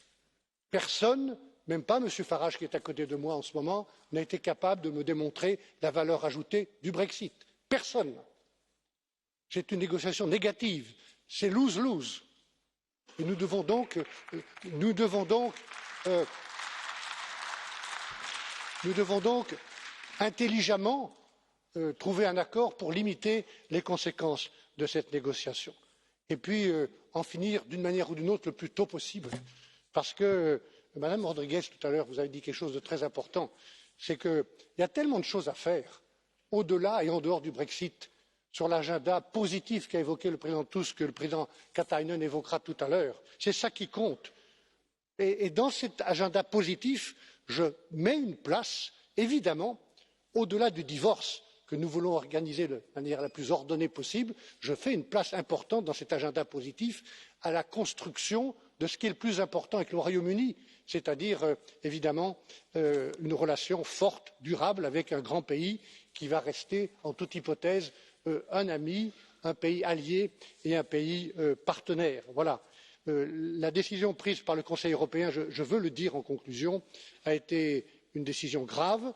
Personne, même pas M. Farage qui est à côté de moi en ce moment, n'a été capable de me démontrer la valeur ajoutée du Brexit. Personne. C'est une négociation négative. C'est lose-lose. Et nous devons donc intelligemment trouver un accord pour limiter les conséquences de cette négociation. Et puis en finir d'une manière ou d'une autre le plus tôt possible. Parce que, Madame Rodriguez, tout à l'heure, vous avez dit quelque chose de très important, c'est qu'il y a tellement de choses à faire, au-delà et en dehors du Brexit, sur l'agenda positif qu'a évoqué le président Tusk, que le président Katainen évoquera tout à l'heure. C'est ça qui compte. Et dans cet agenda positif, je mets une place, évidemment, au-delà du divorce que nous voulons organiser de manière la plus ordonnée possible, je fais une place importante dans cet agenda positif à la construction de ce qui est le plus important avec le Royaume-Uni, c'est-à-dire évidemment une relation forte, durable avec un grand pays qui va rester, en toute hypothèse, un ami, un pays allié et un pays partenaire. Voilà. La décision prise par le Conseil européen, je veux le dire en conclusion, a été une décision grave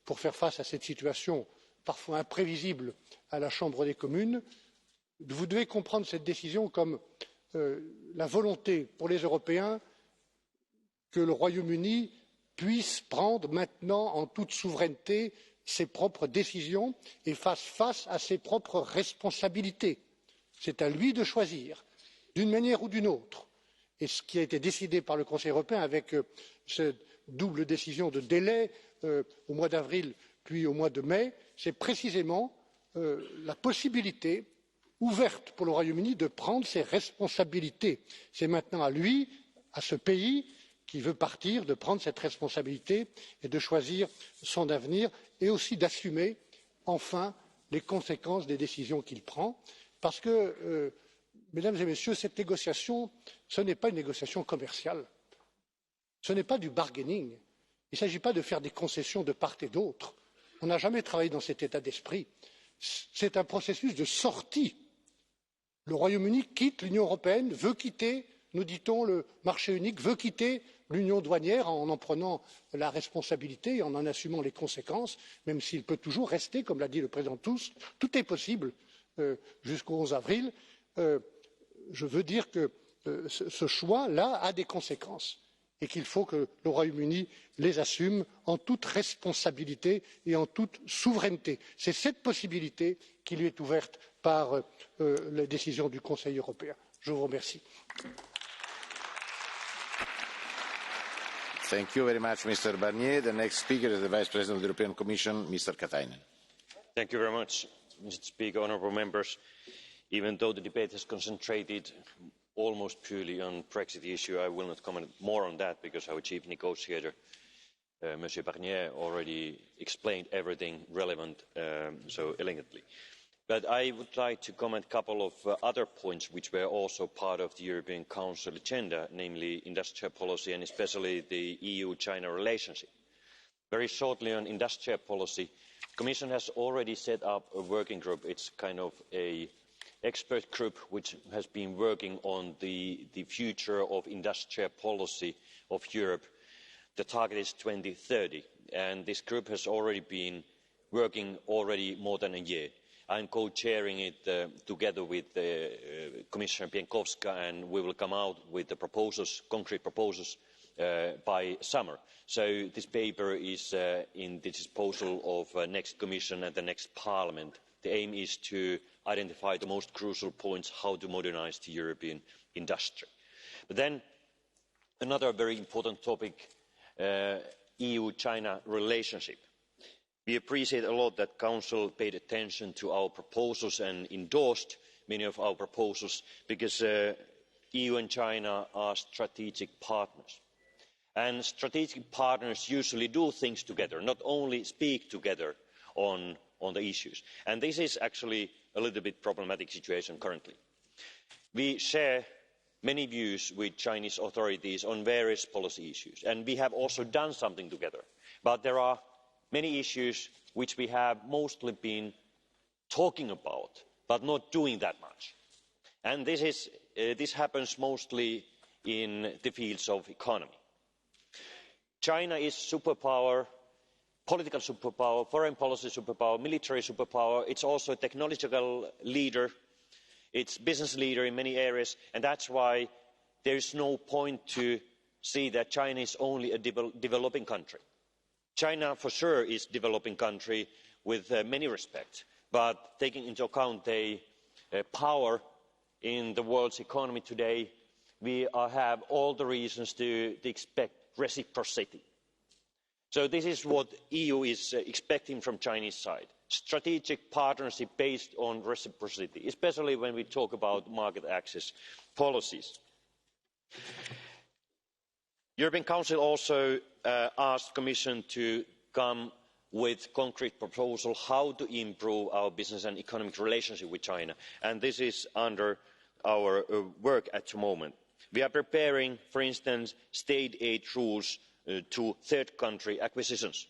pour faire face à cette situation parfois imprévisible à la Chambre des communes. Vous devez comprendre cette décision comme la volonté pour les Européens que le Royaume-Uni puisse prendre maintenant en toute souveraineté ses propres décisions et fasse face à ses propres responsabilités. C'est à lui de choisir, d'une manière ou d'une autre. Et ce qui a été décidé par le Conseil européen avec cette double décision de délai au mois d'avril puis au mois de mai, c'est précisément la possibilité ouverte pour le Royaume-Uni de prendre ses responsabilités. C'est maintenant à lui, à ce pays qui veut partir, de prendre cette responsabilité et de choisir son avenir et aussi d'assumer enfin les conséquences des décisions qu'il prend. Parce que, mesdames et messieurs, cette négociation, ce n'est pas une négociation commerciale. Ce n'est pas du bargaining. Il ne s'agit pas de faire des concessions de part et d'autre. On n'a jamais travaillé dans cet état d'esprit. C'est un processus de sortie. Le Royaume-Uni quitte l'Union européenne, veut quitter, nous dit-on, le marché unique, veut quitter l'union douanière en prenant la responsabilité et en assumant les conséquences, même s'il peut toujours rester, comme l'a dit le président Tusk, tout est possible jusqu'au 11 avril. Je veux dire que ce choix-là a des conséquences et qu'il faut que le Royaume-Uni les assume en toute responsabilité et en toute souveraineté. C'est cette possibilité qui lui est ouverte par les décisions du Conseil européen. Je vous remercie. Thank you very much, Mr. Barnier. The next speaker is the Vice President of the European Commission, Mr. Katainen. Thank you very much, Mr. Speaker, honourable members. Even though the debate has concentrated almost purely on the Brexit issue, I will not comment more on that because our chief negotiator, Monsieur Barnier, already explained everything relevant so elegantly. But I would like to comment a couple of other points which were also part of the European Council agenda, namely industrial policy and especially the EU-China relationship. Very shortly on industrial policy, the Commission has already set up a working group. It's kind of an expert group which has been working on the future of industrial policy of Europe. The target is 2030, and this group has already been working more than a year. I'm co-chairing it together with Commissioner Pieńkowska, and we will come out with the proposals, concrete proposals, by summer. So this paper is in the disposal of the next Commission and the next Parliament. The aim is to identify the most crucial points how to modernise the European industry. But then another very important topic, EU-China relationship. We appreciate a lot that the Council paid attention to our proposals and endorsed many of our proposals because the EU and China are strategic partners. And strategic partners usually do things together, not only speak together on the issues. And this is actually a little bit problematic situation currently. We share many views with Chinese authorities on various policy issues, and we have also done something together. But there are many issues which we have mostly been talking about, but not doing that much. And this happens mostly in the fields of economy. China is superpower, political superpower, foreign policy superpower, military superpower. It's also a technological leader. It's a business leader in many areas, and that's why there is no point to see that China is only a developing country. China for sure is a developing country with many respects, but taking into account the power in the world's economy today, we have all the reasons to expect reciprocity. So this is what the EU is expecting from the Chinese side. Strategic partnership based on reciprocity, especially when we talk about market access policies. The European Council also asked the Commission to come with concrete proposals on how to improve our business and economic relationship with China, and this is under our work at the moment. We are preparing, for instance, state aid rules to third country acquisitions.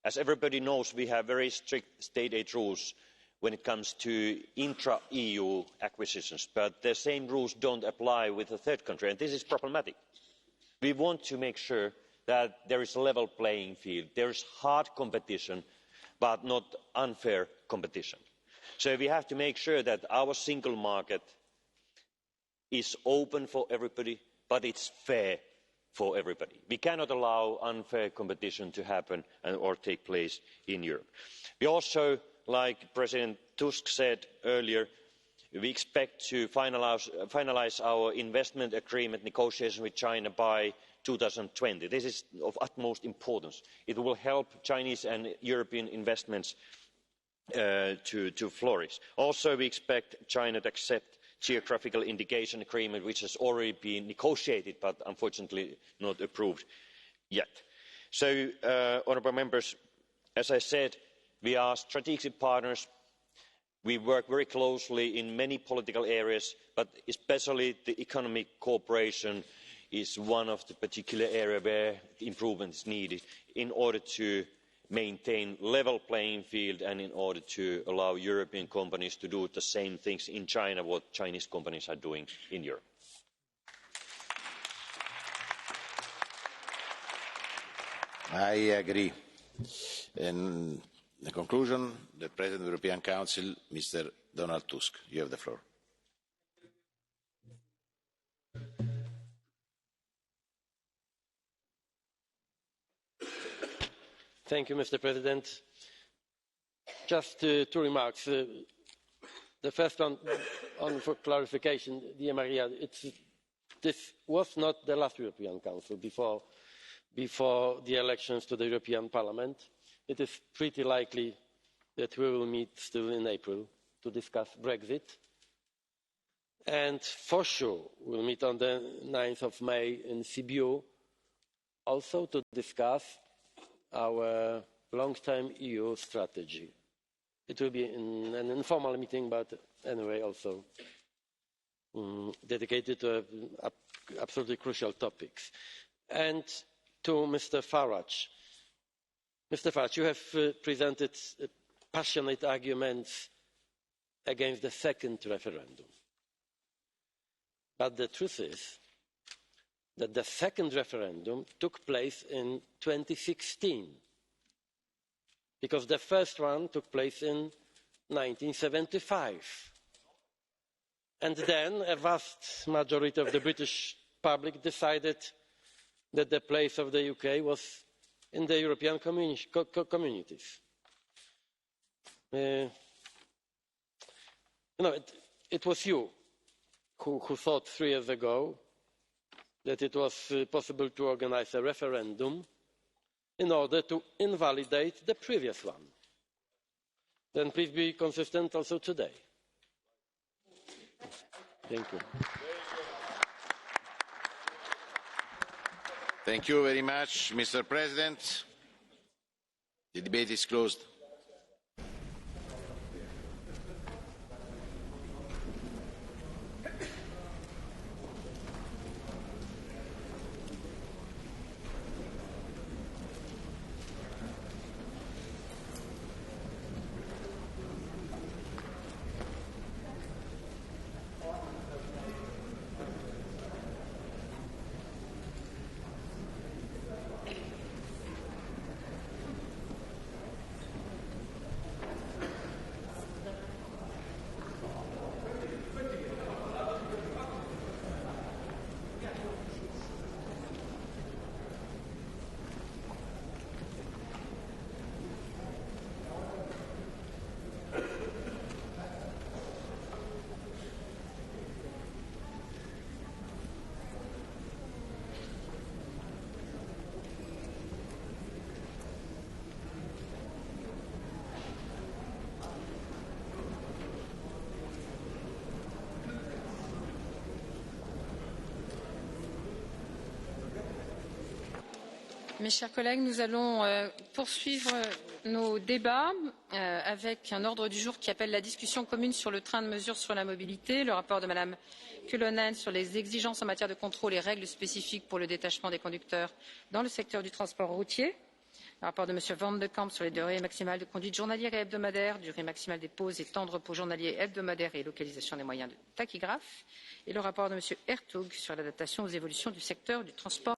As everybody knows, we have very strict state aid rules when it comes to intra-EU acquisitions, but the same rules don't apply with a third country, and this is problematic. We want to make sure that there is a level playing field. There is hard competition, but not unfair competition. So we have to make sure that our single market is open for everybody, but it's fair for everybody. We cannot allow unfair competition to happen or take place in Europe. We also, like President Tusk said earlier, we expect to finalise our investment agreement negotiations with China by 2020. This is of utmost importance. It will help Chinese and European investments to flourish. Also, we expect China to accept geographical indication agreement, which has already been negotiated but unfortunately not approved yet. So, honourable members, as I said, we are strategic partners. We work very closely in many political areas, but especially the economic cooperation is one of the particular areas where improvement is needed in order to maintain a level playing field and in order to allow European companies to do the same things in China what Chinese companies are doing in Europe. I agree. In the conclusion, the President of the European Council, Mr. Donald Tusk, you have the floor. Thank you, Mr. President. Just two remarks. The first one for clarification, dear Maria, this was not the last European Council before the elections to the European Parliament. It is pretty likely that we will meet still in April to discuss Brexit. And for sure, we'll meet on the 9th of May in Sibiu, also to discuss our long-term EU strategy. It will be in an informal meeting, but anyway, also dedicated to absolutely crucial topics. And to Mr. Farage. Mr. Farage, you have presented passionate arguments against the second referendum. But the truth is that the second referendum took place in 2016, because the first one took place in 1975. And then a vast majority of the British public decided that the place of the UK was in the European communities. It was you who thought 3 years ago that it was possible to organise a referendum in order to invalidate the previous one. Then please be consistent also today. Thank you. Thank you very much, Mr. President. The debate is closed. Mes chers collègues, nous allons poursuivre nos débats avec un ordre du jour qui appelle la discussion commune sur le train de mesures sur la mobilité, le rapport de Mme Kyllönen sur les exigences en matière de contrôle et règles spécifiques pour le détachement des conducteurs dans le secteur du transport routier, le rapport de M. Van de Camp sur les durées maximales de conduite journalière et hebdomadaire, durée maximale des pauses et temps de repos journaliers hebdomadaires et localisation des moyens de tachygraphe, et le rapport de M. Ertug sur l'adaptation aux évolutions du secteur du transport